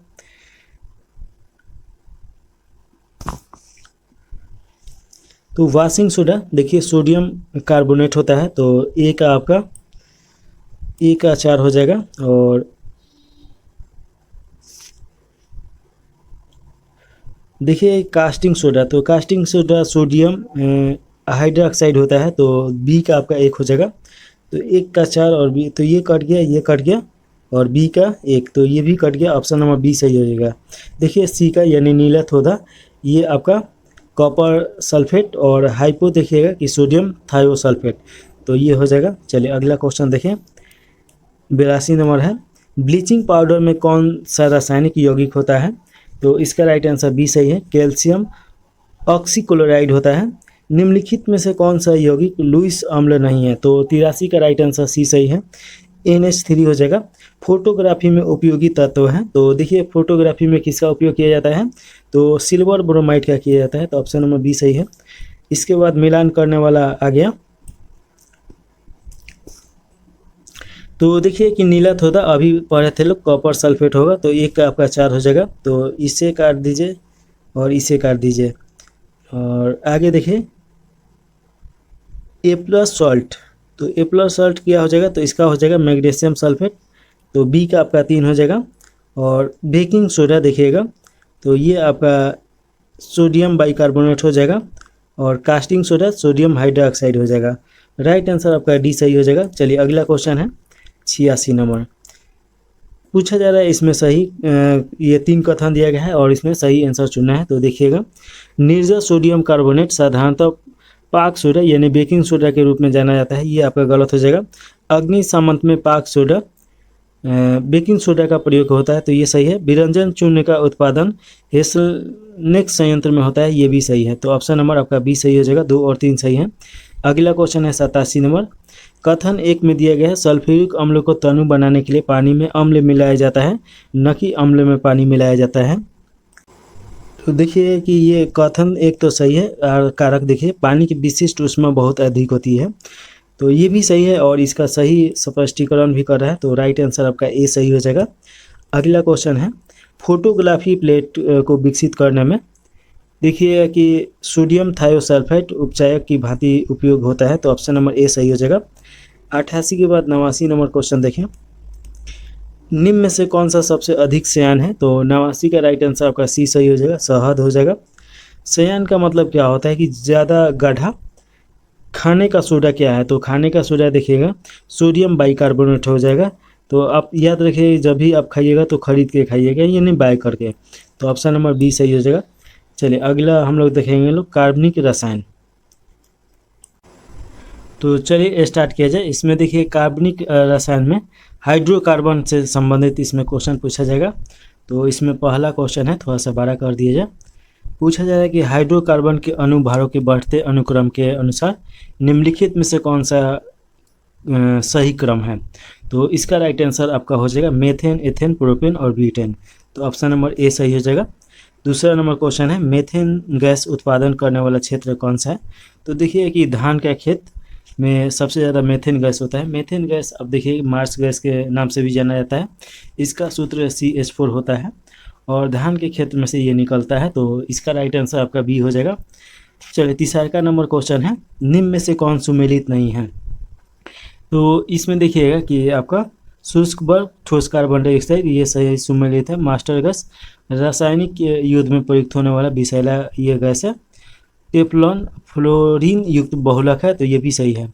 तो वॉशिंग सोडा देखिए सोडियम कार्बोनेट होता है, तो ए का आपका ए का 4 हो जाएगा। और देखिए कास्टिंग सोडा, तो कास्टिंग सोडा सोडियम हाइड्रोक्साइड होता है, तो बी का आपका 1 हो जाएगा। तो 1 का 4 और बी, तो ये कट गया, ये कट गया, और बी का 1, तो ये भी कट गया, ऑप्शन नंबर बी सही हो जाएगा। देखिए सी का यानी नीला थोड़ा, ये आपका कॉपर सल्फेट, और हाइपो देखिएगा कि सोडियम थायोसल्फेट, तो ये हो जाएगा। चलिए अगला क्वेश्चन देखें, 82 नंबर है, ब्लीचिंग पाउडर में कौन सा रासायनिक यौगिक होता है? तो इसका राइट आंसर बी सही है, कैल्शियम ऑक्सीक्लोराइड होता है। निम्नलिखित में से कौन सा यौगिक लुईस अम्ल नहीं है? तो 83 का राइट आंसर सी सही है, NH3 हो जाएगा। फोटोग्राफी में उपयोगी तत्व है, तो देखिए फोटोग्राफी में किसका उपयोग किया जाता है? तो सिल्वर ब्रोमाइड का किया जाता है, तो ऑप्शन नंबर बी सही है। इसके बाद मिलान करने वाला आ गया, तो देखिए कि नीला थोड़ा अभी पढ़े थे लोग, कॉपर सल्फेट होगा, तो 1 का आपका 4 हो जाएगा। तो इसे काट दीजिए और इसे काट दीजिए, और आगे देखिए A+ सॉल्ट, तो A+ सॉल्ट क्या हो जाएगा? तो इसका हो जाएगा मैग्नीशियम सल्फेट, तो बी का आपका 3 हो जाएगा। और बेकिंग सोडा देखिएगा, तो ये आपका सोडियम बाइकार्बोनेट हो जाएगा, और कास्टिंग सोडा सोडियम हाइड्रोक्साइड हो जाएगा। राइट आंसर आपका डी सही हो जाएगा। चलिए अगला क्वेश्चन है 86 नंबर, पूछा जा रहा है इसमें सही ये 3 कथन दिया गया है और इसमें सही आंसर चुनना है। तो देखिएगा, निर्जल सोडियम कार्बोनेट साधारणतः पाक सोडा यानी बेकिंग सोडा के रूप में जाना जाता है, ये आपका गलत हो जाएगा। अग्नि सामंत में पाक सोडा बेकिंग सोडा का प्रयोग होता है, तो ये सही है। विरंजन चूर्ण का उत्पादन हेसलनेक संयंत्र में होता है, ये भी सही है। तो ऑप्शन नंबर आपका बी सही हो जाएगा, 2 और 3 सही है। अगला क्वेश्चन है 87 नंबर। कथन एक में दिया गया है सल्फ्यूरिक अम्ल को तनु बनाने के लिए पानी में अम्ल मिलाया जाता है, न कि अम्ल में पानी मिलाया जाता है। तो देखिए कि ये कथन एक तो सही है और कारक देखिए पानी की विशिष्ट ऊष्मा बहुत अधिक होती है, तो ये भी सही है और इसका सही स्पष्टीकरण भी कर रहा है, तो राइट आंसर आपका ए सही हो जाएगा। अगला क्वेश्चन है फोटोग्राफी प्लेट को विकसित करने में देखिए कि सोडियम थायोसल्फेट उपचायक की भांति उपयोग होता है, तो ऑप्शन नंबर ए सही हो जाएगा। 88 के बाद 89 नंबर क्वेश्चन देखें। निम्न में से कौन सा सबसे अधिक श्यान है, तो 89 का राइट आंसर आपका सी सही हो जाएगा, शहद हो जाएगा। श्यान का मतलब क्या होता है कि ज़्यादा गाढ़ा। खाने का सोडा क्या है, तो खाने का सोडा देखिएगा सोडियम बाइकार्बोनेट हो जाएगा, तो आप याद रखिए जब भी आप खाइएगा तो खरीद के खाइएगा, ये नहीं बाय करके, तो ऑप्शन नंबर बी सही हो जाएगा। चलिए अगला हम लोग देखेंगे लोग कार्बनिक रसायन। तो चलिए स्टार्ट किया जाए। इसमें देखिए कार्बनिक रसायन में हाइड्रोकार्बन से संबंधित इसमें क्वेश्चन पूछा जाएगा, तो इसमें पहला क्वेश्चन है, थोड़ा सा बड़ा कर दिया जाए। पूछा जा रहा है कि हाइड्रोकार्बन के अणुभारों के बढ़ते अनुक्रम के अनुसार निम्नलिखित में से कौन सा सही क्रम है, तो इसका राइट आंसर आपका हो जाएगा मेथेन, एथेन, प्रोपेन और ब्यूटेन, तो ऑप्शन नंबर ए सही हो जाएगा। दूसरा नंबर क्वेश्चन है मेथेन गैस उत्पादन करने वाला क्षेत्र कौन सा है, तो देखिए कि धान का खेत में सबसे ज़्यादा मेथेन गैस होता है। मेथेन गैस अब देखिए मार्स गैस के नाम से भी जाना जाता है, इसका सूत्र CH4 होता है और धान के क्षेत्र में से ये निकलता है, तो इसका राइट आंसर आपका बी हो जाएगा। चलिए तीसरा का नंबर क्वेश्चन है निम्न में से कौन सुमेलित नहीं है, तो इसमें देखिएगा कि आपका शुष्क बर्फ, ठोस कार्बन डाइऑक्साइड ये सही सुमेलित है। मास्टर गैस रासायनिक युद्ध में प्रयुक्त होने वाला विषैला ये गैस है। टेफ्लॉन फ्लोरीन युक्त बहुलक है, तो ये भी सही है।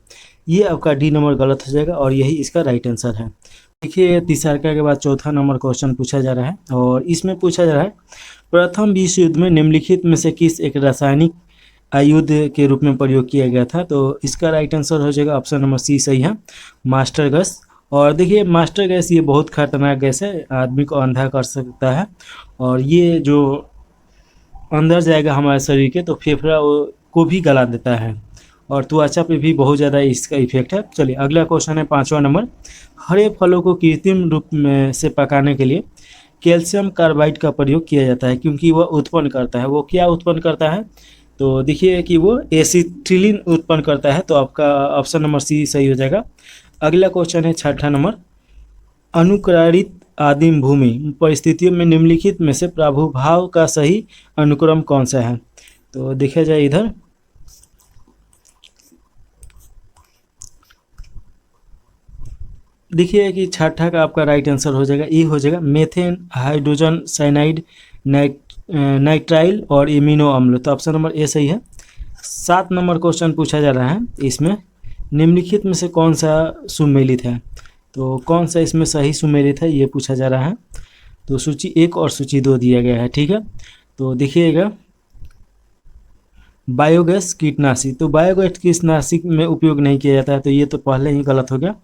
ये आपका डी नंबर गलत हो जाएगा और यही इसका राइट आंसर है। देखिए तीसरा के बाद चौथा नंबर क्वेश्चन पूछा जा रहा है और इसमें पूछा जा रहा है प्रथम विश्व युद्ध में निम्नलिखित में से किस एक रासायनिक आयुध के रूप में प्रयोग किया गया था, तो इसका राइट आंसर हो जाएगा ऑप्शन नंबर सी सही है, मास्टर गैस। और देखिए मास्टर गैस ये बहुत खतरनाक गैस है, आदमी को अंधा कर सकता है और ये जो अंदर जाएगा हमारे शरीर के तो फेफड़ा को भी गला देता है और त्वचा पे भी बहुत ज़्यादा इसका इफेक्ट है। चलिए अगला क्वेश्चन है 5वां नंबर। हरे फलों को कृत्रिम रूप में से पकाने के लिए कैल्शियम कार्बाइड का प्रयोग किया जाता है क्योंकि वह उत्पन्न करता है, वो क्या उत्पन्न करता है, तो देखिए कि वो एसिटिलीन उत्पन्न करता है, तो आपका ऑप्शन नंबर सी सही हो जाएगा। अगला क्वेश्चन है 6वां नंबर। अनुकरणित आदिम भूमि परिस्थितियों में निम्नलिखित में से प्रादुर्भाव का सही अनुक्रम कौन सा है, तो देखा जाए इधर देखिए कि 6ठा का आपका राइट आंसर हो जाएगा ए हो जाएगा मेथेन, हाइड्रोजन साइनाइड, नाइट्राइल और इमिनो अम्ल, तो ऑप्शन नंबर ए सही है। 7 नंबर क्वेश्चन पूछा जा रहा है, इसमें निम्नलिखित में से कौन सा सुमेलित है, तो कौन सा इसमें सही सुमेलित है ये पूछा जा रहा है, तो सूची 1 और सूची 2 दिया गया है, ठीक है। तो देखिएगा बायोगैस कीटनाशी, तो बायोगैस कीटनाशी में उपयोग नहीं किया जाता है, तो ये तो पहले ही गलत हो गया,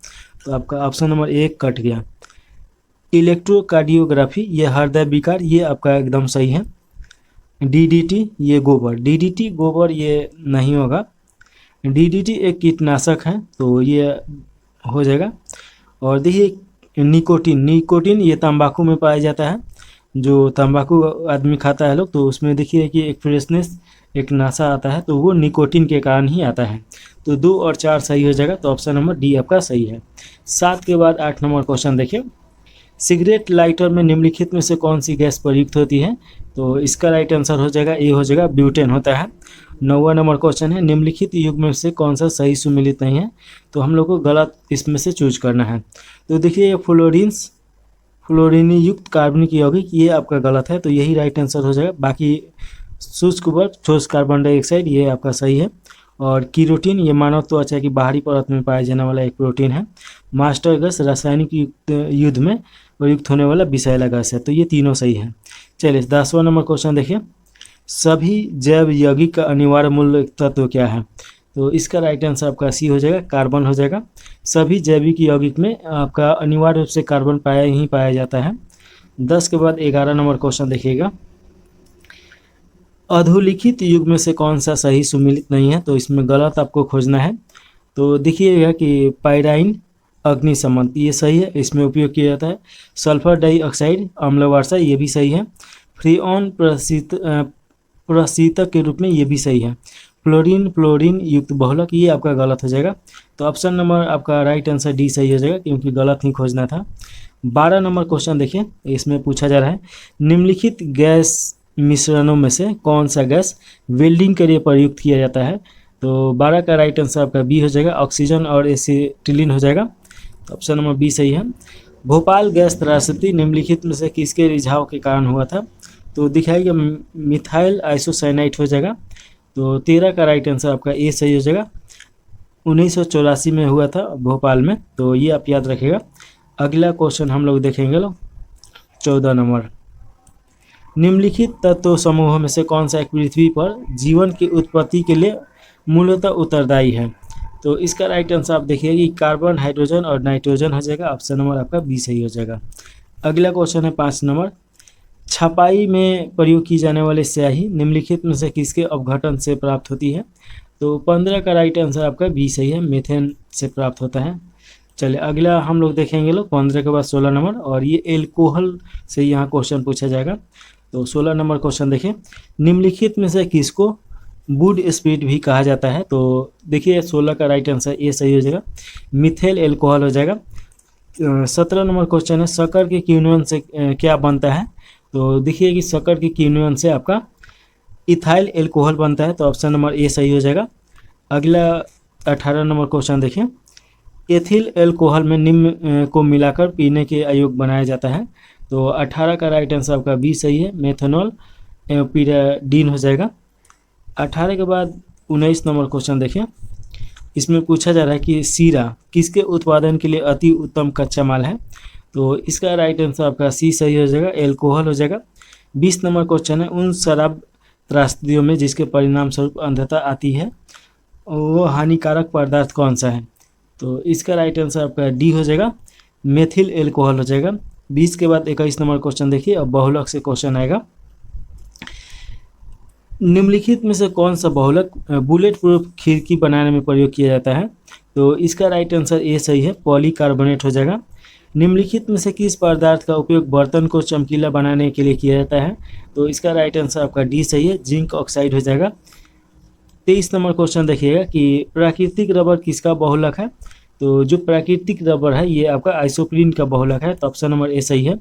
तो आपका ऑप्शन नंबर 1 कट गया। इलेक्ट्रोकार्डियोग्राफी ये हृदय विकार, ये आपका एकदम सही है। DDT ये गोबर, DDT गोबर ये नहीं होगा, DDT एक कीटनाशक है, तो ये हो जाएगा। और देखिए निकोटीन ये तंबाकू में पाया जाता है, जो तंबाकू आदमी खाता है लोग, तो उसमें देखिए कि एक फ्रेशनेस एक नशा आता है, तो वो निकोटीन के कारण ही आता है, तो 2 और 4 सही हो जाएगा, तो ऑप्शन नंबर डी आपका सही है। 7 के बाद 8 नंबर क्वेश्चन देखिए। सिगरेट लाइटर में निम्नलिखित में से कौन सी गैस प्रयुक्त होती है, तो इसका राइट आंसर हो जाएगा ए हो जाएगा, ब्यूटेन होता है। 9वां नंबर क्वेश्चन है निम्नलिखित युग में से कौन सा सही सुमेलित नहीं है, तो हम लोग को गलत इसमें से चूज करना है, तो देखिए ये फ्लोरीनी युक्त कार्बनिक यौगिक ये आपका गलत है, तो यही राइट आंसर हो जाएगा। बाकी शुष्क बर्फ, ठोस कार्बन डाइऑक्साइड ये आपका सही है। और कीरोटीन ये मानव त्वचा की बाहरी परत में पाया जाने वाला एक प्रोटीन है। मास्टर गैस रासायनिक युद्ध में प्रयुक्त होने वाला विषैला गैस है, तो ये तीनों सही है। चलिए 10वां नंबर क्वेश्चन देखिए। सभी जैव यौगिक का अनिवार्य मूल तत्व क्या है, तो इसका राइट आंसर आपका सी हो जाएगा, कार्बन हो जाएगा। सभी जैविक यौगिक में आपका अनिवार्य रूप से कार्बन पाया जाता है। 10 के बाद 11 नंबर क्वेश्चन देखिएगा। अधोलिखित युग में से कौन सा सही सुमेलित नहीं है, तो इसमें गलत आपको खोजना है। तो देखिएगा कि पाइराइन अग्निशमन ये सही है, इसमें उपयोग किया जाता है। सल्फर डाइऑक्साइड अम्ल वर्षा ये भी सही है। फ्रीऑन प्रशीतक के रूप में ये भी सही है। फ्लोरीन युक्त बहुलक ये आपका गलत हो जाएगा। तो ऑप्शन नंबर आपका राइट आंसर डी सही हो जाएगा, क्योंकि गलत ही खोजना था। 12 नंबर क्वेश्चन देखिए, इसमें पूछा जा रहा है निम्नलिखित गैस मिश्रणों में से कौन सा गैस वेल्डिंग के लिए प्रयुक्त किया जाता है। तो 12 का राइट आंसर आपका बी हो जाएगा, ऑक्सीजन और एसिटिलीन हो जाएगा। तो ऑप्शन नंबर बी सही है। भोपाल गैस त्रासदी निम्नलिखित में से किसके रिझाव के कारण हुआ था। तो दिखाएगा मिथाइल आइसोसाइनाइट हो जाएगा। तो 13 का राइट आंसर आपका ए सही हो जाएगा। 1984 में हुआ था भोपाल में, तो ये आप याद रखिएगा। अगला क्वेश्चन हम लोग देखेंगे 14 नंबर। निम्नलिखित तत्व समूहों में से कौन सा एक पृथ्वी पर जीवन की उत्पत्ति के लिए मूलतः उत्तरदायी है। तो इसका राइट आंसर आप देखिए कि कार्बन, हाइड्रोजन और नाइट्रोजन हो जाएगा। ऑप्शन नंबर आपका बी सही हो जाएगा। अगला क्वेश्चन है 5 नंबर। छपाई में प्रयोग की जाने वाली स्याही निम्नलिखित में से किसके अपघटन से प्राप्त होती है। तो 15 का राइट आंसर आपका बी सही है, मीथेन से प्राप्त होता है। चलिए अगला हम लोग देखेंगे 15 के बाद 16 नंबर, और ये एल्कोहल से यहाँ क्वेश्चन पूछा जाएगा। तो 16 नंबर क्वेश्चन देखिए, निम्नलिखित में से किसको वुड स्पीड भी कहा जाता है। तो देखिए 16 का राइट आंसर ये सही हो जाएगा, मिथेल एल्कोहल हो जाएगा। 17 नंबर क्वेश्चन है शक्कर के किण्वन से क्या बनता है। तो देखिए कि शक्कर के किण्वन से आपका इथाइल एल्कोहल बनता है। तो ऑप्शन नंबर ए सही हो जाएगा। अगला 18 नंबर क्वेश्चन देखिए, एथिल एल्कोहल में निम्न को मिलाकर पीने के अयोग्य बनाया जाता है। तो 18 का राइट आंसर आपका बी सही है, मेथनॉल पिराडीन हो जाएगा। 18 के बाद 19 नंबर क्वेश्चन देखिए, इसमें पूछा जा रहा है कि सीरा किसके उत्पादन के लिए अति उत्तम कच्चा माल है। तो इसका राइट आंसर आपका सी सही हो जाएगा, एल्कोहल हो जाएगा। 20 नंबर क्वेश्चन है उन शराब त्रासदियों में जिसके परिणाम स्वरूप अंधता आती है वो हानिकारक पदार्थ कौन सा है। तो इसका राइट आंसर आपका डी हो जाएगा, मेथिल एल्कोहल हो जाएगा। 20 के बाद 21 नंबर क्वेश्चन देखिए, अब बहुलक से क्वेश्चन आएगा। निम्नलिखित में से कौन सा बहुलक बुलेट प्रूफ खिड़की बनाने में प्रयोग किया जाता है। तो इसका राइट आंसर ए सही है, पॉलीकार्बोनेट हो जाएगा। निम्नलिखित में से किस पदार्थ का उपयोग बर्तन को चमकीला बनाने के लिए किया जाता है। तो इसका राइट आंसर आपका डी सही है, जिंक ऑक्साइड हो जाएगा। 23 नंबर क्वेश्चन देखिएगा कि प्राकृतिक रबर किसका बहुलक है। तो जो प्राकृतिक रबर है ये आपका आइसोप्रीन का बहुलक है। तो ऑप्शन नंबर ए सही है।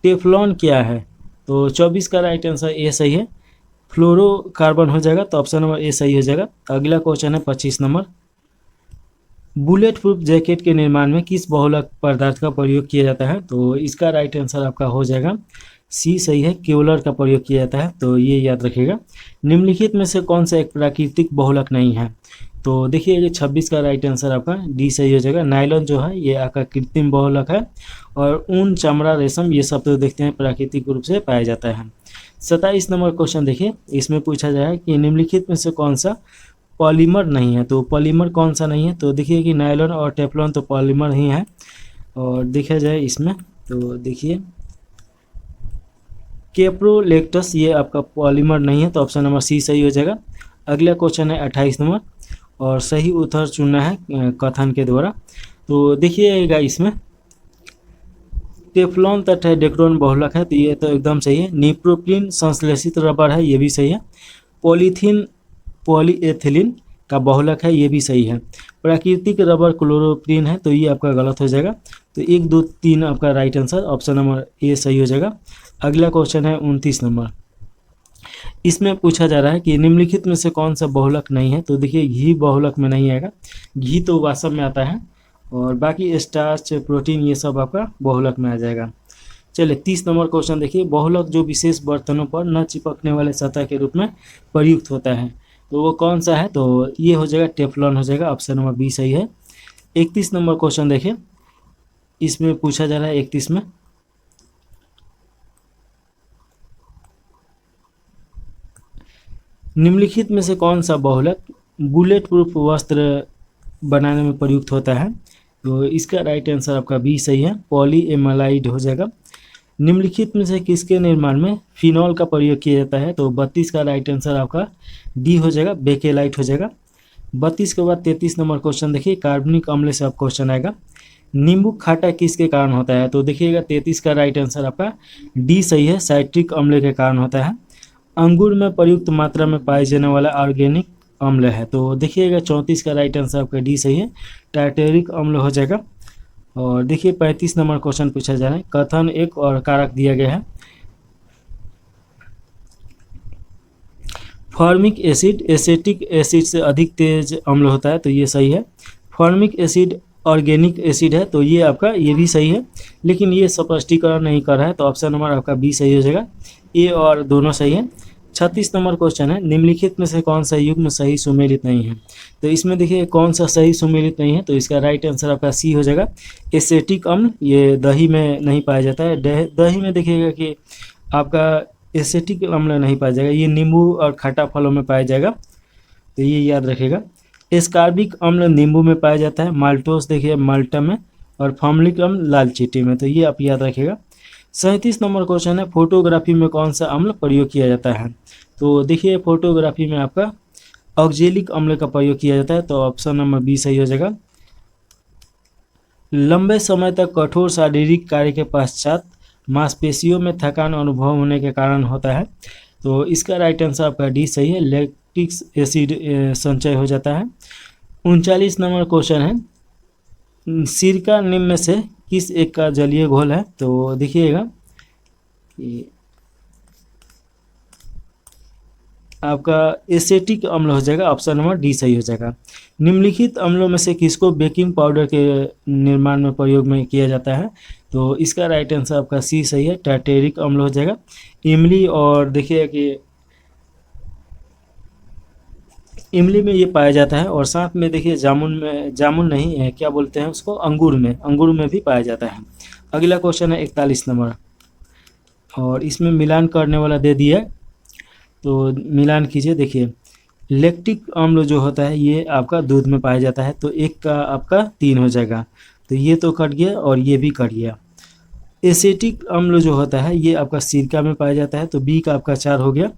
टेफ्लॉन क्या है। तो 24 का राइट आंसर ए सही है, फ्लोरोकार्बन हो जाएगा। तो ऑप्शन नंबर ए सही हो जाएगा। अगला क्वेश्चन है 25 नंबर, बुलेट प्रूफ जैकेट के निर्माण में किस बहुलक पदार्थ का प्रयोग किया जाता है। तो इसका राइट आंसर आपका हो जाएगा सी सही है, केवलर का प्रयोग किया जाता है। तो ये याद रखिएगा। निम्नलिखित में से कौन सा एक प्राकृतिक बहुलक नहीं है। तो देखिए ये 26 का राइट आंसर आपका डी सही हो जाएगा। नायलॉन जो है ये आपका कृत्रिम बहुलक है, और ऊन, चमड़ा, रेशम ये सब तो देखते हैं प्राकृतिक रूप से पाया जाता है। 27 नंबर क्वेश्चन देखिए, इसमें पूछा जाए है कि निम्नलिखित में से कौन सा पॉलीमर नहीं है। तो पॉलीमर कौन सा नहीं है। तो देखिए कि नायलॉन और टेफ्लॉन तो पॉलीमर ही है। और देखा जाए इसमें तो देखिए कैप्रोलेक्टस ये आपका पॉलीमर नहीं है। तो ऑप्शन नंबर सी सही हो जाएगा। अगला क्वेश्चन है 28 नंबर, और सही उत्तर चुनना है कथन के द्वारा। तो देखिएगा इसमें टेफ्लॉन तथा डेक्रोन बहुलक है, तो ये तो एकदम सही है। निप्रोपिलीन संश्लेषित रबर है, ये भी सही है। पॉलीथीन पॉलीएथिलीन का बहुलक है, ये भी सही है। प्राकृतिक रबर क्लोरोप्रीन है, तो ये आपका गलत हो जाएगा। तो 1, 2, 3 आपका right answer option number A सही हो जाएगा। अगला क्वेश्चन है 29 नंबर, इसमें पूछा जा रहा है कि निम्नलिखित में से कौन सा बहुलक नहीं है। तो देखिए घी बहुलक में नहीं आएगा, घी तो वासम में आता है, और बाकी स्टार्च, प्रोटीन ये सब आपका बहुलक में आ जाएगा। चलिए 30 नंबर क्वेश्चन देखिए, बहुलक जो विशेष बर्तनों पर न चिपकने वाले सतह के रूप में प्रयुक्त होता है, तो वो कौन सा है। तो ये हो जाएगा टेफ्लॉन हो जाएगा, ऑप्शन नंबर बी सही है। 31 नंबर क्वेश्चन देखिए, इसमें पूछा जा रहा है 31 में निम्नलिखित में से कौन सा बहुलक बुलेट प्रूफ वस्त्र बनाने में प्रयुक्त होता है। तो इसका राइट आंसर आपका बी सही है, पॉलीएमाइड हो जाएगा। निम्नलिखित में से किसके निर्माण में फिनॉल का प्रयोग किया जाता है? तो 32 का राइट आंसर आपका डी हो जाएगा, बेकेलाइट हो जाएगा। 32 के बाद 33 नंबर क्वेश्चन देखिए, कार्बनिक अम्ल से आप क्वेश्चन आएगा। नींबू खाटा किसके कारण होता है? तो देखिएगा 33 का राइट आंसर आपका डी सही है, साइट्रिक अम्ल के कारण होता है। अंगूर में प्रयुक्त मात्रा में पाए जाने वाला ऑर्गेनिक अम्ल है। तो देखिएगा 34 का राइट आंसर आपका डी सही है, टार्टेरिक अम्ल हो जाएगा। और देखिए 35 नंबर क्वेश्चन पूछा जा रहा है, कथन एक और कारक दिया गया है। फॉर्मिक एसिड एसिटिक एसिड से अधिक तेज अम्ल होता है, तो ये सही है। फॉर्मिक एसिड ऑर्गेनिक एसिड है, तो ये आपका ये भी सही है, लेकिन ये स्पष्टीकरण नहीं कर रहा है, तो ऑप्शन नंबर आपका बी सही हो जाएगा। ए और दोनों सही है। 36 नंबर क्वेश्चन है, निम्नलिखित में से कौन सा युग्म सही सुमेलित नहीं है? तो इसमें देखिए कौन सा सही सुमेलित नहीं है, तो इसका राइट आंसर आपका सी हो जाएगा, एसेटिक अम्ल। ये दही में नहीं पाया जाता है। दही में देखिएगा कि आपका एसेटिक अम्ल नहीं पाया जाएगा, ये नींबू और खट्टा फलों में पाया जाएगा, तो ये याद रखिएगा। एस्कार्बिक अम्ल नींबू में पाया जाता है, माल्टोस देखिए माल्टा में, और फॉर्मिक अम्ल लाल चींटी में, तो ये आप याद रखिएगा। 37 नंबर क्वेश्चन है, फोटोग्राफी में कौन सा अम्ल प्रयोग किया जाता है? तो देखिए फोटोग्राफी में आपका ऑक्जेलिक अम्ल का प्रयोग किया जाता है, तो ऑप्शन नंबर बी सही हो जाएगा। लंबे समय तक कठोर शारीरिक कार्य के पश्चात मांसपेशियों में थकान अनुभव होने के कारण होता है, तो इसका राइट आंसर आपका डी सही है, लैक्टिक एसिड संचय हो जाता है। 39 नंबर क्वेश्चन है, सिरका निम्न में से किस एक का जलीय घोल है? तो देखिएगा आपका एसेटिक अम्ल हो जाएगा, ऑप्शन नंबर डी सही हो जाएगा। निम्नलिखित अम्लों में से किसको बेकिंग पाउडर के निर्माण में प्रयोग में किया जाता है? तो इसका राइट आंसर आपका सी सही है, टार्टेरिक अम्ल हो जाएगा। इमली और देखिए कि इमली में ये पाया जाता है, और साथ में देखिए जामुन में, जामुन नहीं है क्या बोलते हैं उसको, अंगूर में भी पाया जाता है। अगला क्वेश्चन है 41 नंबर, और इसमें मिलान करने वाला दे दिया, तो मिलान कीजिए। देखिए लैक्टिक अम्ल जो होता है ये आपका दूध में पाया जाता है, तो एक का आपका 3 हो जाएगा, तो ये तो कट गया और ये भी कट गया। एसेटिक अम्ल जो होता है ये आपका सिरका में पाया जाता है, तो बी का आपका 4 हो गया,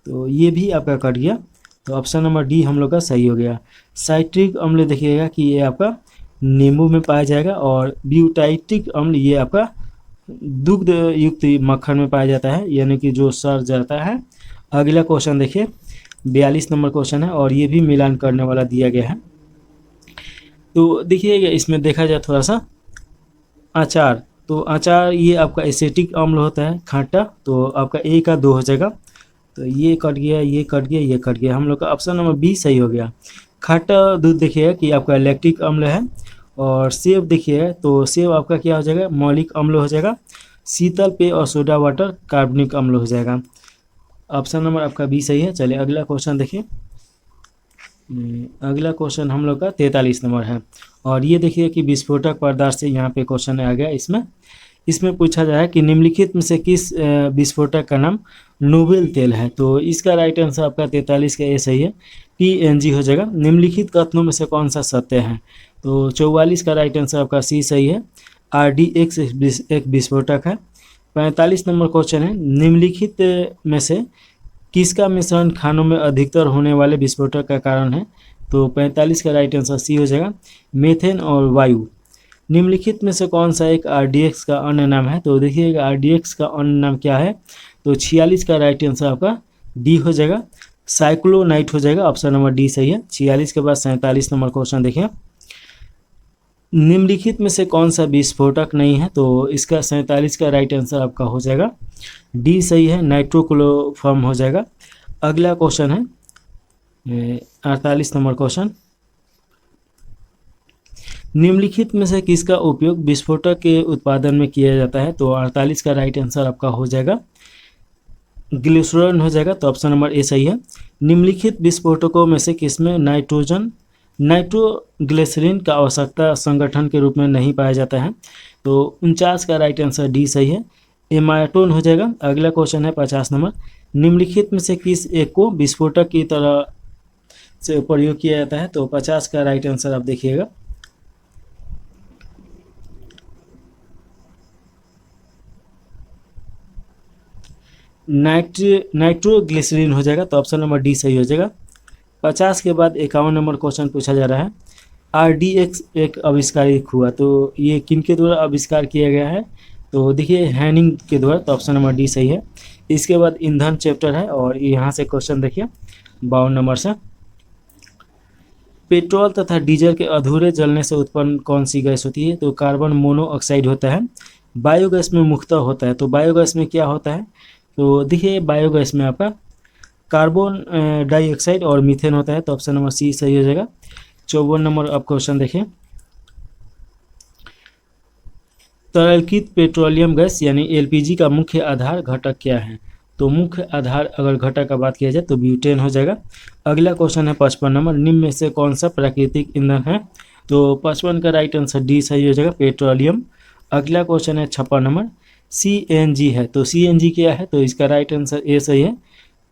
तो ये भी आपका कट गया, तो ऑप्शन नंबर डी हम लोग का सही हो गया। साइट्रिक अम्ल देखिएगा कि ये आपका नींबू में पाया जाएगा, और ब्यूटाइटिक अम्ल ये आपका दुग्ध युक्त मक्खन में पाया जाता है, यानी कि जो सड़ जाता है। अगला क्वेश्चन देखिए 42 नंबर क्वेश्चन है, और ये भी मिलान करने वाला दिया गया है। तो देखिएगा इसमें देखा जाए थोड़ा सा अचार, तो अचार ये आपका एसिटिक अम्ल होता है खट्टा, तो आपका ए का 2 हो जाएगा, तो ये कट गया, ये कट गया, ये कट गया, हम लोग का ऑप्शन नंबर बी सही हो गया। खट्टा दूध देखिएगा कि आपका लैक्टिक अम्ल है, और सेब देखिए तो सेब आपका क्या हो जाएगा, मौलिक अम्ल हो जाएगा। शीतल पेय और सोडा वाटर कार्बनिक अम्ल हो जाएगा, ऑप्शन नंबर आपका बी सही है। चलिए अगला क्वेश्चन देखिए, अगला क्वेश्चन हम लोग का 43 नंबर है, और ये देखिए कि विस्फोटक पदार्थ से यहाँ पे क्वेश्चन आ गया। इसमें पूछा जा रहा है कि निम्नलिखित में से किस विस्फोटक का नाम नोबेल तेल है? तो इसका राइट आंसर आपका 43 का ए सही है, PNG हो जाएगा। निम्नलिखित कथनों में से कौन सा सत्य है? तो 44 का राइट आंसर आपका सी सही है, RDX एक विस्फोटक है। 45 नंबर क्वेश्चन है, निम्नलिखित में से किसका मिश्रण खानों में अधिकतर होने वाले विस्फोटक का कारण है? तो 45 का राइट आंसर सी हो जाएगा, मेथेन और वायु। निम्नलिखित में से कौन सा एक RDX का अन्य नाम है? तो देखिएगा RDX का अन्य नाम क्या है, तो 46 का राइट आंसर आपका डी हो जाएगा, साइक्लोनाइट हो जाएगा, ऑप्शन नंबर डी सही है। 46 के बाद 47 नंबर क्वेश्चन देखिए, निम्नलिखित में से कौन सा विस्फोटक नहीं है? तो इसका 47 का राइट आंसर आपका हो जाएगा डी सही है, नाइट्रोक्लोरोफॉर्म हो जाएगा। अगला क्वेश्चन है 48 नंबर क्वेश्चन, निम्नलिखित में से किसका उपयोग विस्फोटक के उत्पादन में किया जाता है? तो 48 का राइट आंसर आपका हो जाएगा ग्लिसरॉल हो जाएगा, तो ऑप्शन नंबर ए सही है। निम्नलिखित विस्फोटकों में से किसमें नाइट्रोग्लिसरीन का आवश्यकता संगठन के रूप में नहीं पाया जाता है? तो 49 का राइट आंसर डी सही है, एमाटोन हो जाएगा। अगला क्वेश्चन है 50 नंबर, निम्नलिखित में से किस एक को विस्फोटक की तरह से प्रयोग किया जाता है। तो 50 का राइट आंसर आप देखिएगा। नाइट्रोग्लिसरीन हो जाएगा, तो ऑप्शन नंबर डी सही हो जाएगा। 50 के बाद 51 नंबर क्वेश्चन पूछा जा रहा है। RDX एक आविष्कारित हुआ, तो ये किनके द्वारा आविष्कार किया गया है? तो देखिए हैनिंग के द्वारा, तो ऑप्शन नंबर डी सही है। इसके बाद ईंधन चैप्टर है और यहाँ से क्वेश्चन देखिए 52 नंबर से। पेट्रोल तथा डीजल के अधूरे जलने से उत्पन्न कौन सी गैस होती है? तो कार्बन मोनोऑक्साइड होता है। बायोगैस में मुख्यतः होता है, तो बायोगैस में क्या होता है? तो देखिए बायोगैस में आपका कार्बन डाइऑक्साइड और मीथेन होता है, तो ऑप्शन नंबर सी सही हो जाएगा। 54 नंबर आप क्वेश्चन देखिए। तरलकृत पेट्रोलियम गैस यानी एलपीजी का मुख्य आधार घटक क्या है? तो मुख्य आधार अगर घटक का बात किया जाए तो ब्यूटेन हो जाएगा। अगला क्वेश्चन है 55 नंबर, निम्न में से कौन सा प्राकृतिक ईंधन है? तो 55 का राइट आंसर डी सही हो जाएगा, पेट्रोलियम। अगला क्वेश्चन है 56 नंबर, CNG है, तो CNG क्या है? तो इसका राइट आंसर ए सही है,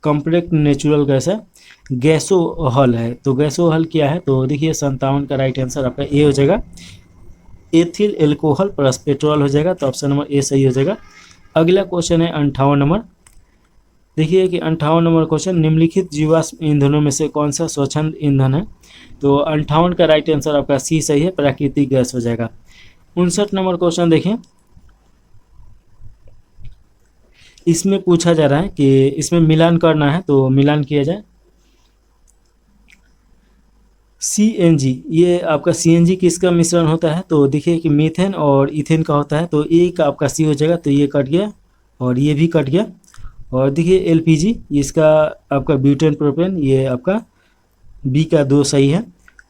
कॉम्प्लेक्स नेचुरल गैस है। गैसोहल है, तो गैसोहल क्या है? तो देखिए 57 का राइट आंसर आपका ए हो जाएगा, एथिल एल्कोहल प्लस पेट्रोल हो जाएगा, तो ऑप्शन नंबर ए सही हो जाएगा। अगला क्वेश्चन है 58 नंबर, देखिए कि 58 नंबर क्वेश्चन, निम्नलिखित जीवाश्म ईंधनों में से कौन सा स्वच्छंद ईंधन है? तो 58 का राइट आंसर आपका सी सही है, प्राकृतिक गैस हो जाएगा। 59 नंबर क्वेश्चन देखिए, इसमें पूछा जा रहा है कि इसमें मिलान करना है, तो मिलान किया जाए। CNG, ये आपका CNG किसका मिश्रण होता है? तो देखिए कि मीथेन और इथेन का होता है, तो ए का आपका सी हो जाएगा, तो ये कट गया और ये भी कट गया। और देखिए LPG, इसका आपका ब्यूटेन प्रोपेन, ये आपका बी का 2 सही है।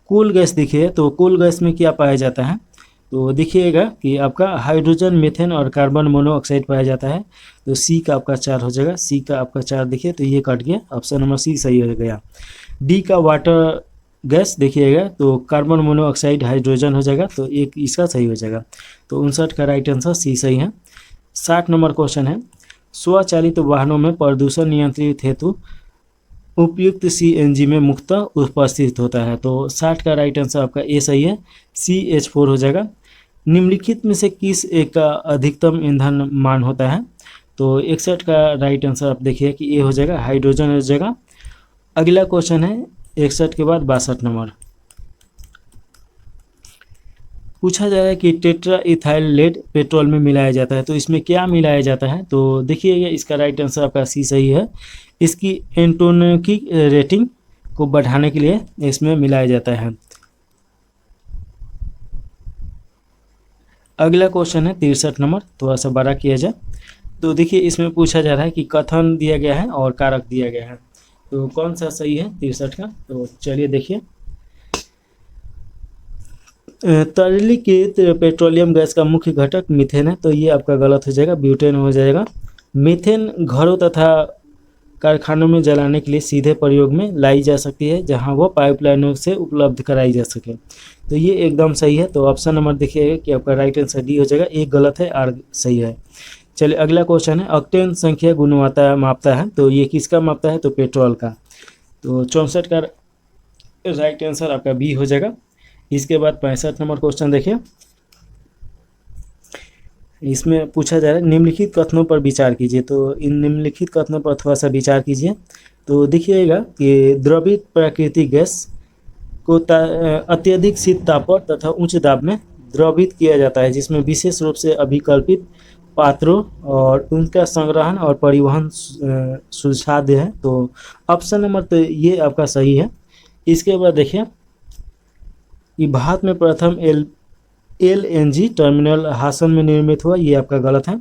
कोल गैस देखिए, तो कोल गैस में क्या पाया जाता है? तो देखिएगा कि आपका हाइड्रोजन, मीथेन और कार्बन मोनोऑक्साइड पाया जाता है, तो सी का आपका 4 हो जाएगा। सी का आपका 4 देखिए, तो ये कट गया, ऑप्शन नंबर सी सही हो गया। डी का वाटर गैस देखिएगा, तो कार्बन मोनोऑक्साइड हाइड्रोजन हो जाएगा, तो एक इसका सही हो जाएगा। तो 59 का राइट आंसर सी सही है। 60 नंबर क्वेश्चन है, स्वचालित वाहनों में प्रदूषण नियंत्रित हेतु उपयुक्त CNG में मुख्यतः उपस्थित होता है, तो 60 का राइट आंसर आपका ए सही है, CH4 हो जाएगा। निम्नलिखित में से किस एक का अधिकतम ईंधन मान होता है? तो 61 का राइट आंसर आप देखिए कि ए हो जाएगा, हाइड्रोजन हो जाएगा। अगला क्वेश्चन है 61 के बाद 62 नंबर, पूछा जा रहा है कि टेट्रा इथाइल लेड पेट्रोल में मिलाया जाता है, तो इसमें क्या मिलाया जाता है? तो देखिएगा इसका राइट आंसर आपका सी सही है, इसकी एंटोनिक रेटिंग को बढ़ाने के लिए इसमें मिलाया जाता है। अगला क्वेश्चन है 63 नंबर, थोड़ा सा बड़ा किया जाए, तो देखिए इसमें पूछा जा रहा है कि कथन दिया गया है और कारक दिया गया है, तो कौन सा सही है 63 का? तो चलिए देखिए, तरलीकृत पेट्रोलियम गैस का मुख्य घटक मीथेन है, तो ये आपका गलत हो जाएगा, ब्यूटेन हो जाएगा। मीथेन घरों तथा कारखानों में जलाने के लिए सीधे प्रयोग में लाई जा सकती है, जहां वो पाइपलाइनों से उपलब्ध कराई जा सके, तो ये एकदम सही है। तो ऑप्शन नंबर देखिएगा कि आपका राइट आंसर डी हो जाएगा, एक गलत है आर सही है। चलिए अगला क्वेश्चन है, ऑक्टेन संख्या गुणवत्ता मापता है, तो ये किसका मापता है? तो पेट्रोल का। तो 64 का राइट आंसर आपका बी हो जाएगा। इसके बाद 65 नंबर क्वेश्चन देखिए, इसमें पूछा जा रहा है निम्नलिखित कथनों पर विचार कीजिए, तो इन निम्नलिखित कथनों पर थोड़ा सा विचार कीजिए। तो देखिएगा कि द्रवित प्राकृतिक गैस को अत्यधिक शीत ताप पर तथा उच्च दाब में द्रवित किया जाता है, जिसमें विशेष रूप से अभिकल्पित पात्रों और उनका संग्रहण और परिवहन सुसाध्य है, तो ऑप्शन नंबर तो ये आपका सही है। इसके बाद देखिए कि भारत में प्रथम LNG टर्मिनल हासन में निर्मित हुआ, ये आपका गलत है।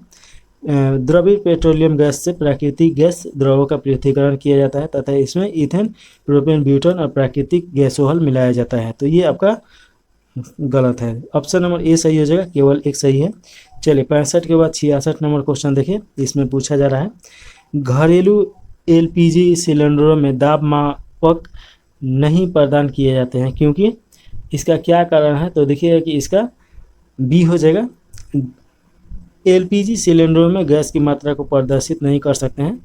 द्रवित पेट्रोलियम गैस से प्राकृतिक गैस द्रवों का पृथक्करण किया जाता है तथा इसमें ईथेन, प्रोपेन, ब्यूटेन और प्राकृतिक गैसोहल मिलाया जाता है, तो ये आपका गलत है। ऑप्शन नंबर ए सही हो जाएगा, केवल एक सही है। चलिए 65 के बाद 66 नंबर क्वेश्चन देखिए, इसमें पूछा जा रहा है घरेलू LPG सिलेंडरों में दाब मापक नहीं प्रदान किए जाते हैं, क्योंकि इसका क्या कारण है? तो देखिए कि इसका बी हो जाएगा, LPG सिलेंडरों में गैस की मात्रा को प्रदर्शित नहीं कर सकते हैं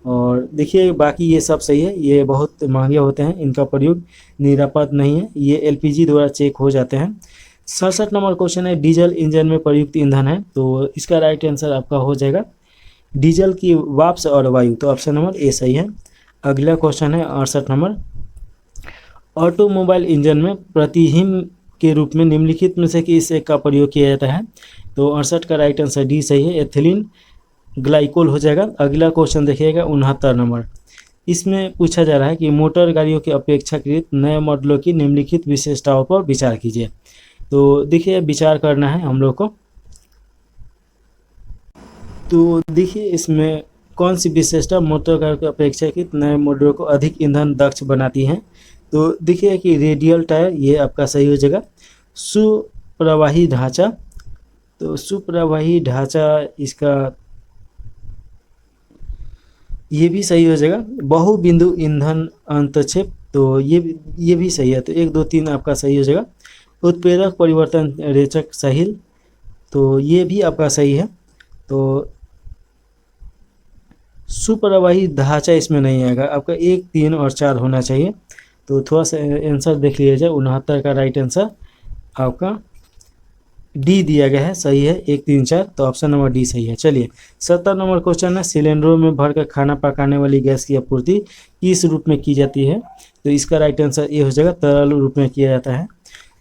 और देखिए बाकी ये सब सही है, ये बहुत महंगे होते हैं, इनका प्रयोग निरापद नहीं है, ये एलपीजी द्वारा चेक हो जाते हैं। 67 नंबर क्वेश्चन है डीजल इंजन में प्रयुक्त ईंधन है, तो इसका राइट आंसर आपका हो जाएगा डीजल की वाष्प और वायु, तो ऑप्शन नंबर ए सही है। अगला क्वेश्चन है 68 नंबर, ऑटोमोबाइल इंजन में प्रतिहिम के रूप में निम्नलिखित में से किस एक का प्रयोग किया जाता है, तो 68 का राइट आंसर डी सही है, एथिलीन ग्लाइकोल हो जाएगा। अगला क्वेश्चन देखिएगा 69 नंबर, इसमें पूछा जा रहा है कि मोटर गाड़ियों के अपेक्षाकृत नए मॉडलों की निम्नलिखित विशेषताओं पर विचार कीजिए। तो देखिए विचार करना है हम लोग को, तो देखिए इसमें कौन सी विशेषता मोटर गाड़ियों की अपेक्षाकृत नए मॉडलों को अधिक ईंधन दक्ष बनाती है, तो देखिए कि रेडियल टायर ये आपका सही हो जाएगा। सुप्रवाही ढांचा, तो सुप्रवाही ढांचा इसका ये भी सही हो जाएगा। बहुबिंदु ईंधन अंतक्षेप, तो ये भी सही है, तो 1 2 3 आपका सही हो जाएगा। उत्प्रेरक परिवर्तन रेचक साहिल, तो ये भी आपका सही है। तो सुप्रवाही ढांचा इसमें नहीं आएगा, आपका 1 3 और 4 होना चाहिए, तो थोड़ा सा आंसर देख लिया जाए। 69 का राइट आंसर आपका डी दिया गया है, सही है 1 3 4, तो ऑप्शन नंबर डी सही है। चलिए 70 नंबर क्वेश्चन है, सिलेंडरों में भरकर खाना पकाने वाली गैस की आपूर्ति किस रूप में की जाती है, तो इसका राइट आंसर ये हो जाएगा तरल रूप में किया जाता है।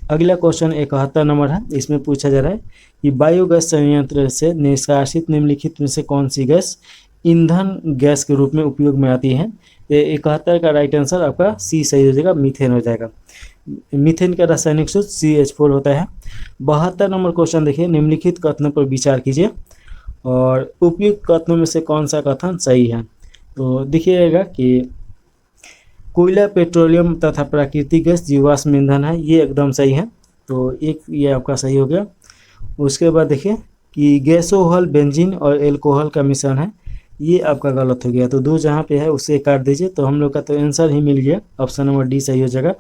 अगला क्वेश्चन 71 नंबर है, इसमें पूछा जा रहा है कि बायोगैस संयंत्र से निष्कासित निम्नलिखित में से कौन सी गैस ईंधन गैस के रूप में उपयोग में आती है, तो 71 का राइट आंसर आपका सी सही हो जाएगा, मीथेन हो जाएगा। मीथेन का रासायनिक सूत्र CH4 होता है। 72 नंबर क्वेश्चन देखिए, निम्नलिखित कथनों पर विचार कीजिए और उपयुक्त कथनों में से कौन सा कथन सही है, तो देखिएगा कि कोयला पेट्रोलियम तथा प्राकृतिक गैस जीवाश्म ईंधन है, ये एकदम सही है, तो एक ये आपका सही हो गया। उसके बाद देखिए कि गैसोहल बेंजीन और एल्कोहल का मिश्रण है, ये आपका गलत हो गया, तो 2 जहाँ पे है उससे काट दीजिए, तो हम लोग का तो आंसर ही मिल गया, ऑप्शन नंबर डी सही हो जाएगा।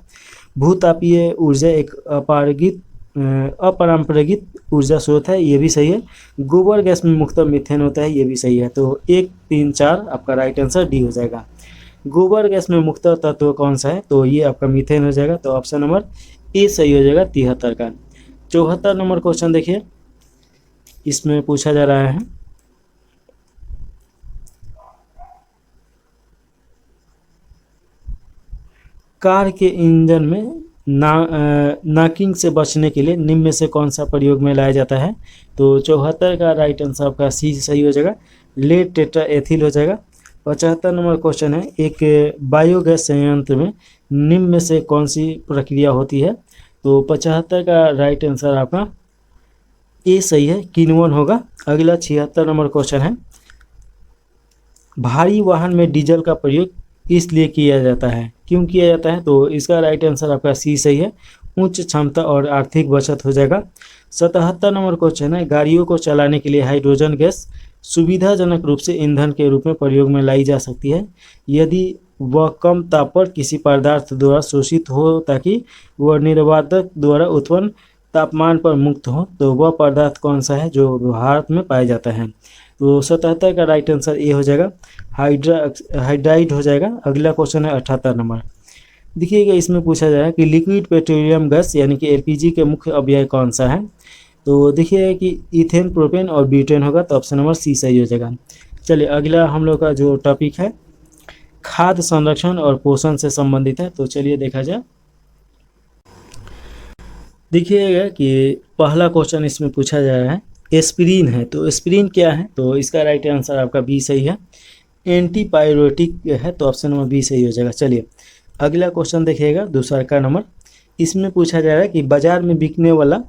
भूतापीय ऊर्जा एक अपरंपरागत ऊर्जा स्रोत है, ये भी सही है। गोबर गैस में मुख्यतः मीथेन होता है, ये भी सही है, तो 1 3 4 आपका राइट आंसर डी हो जाएगा। गोबर गैस में मुख्यतः तत्व कौन सा है, तो ये आपका मीथेन हो जाएगा, तो ऑप्शन नंबर ए सही हो जाएगा 73 का। 74 नंबर क्वेश्चन देखिए, इसमें पूछा जा रहा है कार के इंजन में नॉकिंग से बचने के लिए निम्न में से कौन सा प्रयोग में लाया जाता है, तो 74 का राइट आंसर आपका सी सही हो जाएगा, लेड टेट्रा एथिल हो जाएगा। 75 नंबर क्वेश्चन है, एक बायोगैस संयंत्र में निम्न में से कौन सी प्रक्रिया होती है, तो 75 का राइट आंसर आपका ए सही है, किण्वन होगा। अगला 76 नंबर क्वेश्चन है, भारी वाहन में डीजल का प्रयोग इसलिए किया जाता है, क्यों किया जाता है, तो इसका राइट आंसर आपका सी सही है, उच्च क्षमता और आर्थिक बचत हो जाएगा। 77 नंबर क्वेश्चन है, गाड़ियों को चलाने के लिए हाइड्रोजन गैस सुविधाजनक रूप से ईंधन के रूप में प्रयोग में लाई जा सकती है यदि वह कम ताप पर किसी पदार्थ द्वारा शोषित हो, ताकि वह निर्वातक द्वारा उत्पन्न तापमान पर मुक्त हो, तो वह पदार्थ कौन सा है जो भारत में पाया जाता है, तो 77 का राइट आंसर ए हो जाएगा, हाइड्राइड हो जाएगा। अगला क्वेश्चन है 78 नंबर, देखिएगा इसमें पूछा जा रहा है कि लिक्विड पेट्रोलियम गैस यानी कि एलपीजी के मुख्य अवयव कौन सा है, तो देखिए कि इथेन, प्रोपेन और ब्यूटेन होगा, तो ऑप्शन नंबर सी सही हो जाएगा। चलिए अगला हम लोग का जो टॉपिक है खाद्य संरक्षण और पोषण से संबंधित है, तो चलिए देखा जाए। देखिएगा कि पहला क्वेश्चन इसमें पूछा जा रहा है एस्पिरिन है, तो एस्पिरिन क्या है, तो इसका राइट आंसर आपका बी सही है, एंटीपायरेटिक है, तो ऑप्शन नंबर बी सही हो जाएगा। चलिए अगला क्वेश्चन देखिएगा दूसरा का नंबर, इसमें पूछा जा रहा है कि बाजार में बिकने वाला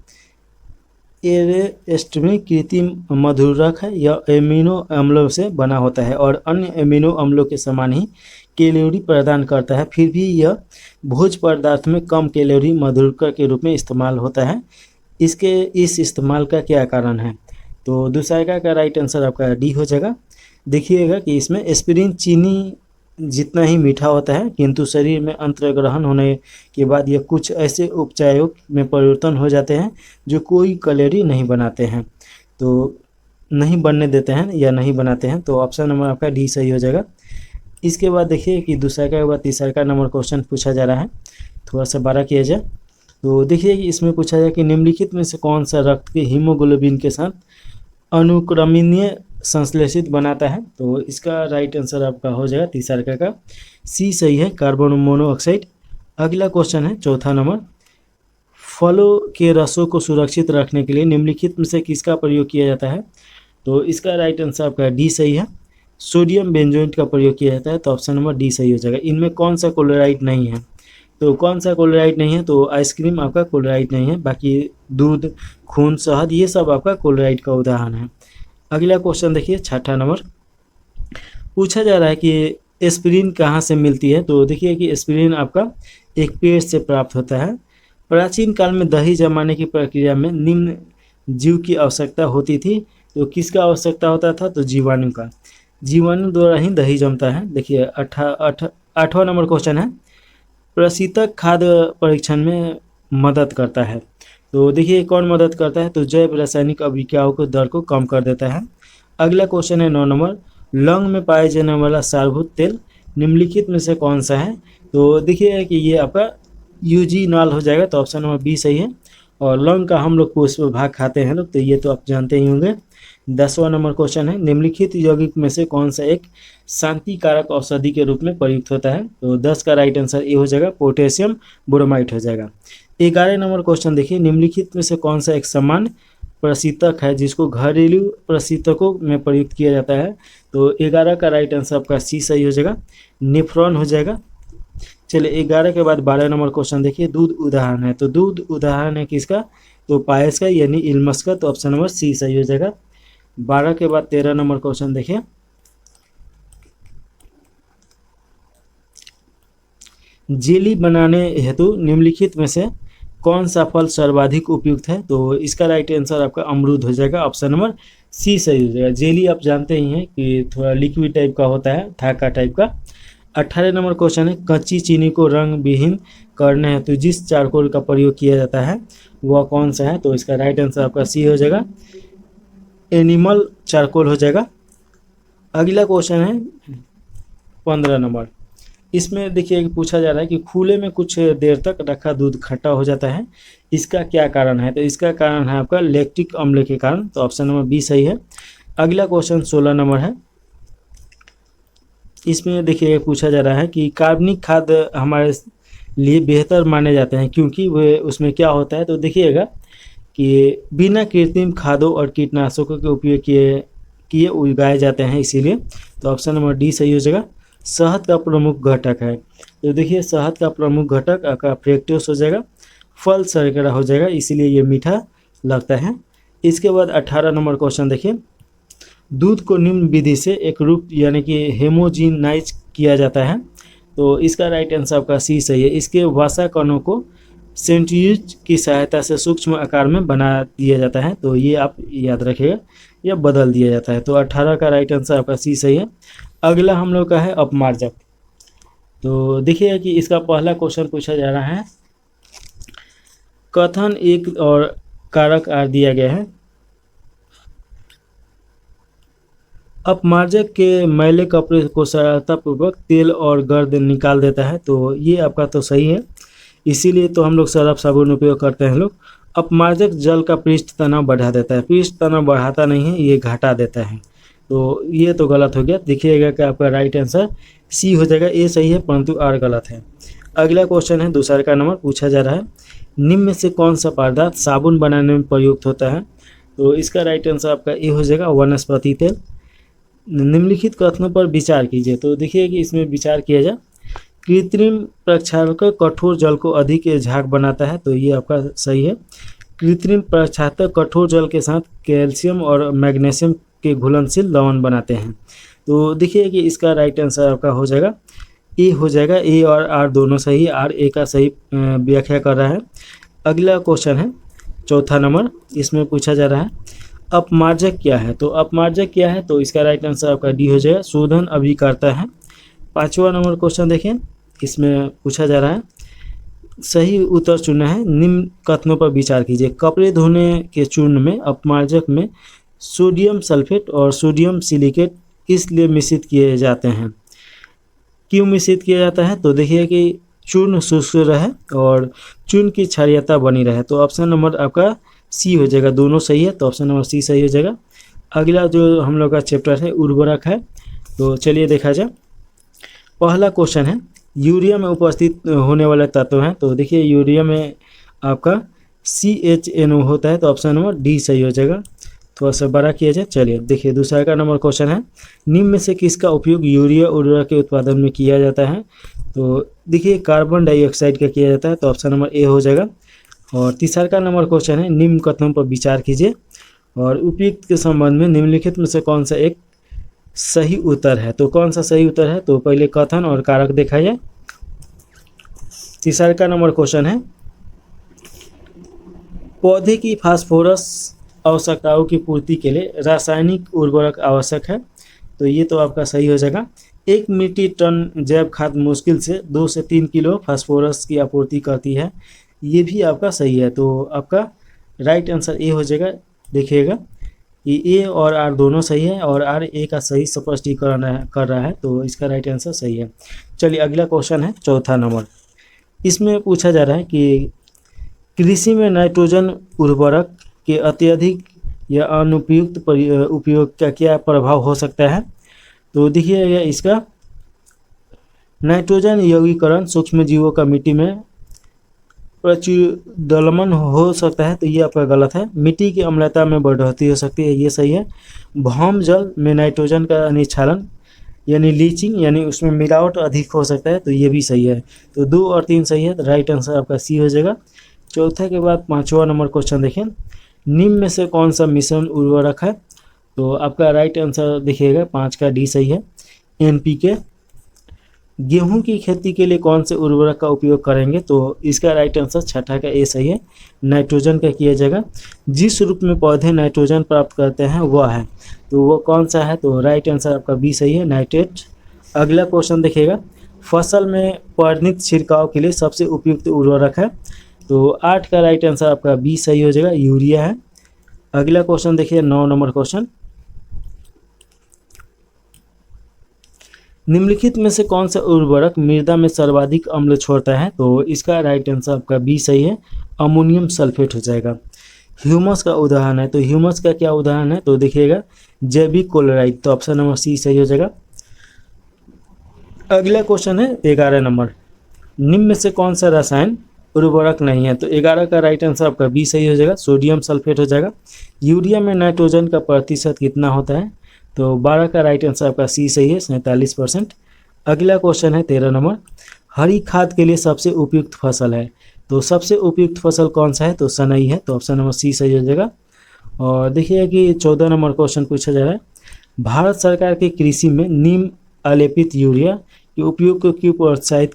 एरेस्टमिक कृत्रिम मधुरक है, यह एमिनो अम्लों से बना होता है और अन्य एमिनो अम्लों के समान ही कैलोरी प्रदान करता है, फिर भी यह भोज्य पदार्थ में कम कैलोरी मधुरक के रूप में इस्तेमाल होता है, इसके इस इस्तेमाल का क्या कारण है, तो दूसरा का राइट आंसर आपका डी हो जाएगा। देखिएगा कि इसमें एस्पिरिन चीनी जितना ही मीठा होता है, किंतु शरीर में अंतर्ग्रहण होने के बाद यह कुछ ऐसे उपचायों में परिवर्तन हो जाते हैं जो कोई कैलोरी नहीं बनाते हैं, तो नहीं बनने देते हैं या नहीं बनाते हैं, तो ऑप्शन नंबर आपका डी सही हो जाएगा। इसके बाद देखिए कि दूसरा के बाद तीसरा का नंबर क्वेश्चन पूछा जा रहा है, थोड़ा सा बड़ा किया जाए। तो देखिए कि इसमें पूछा जाए कि निम्नलिखित में से कौन सा रक्त के हीमोग्लोबिन के साथ अनुक्रमणीय संश्लेषित बनाता है। तो इसका राइट आंसर आपका हो जाएगा तीसरा का सी सही है, कार्बन मोनोऑक्साइड। अगला क्वेश्चन है चौथा नंबर, फलों के रसों को सुरक्षित रखने के लिए निम्नलिखित में से किसका प्रयोग किया जाता है। तो इसका राइट आंसर आपका डी सही है, सोडियम बेंजोएट का प्रयोग किया जाता है। तो ऑप्शन नंबर डी सही हो जाएगा। इनमें कौन सा क्लोराइड नहीं है। तो कौन सा क्लोराइड नहीं है, तो आइसक्रीम आपका क्लोराइड नहीं है, बाकी दूध, खून, शहद ये सब आपका क्लोराइड का उदाहरण है। अगला क्वेश्चन देखिए छठा नंबर, पूछा जा रहा है कि एस्पिरिन कहाँ से मिलती है। तो देखिए कि एस्पिरिन आपका एक पेड़ से प्राप्त होता है। प्राचीन काल में दही जमाने की प्रक्रिया में निम्न जीव की आवश्यकता होती थी। तो किसका आवश्यकता होता था, तो जीवाणु का। जीवाणु द्वारा ही दही जमता है। देखिए आठवां नंबर क्वेश्चन है, प्रशीतक खाद्य परीक्षण में मदद करता है। तो देखिए कौन मदद करता है, तो जैव रासायनिक अभिक्रियाओं को दर को कम कर देता है। अगला क्वेश्चन है 9 नंबर, लौंग में पाए जाने वाला सारभूत तेल निम्नलिखित में से कौन सा है। तो देखिए कि ये आपका यूजीनॉल हो जाएगा। तो ऑप्शन नंबर बी सही है। और लौंग का हम लोग पुष्प भाग खाते हैं लोग, तो ये तो आप जानते ही होंगे। 10वां नंबर क्वेश्चन है, निम्नलिखित यौगिक में से कौन सा एक शांति कारक औषधि के रूप में प्रयुक्त होता है। तो 10 का राइट आंसर ए हो जाएगा, पोटेशियम ब्रोमाइड हो जाएगा। 11 नंबर क्वेश्चन देखिए, निम्नलिखित में से कौन सा एक सामान्य प्रशीतक है जिसको घरेलू प्रशीतकों में प्रयुक्त किया जाता है। तो 11 का राइट आंसर आपका सी सही हो जाएगा, नेफ्रॉन हो जाएगा। चलिए 11 के बाद 12 नंबर क्वेश्चन देखिए, दूध उदाहरण है। तो दूध उदाहरण है किसका, तो पायस का यानी इल्मस का। तो ऑप्शन नंबर सी सही हो जाएगा। 12 के बाद 13 नंबर क्वेश्चन देखिए, जेली बनाने हेतु निम्नलिखित में से कौन सा फल सर्वाधिक उपयुक्त है। तो इसका राइट आंसर आपका अमरूद हो जाएगा। ऑप्शन नंबर सी सही हो जाएगा। जेली आप जानते ही हैं कि थोड़ा लिक्विड टाइप का होता है, थाका टाइप का। 18 नंबर क्वेश्चन है, कच्ची चीनी को रंग विहीन करने हेतु जिस चारकोल का प्रयोग किया जाता है वह कौन सा है। तो इसका राइट आंसर आपका सी हो जाएगा, एनिमल चारकोल हो जाएगा। अगला क्वेश्चन है 15 नंबर, इसमें देखिए पूछा जा रहा है कि खुले में कुछ देर तक रखा दूध खट्टा हो जाता है, इसका क्या कारण है। तो इसका कारण है आपका लैक्टिक अम्ल के कारण। तो ऑप्शन नंबर बी सही है। अगला क्वेश्चन 16 नंबर है, इसमें देखिए पूछा जा रहा है कि कार्बनिक खाद्य हमारे लिए बेहतर माने जाते हैं क्योंकि वे उसमें क्या होता है। तो देखिएगा कि बिना कृत्रिम खादों और कीटनाशकों के उपयोग किए उगाए जाते हैं, इसीलिए। तो ऑप्शन नंबर डी सही हो जाएगा। शहद का प्रमुख घटक है। तो देखिए शहद का प्रमुख घटक आपका फ्रेक्टोस हो जाएगा, फल शर्करा हो जाएगा, इसीलिए ये मीठा लगता है। इसके बाद 18 नंबर क्वेश्चन देखिए, दूध को निम्न विधि से एक रूप यानी कि हेमोजीनाइज किया जाता है। तो इसका राइट आंसर आपका सी सही है। इसके वसा कणों को सेंट्रीफ्यूज की सहायता से सूक्ष्म आकार में बना दिया जाता है। तो ये आप याद रखिएगा, यह बदल दिया जाता है। तो 18 का राइट आंसर आपका सी सही है। अगला हम लोग का है अपमार्जक। तो देखिए कि इसका पहला क्वेश्चन पूछा जा रहा है, कथन एक और कारक आर दिया गया है, अपमार्जक के मैले कपड़े को सरलतापूर्वक तेल और गर्द निकाल देता है। तो ये आपका तो सही है, इसीलिए तो हम लोग सर्फ साबुन उपयोग करते हैं लोग। अपमार्जक जल का पृष्ठ तनाव बढ़ा देता है, पृष्ठ तनाव बढ़ाता नहीं है, ये घटा देता है। तो ये तो गलत हो गया। देखिएगा कि आपका राइट आंसर सी हो जाएगा, ए सही है परंतु आर गलत है। अगला क्वेश्चन है दूसरा का नंबर, पूछा जा रहा है, निम्न में से कौन सा पदार्थ साबुन बनाने में प्रयुक्त होता है। तो इसका राइट आंसर आपका ए हो जाएगा, वनस्पति तेल। निम्नलिखित कथनों पर विचार कीजिए। तो देखिए कि इसमें विचार किया जाए, कृत्रिम प्रक्षालक कठोर जल को अधिक झाग बनाता है। तो ये आपका सही है। कृत्रिम प्रक्षालक कठोर जल के साथ कैल्शियम और मैग्नीशियम के घुलनशील लवण बनाते हैं। तो देखिए कि इसका राइट आंसर आपका हो जाएगा ए हो जाएगा। ए और आर दोनों सही, आर ए का सही व्याख्या कर रहा है। अगला क्वेश्चन है चौथा नंबर, इसमें पूछा जा रहा है, अपमार्जक क्या है। तो अपमार्जक क्या है, तो इसका राइट आंसर आपका डी हो जाएगा, शोधन अभिकर्ता है। 5वां नंबर क्वेश्चन देखें, इसमें पूछा जा रहा है, सही उत्तर चुनना है, निम्न कथनों पर विचार कीजिए। कपड़े धोने के चूर्ण में अपमार्जक में सोडियम सल्फेट और सोडियम सिलिकेट इसलिए मिश्रित किए जाते हैं। क्यों मिश्रित किया जाता है? तो देखिए कि चूर्ण शुष्क रहे और चूर्ण की क्षारीयता बनी रहे। तो ऑप्शन नंबर आपका सी हो जाएगा, दोनों सही है, तो ऑप्शन नंबर सी सही हो जाएगा। अगला जो हम लोग का चैप्टर है उर्वरक है, तो चलिए देखा जाए। पहला क्वेश्चन है यूरिया में उपस्थित होने वाले तत्व हैं। तो देखिए यूरिया में आपका CHNO होता है, तो ऑप्शन नंबर डी सही हो जाएगा। थोड़ा सा बड़ा किया जाए। चलिए देखिए दूसरा का नंबर क्वेश्चन है निम्न में से किसका उपयोग यूरिया उर्वरक के उत्पादन में किया जाता है? तो देखिए कार्बन डाइऑक्साइड का किया जाता है, तो ऑप्शन नंबर ए हो जाएगा। और तीसरा का नंबर क्वेश्चन है निम्न कथनों पर विचार कीजिए और उपयुक्त के संबंध में निम्नलिखित में से कौन सा एक सही उत्तर है? तो कौन सा सही उत्तर है? तो पहले कथन और कारक देखा जाए। तीसरा का नंबर क्वेश्चन है पौधे की फास्फोरस आवश्यकताओं की पूर्ति के लिए रासायनिक उर्वरक आवश्यक है, तो ये तो आपका सही हो जाएगा। 1 मीट्रिक टन जैव खाद मुश्किल से 2 से 3 किलो फास्फोरस की आपूर्ति करती है, ये भी आपका सही है, तो आपका राइट आंसर ए हो जाएगा। देखिएगा कि ए और आर दोनों सही है और आर ए का सही स्पष्टीकरण कर रहा है, तो इसका राइट आंसर सही है। चलिए अगला क्वेश्चन है चौथा नंबर। इसमें पूछा जा रहा है कि कृषि में नाइट्रोजन उर्वरक के अत्यधिक या अनुपयुक्त उपयोग का क्या प्रभाव हो सकता है? तो देखिए इसका नाइट्रोजन यौगिकरण सूक्ष्म जीवों का मिट्टी में प्रचुरदलमन हो सकता है, तो ये आपका गलत है। मिट्टी की अम्लता में बढ़ोतरी हो सकती है, ये सही है। भौम जल में नाइट्रोजन का निक्षालन यानी लीचिंग यानी उसमें मिलावट अधिक हो सकता है, तो ये भी सही है। तो 2 और 3 सही है, तो राइट आंसर आपका सी हो जाएगा। चौथा के बाद पांचवा नंबर क्वेश्चन देखें निम्न में से कौन सा मिश्रण उर्वरक है? तो आपका राइट आंसर देखिएगा 5 का डी सही है, NPK। गेहूं की खेती के लिए कौन से उर्वरक का उपयोग करेंगे? तो इसका राइट आंसर छठा का ए सही है, नाइट्रोजन का किया जाएगा। जिस रूप में पौधे नाइट्रोजन प्राप्त करते हैं वह है, तो वो कौन सा है? तो राइट आंसर आपका बी सही है, नाइट्रेट। अगला क्वेश्चन देखिएगा फसल में परिणित छिड़काव के लिए सबसे उपयुक्त उर्वरक है, तो 8 का राइट आंसर आपका बी सही हो जाएगा, यूरिया है। अगला क्वेश्चन देखिए 9 नंबर क्वेश्चन। निम्नलिखित में से कौन सा उर्वरक मृदा में सर्वाधिक अम्ल छोड़ता है? तो इसका राइट आंसर आपका बी सही है, अमोनियम सल्फेट हो जाएगा। ह्यूमस का उदाहरण है, तो ह्यूमस का क्या उदाहरण है? तो देखिएगा जैविक क्लोराइड, तो ऑप्शन नंबर सी सही हो जाएगा। अगला क्वेश्चन है 11 नंबर। निम्न में से कौन सा रसायन उर्वरक नहीं है? तो 11 का राइट आंसर आपका बी सही हो जाएगा, सोडियम सल्फेट हो जाएगा। यूरिया में नाइट्रोजन का प्रतिशत कितना होता है? तो 12 का राइट आंसर आपका सी सही है, 47%। अगला क्वेश्चन है 13 नंबर। हरी खाद के लिए सबसे उपयुक्त फसल है, तो सबसे उपयुक्त फसल कौन सा है? तो सनई है, तो ऑप्शन नंबर सी सही हो जाएगा। और देखिए कि 14 नंबर क्वेश्चन पूछा जा रहा है भारत सरकार की कृषि में नीम आलेपित यूरिया के उपयोग को क्यों प्रोत्साहित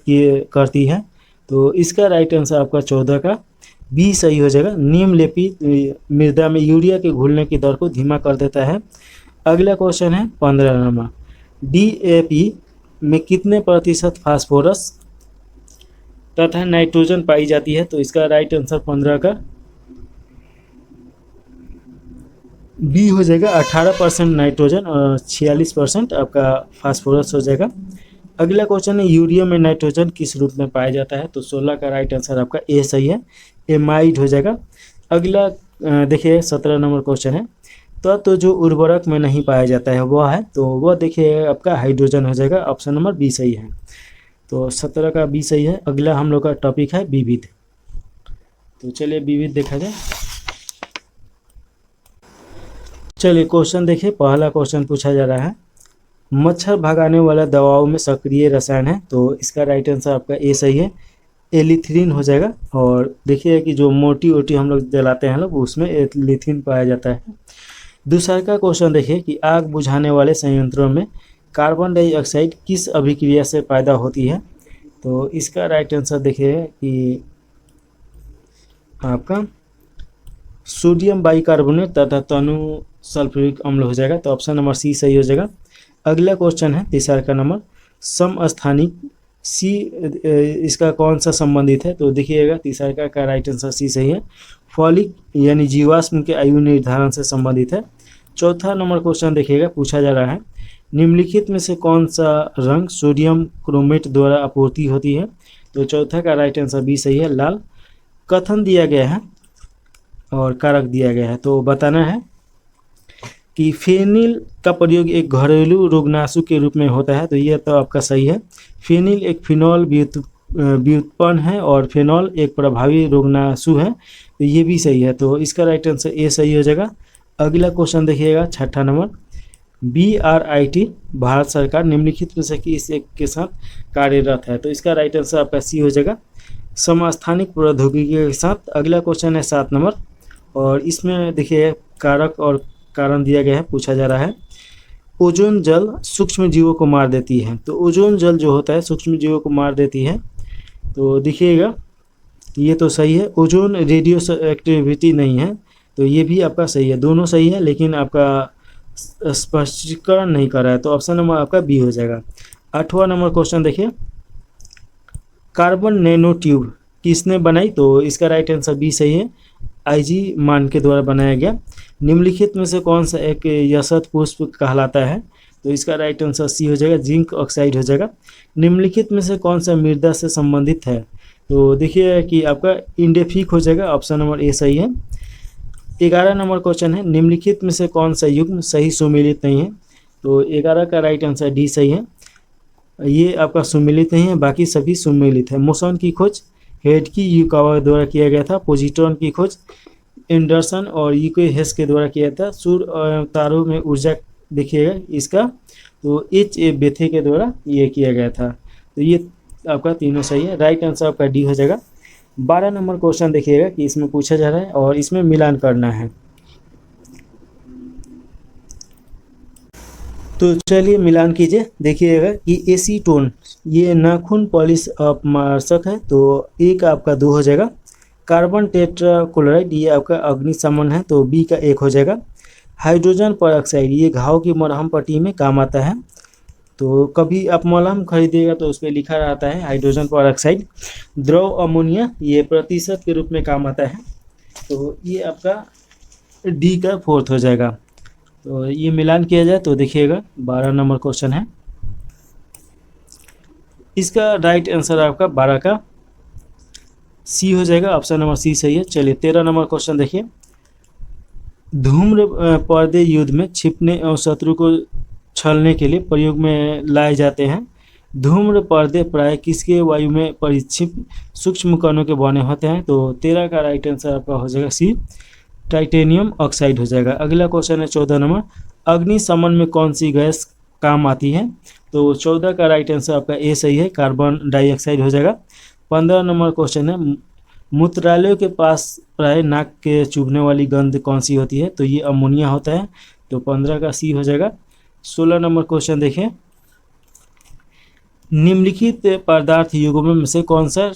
करती है? तो इसका राइट आंसर आपका 14 का बी सही हो जाएगा। नीम लेपित मृदा में यूरिया के घुलने की दर को धीमा कर देता है। अगला क्वेश्चन है 15 नंबर। DAP में कितने प्रतिशत फास्फोरस तथा नाइट्रोजन पाई जाती है? तो इसका राइट आंसर 15 का बी हो जाएगा, 18% नाइट्रोजन और 46% आपका फास्फोरस हो जाएगा। अगला क्वेश्चन है यूरिया में नाइट्रोजन किस रूप में पाया जाता है? तो 16 का राइट आंसर आपका ए सही है, एमाइड हो जाएगा। अगला देखिए 17 नंबर क्वेश्चन है तो जो उर्वरक में नहीं पाया जाता है वह है, तो वह देखिए आपका हाइड्रोजन हो जाएगा, ऑप्शन नंबर बी सही है। तो 17 का बी सही है। अगला हम लोग का टॉपिक है विविध, तो चलिए विविध देखा जाए। चलिए क्वेश्चन देखिए, पहला क्वेश्चन पूछा जा रहा है मच्छर भगाने वाला दवाओं में सक्रिय रसायन है, तो इसका राइट आंसर आपका ए सही है, एलिथ्रीन हो जाएगा। और देखिए कि जो मोटी ओटी हम लोग जलाते हैं लोग उसमें एलिथ्रीन पाया जाता है। दूसरा का क्वेश्चन देखिए कि आग बुझाने वाले संयंत्रों में कार्बन डाइऑक्साइड किस अभिक्रिया से पैदा होती है? तो इसका राइट आंसर देखिए कि आपका सोडियम बाइकार्बोनेट तथा तनु सल्फ्यूरिक अम्ल हो जाएगा, तो ऑप्शन नंबर सी सही हो जाएगा। अगला क्वेश्चन है तीसरा का नंबर समस्थानिक सी, इसका कौन सा संबंधित है? तो देखिएगा तीसरा का राइट आंसर सी सही है, फॉलिक यानी जीवाश्म के आयु निर्धारण से संबंधित है। चौथा नंबर क्वेश्चन देखिएगा पूछा जा रहा है निम्नलिखित में से कौन सा रंग सोडियम क्रोमेट द्वारा आपूर्ति होती है? तो चौथा का राइट आंसर बी सही है, लाल। कथन दिया गया है और कारक दिया गया है, तो बताना है कि फेनिल का प्रयोग एक घरेलू रोगनाशु के रूप में होता है, तो यह तो आपका सही है। फेनिल एक फिनॉल व्युत्पन्न है और फेनॉल एक प्रभावी रोगनाशु है, तो ये भी सही है। तो इसका राइट आंसर ए सही हो जाएगा। अगला क्वेश्चन देखिएगा, छठा नंबर। BRIT भारत सरकार निम्नलिखित में से किस एक के साथ कार्यरत है? तो इसका राइट आंसर आपका सी हो जाएगा, समस्थानिक प्रौद्योगिकी के साथ। अगला क्वेश्चन है 7 नंबर, और इसमें देखिए कारक और कारण दिया गया है, पूछा जा रहा है ओजोन जल सूक्ष्म जीवों को मार देती है। तो ओजोन जल जो होता है सूक्ष्म जीवों को मार देती है, तो देखिएगा ये तो सही है। ओजोन रेडियो एक्टिविटी नहीं है, तो ये भी आपका सही है। दोनों सही है, लेकिन आपका स्पष्टीकरण नहीं कर रहा है, तो ऑप्शन नंबर आपका बी हो जाएगा। 8वां नंबर क्वेश्चन देखिए, कार्बन नैनो ट्यूब किसने बनाई? तो इसका राइट आंसर बी सही है, IG मान के द्वारा बनाया गया। निम्नलिखित में से कौन सा एक यशत पुष्प कहलाता है? तो इसका राइट आंसर सी हो जाएगा, जिंक ऑक्साइड हो जाएगा। निम्नलिखित में से कौन सा मृदा से संबंधित है? तो देखिए कि आपका इंडेफिक हो जाएगा, ऑप्शन नंबर ए सही है। 11 नंबर क्वेश्चन है, निम्नलिखित में से कौन सा युग्म सही सुमेलित नहीं है? तो 11 का राइट आंसर डी सही है, ये आपका सुमेलित नहीं है, बाकी सभी सुमेलित है। मोशन की खोज हेडकी युकावा द्वारा किया गया था। पोजिट्रॉन की खोज एंडरसन और यूके हेस के द्वारा किया था। सूर्य और तारों में ऊर्जा देखिएगा इसका, तो HA बेथे के द्वारा ये किया गया था। तो ये आपका तीनों सही है, राइट आंसर आपका डी हो जाएगा। 12 नंबर क्वेश्चन देखिएगा कि इसमें पूछा जा रहा है और इसमें मिलान करना है। तो चलिए मिलान कीजिए। देखिएगा कि एसीटोन ये नाखून पॉलिश अपमार्शक है, तो ए का आपका 2 हो जाएगा। कार्बन टेट्राक्लोराइड ये आपका अग्निशमन है, तो बी का 1 हो जाएगा। हाइड्रोजन परऑक्साइड ये घाव की मरहम पट्टी में काम आता है, तो कभी आप मलहम खरीदिएगा तो उस पर लिखा रहता है हाइड्रोजन परऑक्साइड। द्रव अमोनिया ये प्रतिशत के रूप में काम आता है, तो ये आपका डी का 4th हो जाएगा। तो ये मिलान किया जाए तो देखिएगा 12 नंबर क्वेश्चन है, इसका राइट आंसर आपका 12 का सी हो जाएगा, ऑप्शन नंबर सी सही है। चलिए 13 नंबर क्वेश्चन देखिए, धूम्र पर्दे युद्ध में छिपने और शत्रु को छलने के लिए प्रयोग में लाए जाते हैं। धूम्र पर्दे प्राय किसके वायु में परिक्षिप्त सूक्ष्म कणों के बने होते हैं? तो 13 का राइट आंसर आपका हो जाएगा सी, टाइटेनियम ऑक्साइड हो जाएगा। अगला क्वेश्चन है 14 नंबर, अग्निशमन में कौन सी गैस काम आती है? तो 14 का राइट आंसर आपका ए सही है, कार्बन डाइऑक्साइड हो जाएगा। 15 नंबर क्वेश्चन है, मूत्रालयों के पास प्राय नाक के चुभने वाली गंध कौन सी होती है? तो ये अमोनिया होता है, तो 15 का सी हो जाएगा। 16 नंबर क्वेश्चन देखें, निम्नलिखित पदार्थ युग्मों में से कौन सा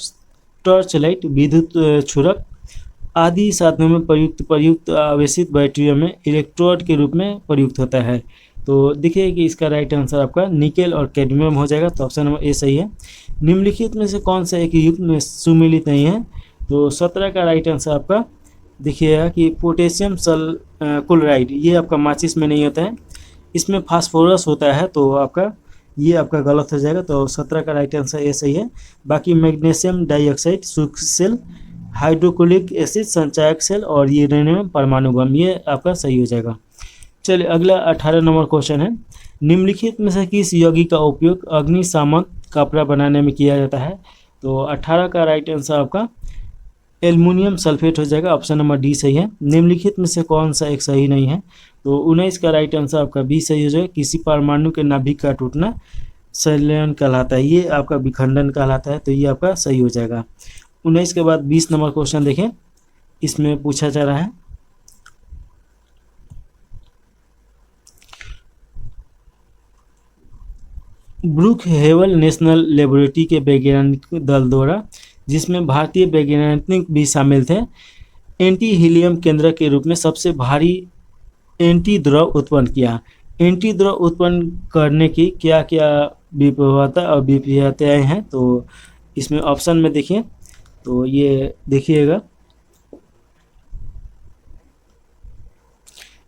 टॉर्च लाइट, विद्युत छुरक आदि साधनों में प्रयुक्त आवेशित बैटरियों में इलेक्ट्रोड के रूप में प्रयुक्त होता है? तो देखिए कि इसका राइट आंसर आपका निकेल और कैडमियम हो जाएगा, तो ऑप्शन नंबर ए सही है। निम्नलिखित में से कौन सा एक युग्म में सुमेलित नहीं है? तो 17 का राइट आंसर आपका देखिएगा कि पोटेशियम क्लोराइड ये आपका माचिस में नहीं होता है, इसमें फास्फोरस होता है, तो आपका ये आपका गलत हो जाएगा, तो 17 का राइट आंसर ए सही है। बाकी मैग्नीशियम डाइऑक्साइड सूक्ष्म सेल, हाइड्रोक्लोरिक एसिड संचायक सेल और यूरेनियम परमाणु बम ये आपका सही हो जाएगा। चलिए अगला 18 नंबर क्वेश्चन है, निम्नलिखित में से किस यौगिक का उपयोग अग्निशामक कपड़ा बनाने में किया जाता है? तो 18 का राइट आंसर आपका एल्युमिनियम सल्फेट हो जाएगा, ऑप्शन नंबर डी सही है। निम्नलिखित में से कौन सा एक सही नहीं है? तो 19 का राइट आंसर आपका बी सही हो जाएगा, किसी परमाणु के नाभिक का टूटना संलयन कहलाता है, ये आपका विखंडन कहलाता है, तो ये आपका सही हो जाएगा। 19 के बाद 20 नंबर क्वेश्चन देखें, इसमें पूछा जा रहा है ब्रूक हेवल नेशनल लेबोरेटरी के वैज्ञानिक दल द्वारा, जिसमें भारतीय वैज्ञानिक भी शामिल थे, एंटी हीलियम केंद्र के रूप में सबसे भारी एंटी द्रव उत्पन्न किया। एंटी द्रव उत्पन्न करने की क्या क्या विफलता और विफलताएं हैं? तो इसमें ऑप्शन में देखिए, तो ये देखिएगा,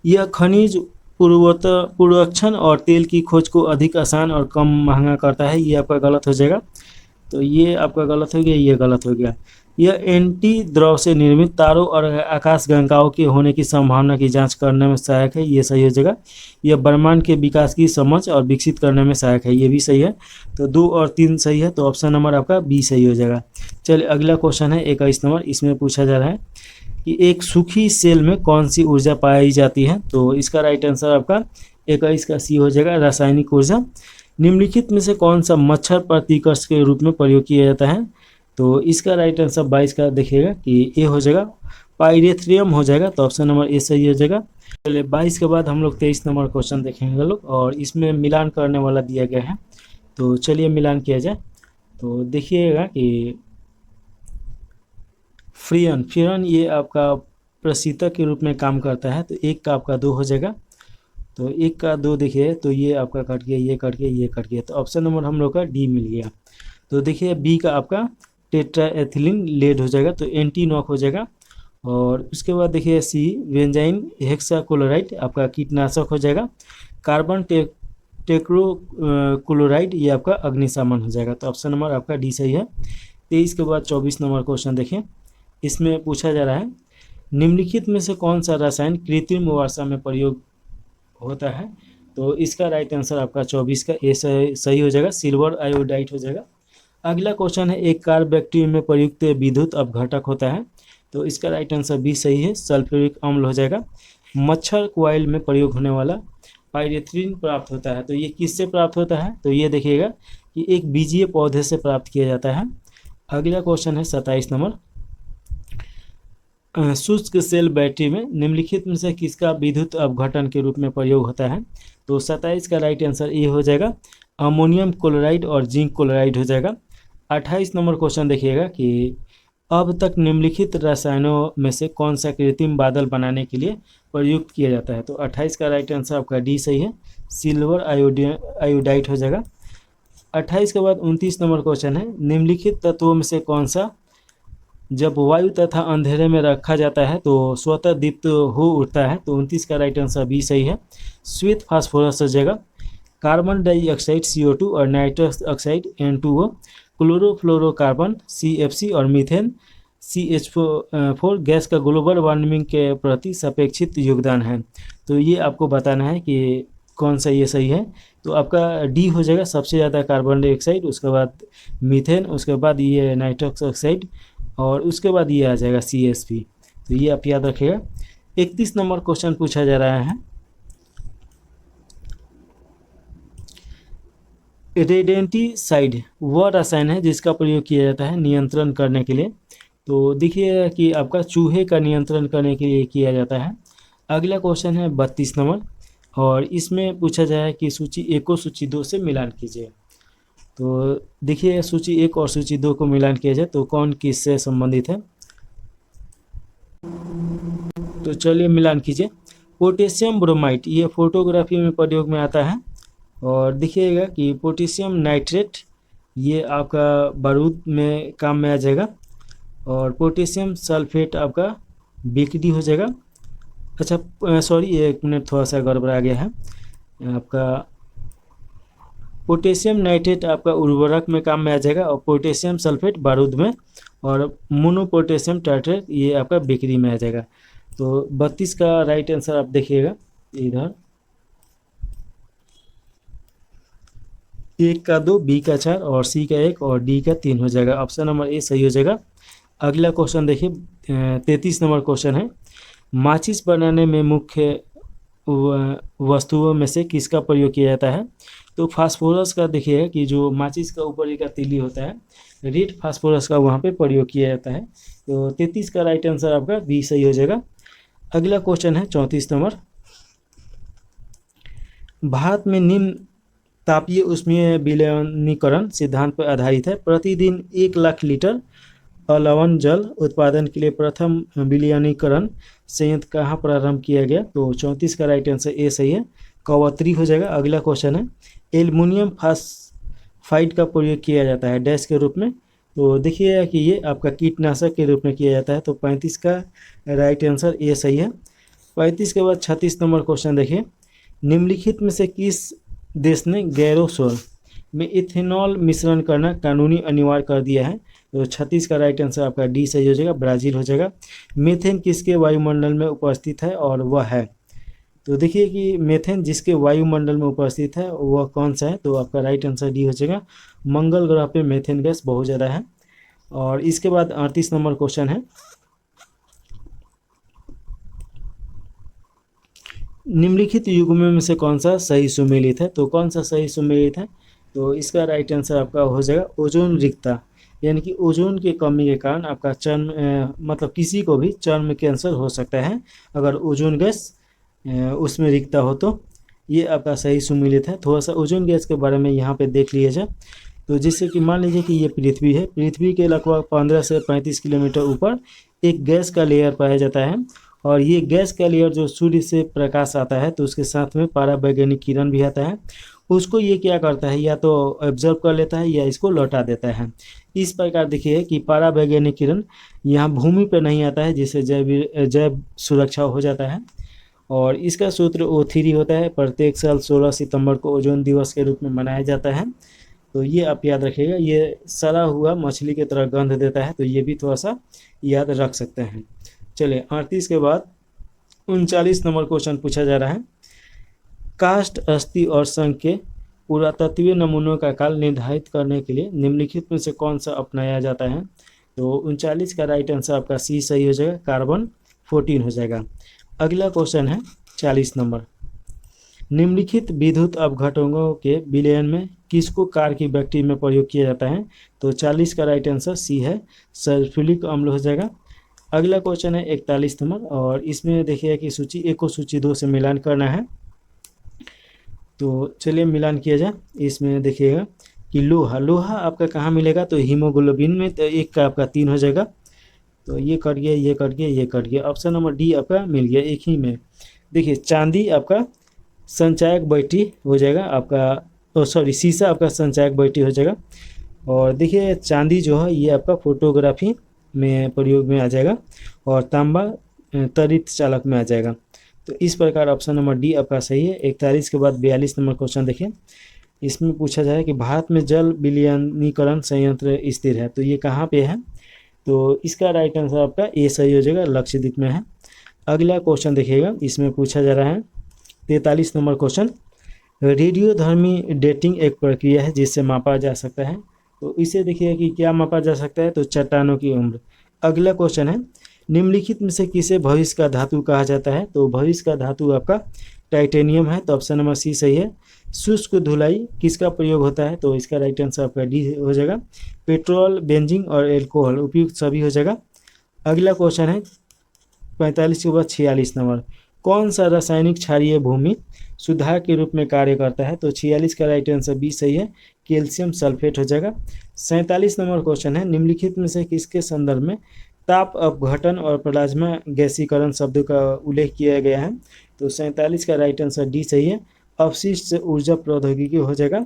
यह खनिज पूर्वक्षण और तेल की खोज को अधिक आसान और कम महंगा करता है, ये आपका गलत हो जाएगा। तो ये आपका गलत हो गया, ये गलत हो गया। यह एंटी द्रव से निर्मित तारों और आकाशगंगाओं के होने की संभावना की जांच करने में सहायक है, ये सही हो जाएगा। यह ब्रह्मांड के विकास की समझ और विकसित करने में सहायक है, ये भी सही है। तो 2 और 3 सही है, तो ऑप्शन नंबर आपका बी सही हो जाएगा। चलिए अगला क्वेश्चन है 21 नंबर। इसमें पूछा जा रहा है कि एक सूखी सेल में कौन सी ऊर्जा पाई जाती है। तो इसका राइट आंसर आपका 21 का सी हो जाएगा, रासायनिक ऊर्जा। निम्नलिखित में से कौन सा मच्छर प्रतिकर्ष के रूप में प्रयोग किया जाता है। तो इसका राइट आंसर 22 का देखिएगा कि ए हो जाएगा, पाइरेथ्रियम हो जाएगा। तो ऑप्शन नंबर ए सही हो जाएगा। चलिए 22 के बाद हम लोग 23 नंबर क्वेश्चन देखेंगे लोग, और इसमें मिलान करने वाला दिया गया है। तो चलिए मिलान किया जाए। तो देखिएगा कि फ्रियन ये आपका प्रशीतक के रूप में काम करता है। तो 1 का आपका 2 हो जाएगा। तो 1 का 2 देखिए, तो ये आपका कट गया, ये कट गया, ये कट गया। तो ऑप्शन नंबर हम लोग का डी मिल गया। तो देखिए बी का आपका टेट्राएथिलीन लेड हो जाएगा, तो एंटी नॉक हो जाएगा। और उसके बाद देखिए सी बेंजाइन हेक्साक्लोराइड आपका कीटनाशक हो जाएगा। कार्बन टेट्रोक्लोराइड ये आपका अग्निशमन हो जाएगा। तो ऑप्शन नंबर आपका डी सही है। 23 के बाद 24 नंबर क्वेश्चन देखें। इसमें पूछा जा रहा है निम्नलिखित में से कौन सा रसायन कृत्रिम वर्षा में प्रयोग होता है। तो इसका राइट आंसर आपका 24 का ए सही हो जाएगा, सिल्वर आयोडाइड हो जाएगा। अगला क्वेश्चन है एक कार बैक्टीरिया में प्रयुक्त विद्युत अपघटक होता है। तो इसका राइट आंसर बी सही है, सल्फ्यूरिक अम्ल हो जाएगा। मच्छर कॉइल में प्रयोग होने वाला पाइरेथ्रिन प्राप्त होता है। तो ये किससे प्राप्त होता है। तो ये देखिएगा कि एक बीजीय पौधे से प्राप्त किया जाता है। अगला क्वेश्चन है 27 नंबर। शुष्क सेल बैटरी में निम्नलिखित में से किसका विद्युत अपघटन के रूप में प्रयोग होता है। तो 27 का राइट आंसर ए हो जाएगा, अमोनियम क्लोराइड और जिंक क्लोराइड हो जाएगा। 28 नंबर क्वेश्चन देखिएगा कि अब तक निम्नलिखित रसायनों में से कौन सा कृत्रिम बादल बनाने के लिए प्रयुक्त किया जाता है। तो 28 का राइट आंसर आपका डी सही है, सिल्वर आयोडाइड हो जाएगा। 28 के बाद 29 नंबर क्वेश्चन है निम्नलिखित तत्वों में से कौन सा जब वायु तथा अंधेरे में रखा जाता है तो स्वतः दीप्त हो उठता है। तो 29 का राइट आंसर बी सही है, श्वेत फास्फोरस हो जाएगा। कार्बन डाइऑक्साइड CO2 और nitrous oxide N2O, chlorofluorocarbon CFC और मीथेन CH4 गैस का ग्लोबल वार्मिंग के प्रति सापेक्षित योगदान है। तो ये आपको बताना है कि कौन सा ये सही है। तो आपका डी हो जाएगा, सबसे ज़्यादा कार्बन डाइऑक्साइड, उसके बाद मीथेन, उसके बाद ये नाइट्रस ऑक्साइड, और उसके बाद ये आ जाएगा CSP। तो ये आप याद रखिएगा। 31 नंबर क्वेश्चन पूछा जा रहा है रेडेंटिसाइड वह रसायन है जिसका प्रयोग किया जाता है नियंत्रण करने के लिए। तो देखिए कि आपका चूहे का नियंत्रण करने के लिए किया जाता है। अगला क्वेश्चन है 32 नंबर, और इसमें पूछा जाए कि सूची 1 को सूची 2 से मिलान कीजिए। तो देखिए सूची 1 और सूची 2 को मिलान किया जाए तो कौन किससे संबंधित है। तो चलिए मिलान कीजिए। पोटेशियम ब्रोमाइड ये फोटोग्राफी में प्रयोग में आता है। और देखिएगा कि पोटेशियम नाइट्रेट ये आपका बारूद में काम में आ जाएगा। और पोटेशियम सल्फेट आपका बिक्री हो जाएगा। अच्छा सॉरी, 1 मिनट थोड़ा सा गड़बड़ा गया है। आपका पोटेशियम नाइट्रेट आपका उर्वरक में काम में आ जाएगा, और पोटेशियम सल्फेट बारूद में, और मोनोपोटेशियम टाइट्रेट ये आपका बिक्री में आ जाएगा। तो 32 का राइट आंसर आप देखिएगा इधर, 1 का 2, बी का 4 और सी का 1 और डी का 3 हो जाएगा। ऑप्शन नंबर ए सही हो जाएगा। अगला क्वेश्चन देखिए 33 नंबर क्वेश्चन है माचिस बनाने में मुख्य वस्तुओं में से किसका प्रयोग किया जाता है। तो फास्फोरस का देखिए कि जो माचिस का ऊपर का तीली होता है रेड फास्फोरस का वहाँ पे प्रयोग किया जाता है। तो 33 का राइट आंसर आपका बी सही हो जाएगा। अगला क्वेश्चन है 34 नंबर। भारत में निम्न तापीय उष्मीय विलयनीकरण सिद्धांत पर आधारित है। प्रतिदिन 1 लाख लीटर लवण जल उत्पादन के लिए प्रथम विलयनीकरण संयंत्र कहाँ प्रारंभ किया गया। तो 34 का राइट आंसर ए सही है, कवरत्ती हो जाएगा। अगला क्वेश्चन है एल्युमिनियम फास्फाइड का प्रयोग किया जाता है डैश के रूप में। तो देखिए कि ये आपका कीटनाशक के रूप में किया जाता है। तो 35 का राइट आंसर ए सही है। 35 के बाद 36 नंबर क्वेश्चन देखिए निम्नलिखित में से किस देश ने गैरोसोल में इथेनॉल मिश्रण करना कानूनी अनिवार्य कर दिया है? तो 36 का राइट आंसर आपका डी सही हो जाएगा, ब्राज़ील हो जाएगा। मीथेन किसके वायुमंडल में उपस्थित है और वह है? तो देखिए कि मीथेन जिसके वायुमंडल में उपस्थित है वह कौन सा है? तो आपका राइट आंसर डी हो जाएगा, मंगल ग्रह पे मीथेन गैस बहुत ज़्यादा है। और इसके बाद 38 नंबर क्वेश्चन है, निम्नलिखित युग्मों में से कौन सा सही सुमेलित है? तो कौन सा सही सुमेलित है? तो इसका राइट आंसर आपका हो जाएगा ओजोन रिक्ता, यानी कि ओजोन की कमी के कारण आपका चर्म मतलब किसी को भी चर्म कैंसर हो सकता है अगर ओजोन गैस उसमें रिक्ता हो तो। ये आपका सही सुमेलित है। थोड़ा सा ओजोन गैस के बारे में यहाँ पे देख लिया जाए तो जिससे कि मान लीजिए कि ये पृथ्वी है, पृथ्वी के लगभग 15 से 35 किलोमीटर ऊपर एक गैस का लेयर पाया जाता है और ये गैस का लेयर जो सूर्य से प्रकाश आता है तो उसके साथ में पराबैंगनी किरण भी आता है, उसको ये क्या करता है या तो ऑब्जर्व कर लेता है या इसको लौटा देता है। इस प्रकार देखिए कि पराबैंगनी किरण यहाँ भूमि पर नहीं आता है जिससे जैव सुरक्षा हो जाता है। और इसका सूत्र O3 होता है। प्रत्येक साल 16 सितंबर को ओजोन दिवस के रूप में मनाया जाता है। तो ये आप याद रखिएगा, ये सड़ा हुआ मछली की तरह गंध देता है, तो ये भी थोड़ा सा याद रख सकते हैं। चलिए 38 के बाद 39 नंबर क्वेश्चन पूछा जा रहा है, काष्ठ, अस्थि और शंख के पुरातत्वीय नमूनों का काल निर्धारित करने के लिए निम्नलिखित में से कौन सा अपनाया जाता है? तो 39 का राइट आंसर आपका सी सही हो जाएगा, कार्बन 14 हो जाएगा। अगला क्वेश्चन है 40 नंबर, निम्नलिखित विद्युत अपघटनों के विलयन में किसको कार की बैटरी में प्रयोग किया जाता है? तो 40 का राइट आंसर सी है, सल्फ्यूरिक अम्ल हो जाएगा। अगला क्वेश्चन है 41 नंबर और इसमें देखिए कि सूची 1 को सूची 2 से मिलान करना है। तो चलिए मिलान किया जाए। इसमें देखिएगा कि लोहा आपका कहाँ मिलेगा? तो हीमोग्लोबिन में, तो 1 का आपका 3 हो जाएगा। तो ये कट गया, ये कट गया, ये कट गया। ऑप्शन नंबर डी आपका मिल गया एक ही में। देखिए चांदी आपका संचायक बैटरी हो जाएगा आपका, सॉरी सीसा आपका संचायक बैटरी हो जाएगा। और देखिए चांदी जो है ये आपका फोटोग्राफी में प्रयोग में आ जाएगा और तांबा त्वरित चालक में आ जाएगा। तो इस प्रकार ऑप्शन नंबर डी आपका सही है। 41 के बाद 42 नंबर क्वेश्चन देखिए, इसमें पूछा जाए कि भारत में जल विलयनीकरण संयंत्र स्थिर है, तो ये कहाँ पे है? तो इसका राइट आंसर आपका ए सही हो जाएगा, लक्षद्वीप में है। अगला क्वेश्चन देखिएगा, इसमें पूछा जा रहा है 43 नंबर क्वेश्चन, रेडियोधर्मी डेटिंग एक प्रक्रिया है जिससे मापा जा सकता है। तो इसे देखिए कि क्या मापा जा सकता है? तो चट्टानों की उम्र। अगला क्वेश्चन है, निम्नलिखित में से किसे भविष्य का धातु कहा जाता है? तो भविष्य का धातु आपका टाइटेनियम है, तो ऑप्शन नंबर सी सही है। शुष्क धुलाई किसका प्रयोग होता है? तो इसका राइट आंसर आपका डी हो जाएगा, पेट्रोल, बेंजीन और एल्कोहल उपयुक्त सभी हो जाएगा। अगला क्वेश्चन है 45 के बाद 46 नंबर, कौन सा रासायनिक क्षारीय भूमि सुधार के रूप में कार्य करता है? तो 46 का राइट आंसर बी सही है, कैल्शियम सल्फेट हो जाएगा। 47 नंबर क्वेश्चन है, निम्नलिखित में से किसके संदर्भ में ताप अपघटन और प्लाज्मा गैसीकरण शब्दों का उल्लेख किया गया है? तो 47 का राइट आंसर डी सही है, अपशिष्ट ऊर्जा प्रौद्योगिकी हो जाएगा।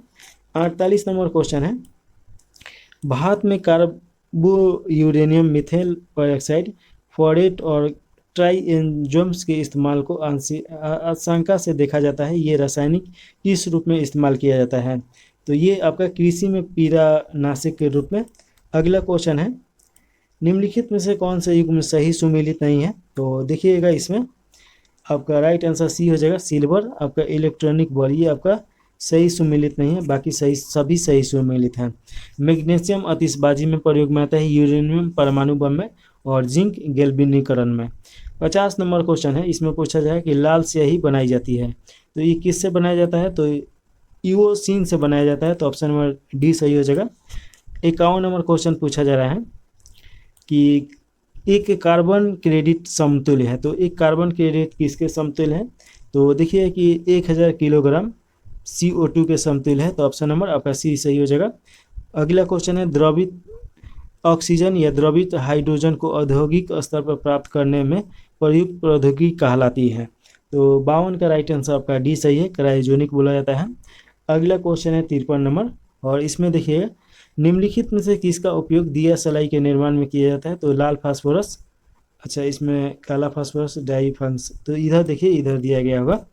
48 नंबर क्वेश्चन है, भारत में कार्बो यूरेनियम मिथेल डाइऑक्साइड फॉरेट और ट्राइएंजम्स के इस्तेमाल को आशंका से देखा जाता है, ये रासायनिक किस रूप में इस्तेमाल किया जाता है? तो ये आपका कृषि में कीटनाशक के रूप में। अगला क्वेश्चन है, निम्नलिखित में से कौन सा युग्म सही सुमेलित नहीं है? तो देखिएगा इसमें आपका राइट आंसर सी हो जाएगा, सिल्वर आपका इलेक्ट्रॉनिक बॉल, ये आपका सही सुमेलित नहीं है, बाकी सही सभी सही सुमेलित हैं। मैग्नीशियम आतिशबाजी में प्रयोग में आता है, यूरेनियम परमाणु बम में और जिंक गैल्वेनीकरण में। 50 नंबर क्वेश्चन है, इसमें पूछा जाए कि लाल स्याही बनाई जाती है, तो ये किससे बनाया जाता है? तो ईओसिन से बनाया जाता है, तो ऑप्शन नंबर डी सही हो जाएगा। 51 नंबर क्वेश्चन पूछा जा रहा है कि एक कार्बन क्रेडिट समतुल्य है, तो एक कार्बन क्रेडिट किसके समतुल्य है? तो देखिए कि 1000 किलोग्राम CO2 के समतुल्य है, तो ऑप्शन नंबर आपका सी सही हो जाएगा। अगला क्वेश्चन है, द्रवित ऑक्सीजन या द्रवित हाइड्रोजन को औद्योगिक स्तर पर प्राप्त करने में प्रयुक्त प्रौद्योगिकी कहलाती है। तो 52 का राइट आंसर आपका डी सही है, क्रायोजेनिक बोला जाता है। अगला क्वेश्चन है 53 नंबर और इसमें देखिए, निम्नलिखित में से किसका उपयोग दिया सलाई के निर्माण में किया जाता है? तो लाल फास्फोरस, अच्छा इसमें काला फास्फोरस, डाईफास्फोरस, तो इधर देखिए इधर दिया गया होगा।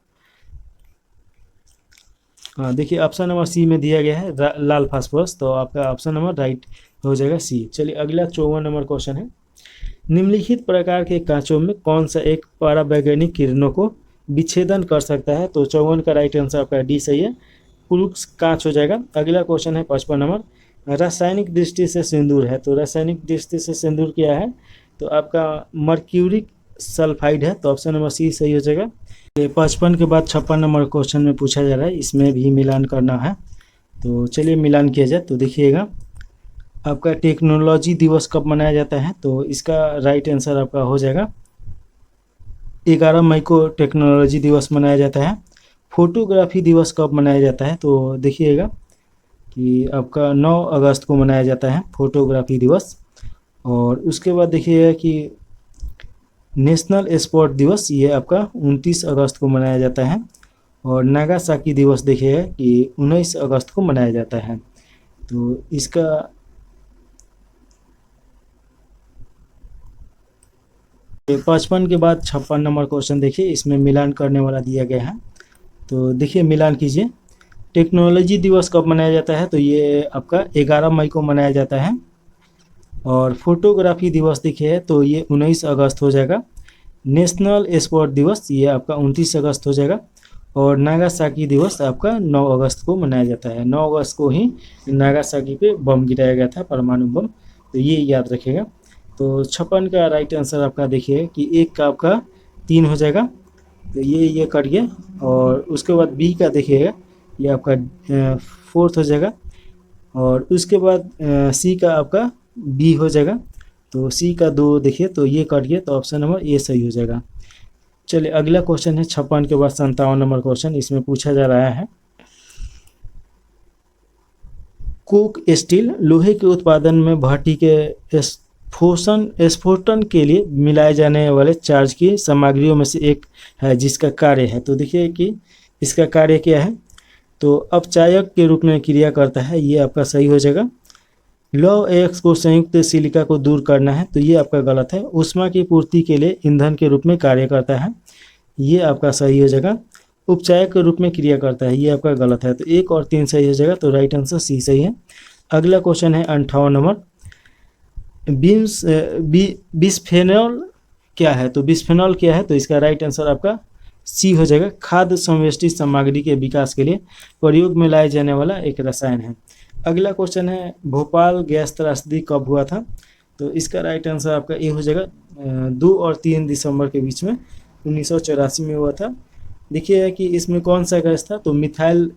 हाँ देखिए ऑप्शन नंबर सी में दिया गया है लाल फास्फोरस, तो आपका ऑप्शन नंबर राइट हो जाएगा सी। चलिए अगला 54 नंबर क्वेश्चन है, निम्नलिखित प्रकार के कांचों में कौन सा एक परावैज्ञानिक किरणों को विच्छेदन कर सकता है? तो 54 का राइट आंसर आपका डी सही है, पुरुष कांच हो जाएगा। अगला क्वेश्चन है 55 नंबर, रासायनिक दृष्टि से सिंदूर है, तो रासायनिक दृष्टि से सिंदूर क्या है? तो आपका मर्क्यूरिक सल्फाइड है, तो ऑप्शन नंबर सी सही हो जाएगा। 55 के बाद 56 नंबर क्वेश्चन में पूछा जा रहा है, इसमें भी मिलान करना है, तो चलिए मिलान किया जाए। तो देखिएगा आपका टेक्नोलॉजी दिवस कब मनाया जाता है? तो इसका राइट आंसर आपका हो जाएगा 11 मई को टेक्नोलॉजी दिवस मनाया जाता है। फोटोग्राफी दिवस कब मनाया जाता है? तो देखिएगा कि आपका 9 अगस्त को मनाया जाता है फोटोग्राफी दिवस। और उसके बाद देखिएगा कि नेशनल स्पोर्ट दिवस ये आपका 29 अगस्त को मनाया जाता है। और नागासाकी दिवस देखिएगा कि 19 अगस्त को मनाया जाता है। तो इसका 55 के बाद 56 नंबर क्वेश्चन देखिए, इसमें मिलान करने वाला दिया गया है, तो देखिए मिलान कीजिए। टेक्नोलॉजी दिवस कब मनाया जाता है? तो ये आपका 11 मई को मनाया जाता है। और फोटोग्राफी दिवस देखिए तो ये 19 अगस्त हो जाएगा। नेशनल स्पोर्ट दिवस ये आपका 29 अगस्त हो जाएगा। और नागासाकी दिवस आपका 9 अगस्त को मनाया जाता है। 9 अगस्त को ही नागासाकी पे बम गिराया गया था, परमाणु बम, तो ये याद रखिएगा। तो 56 का राइट आंसर आपका देखिए कि एक का आपका 3 हो जाएगा, तो ये कट गया। और उसके बाद बी का देखिएगा ये आपका 4th हो जाएगा। और उसके बाद सी का आपका बी हो जाएगा, तो सी का 2 देखिए तो ये कट गया, तो ऑप्शन नंबर ए सही हो जाएगा। चलिए अगला क्वेश्चन है 56 के बाद 57 नंबर क्वेश्चन, इसमें पूछा जा रहा है कोक स्टील लोहे के उत्पादन में भट्टी के स्फोटन के लिए मिलाए जाने वाले चार्ज की सामग्रियों में से एक है जिसका कार्य है। तो देखिए कि इसका कार्य क्या है? तो अपचायक के रूप में क्रिया करता है, ये आपका सही हो जाएगा। लौह अयस्क को संयुक्त सिलिका को दूर करना है, तो ये आपका गलत है। ऊष्मा की पूर्ति के लिए ईंधन के रूप में कार्य करता है, ये आपका सही हो जाएगा। उपचायक के रूप में क्रिया करता है, ये आपका गलत है। तो 1 और 3 सही हो जाएगा, तो राइट आंसर सी सही है। अगला क्वेश्चन है 58 नंबर, बिस्फेनॉल क्या है? तो बिस्फेनॉल क्या है? तो इसका राइट आंसर आपका सी हो जाएगा। खाद्य संवेष्टित सामग्री के विकास के लिए प्रयोग में लाया जाने वाला एक रसायन है। अगला क्वेश्चन है भोपाल गैस त्रासदी कब हुआ था? तो इसका राइट आंसर आपका ए हो जाएगा 2 और 3 दिसंबर के बीच में 1984 में हुआ था। देखिए कि इसमें कौन सा गैस था? तो मिथाइल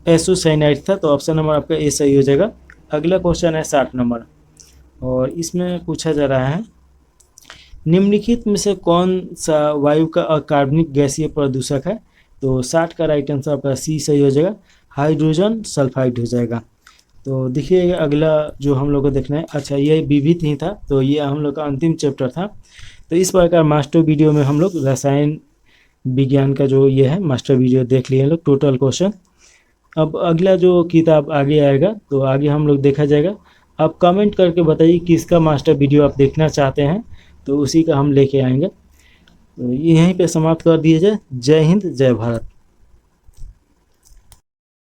एसोसाइनाइड था, तो ऑप्शन नंबर आपका ए सही हो जाएगा। अगला क्वेश्चन है 60 नंबर, और इसमें पूछा जा रहा है निम्नलिखित में से कौन सा वायु का अकार्बनिक गैसीय प्रदूषक है? तो 60 का राइट आंसर आपका सी सही हो जाएगा, हाइड्रोजन सल्फाइड हो जाएगा। तो देखिए अगला जो हम लोग को देखना है, अच्छा ये विविध ही था, तो ये हम लोग का अंतिम चैप्टर था। तो इस प्रकार मास्टर वीडियो में हम लोग रसायन विज्ञान का जो ये है मास्टर वीडियो देख लिए लोग टोटल क्वेश्चन। अब अगला जो किताब आगे आएगा तो आगे हम लोग देखा जाएगा। आप कमेंट करके बताइए किसका मास्टर वीडियो आप देखना चाहते हैं, तो उसी का हम लेके आएंगे। तो यहीं पे समाप्त कर दिया जाए। जय हिंद, जय भारत।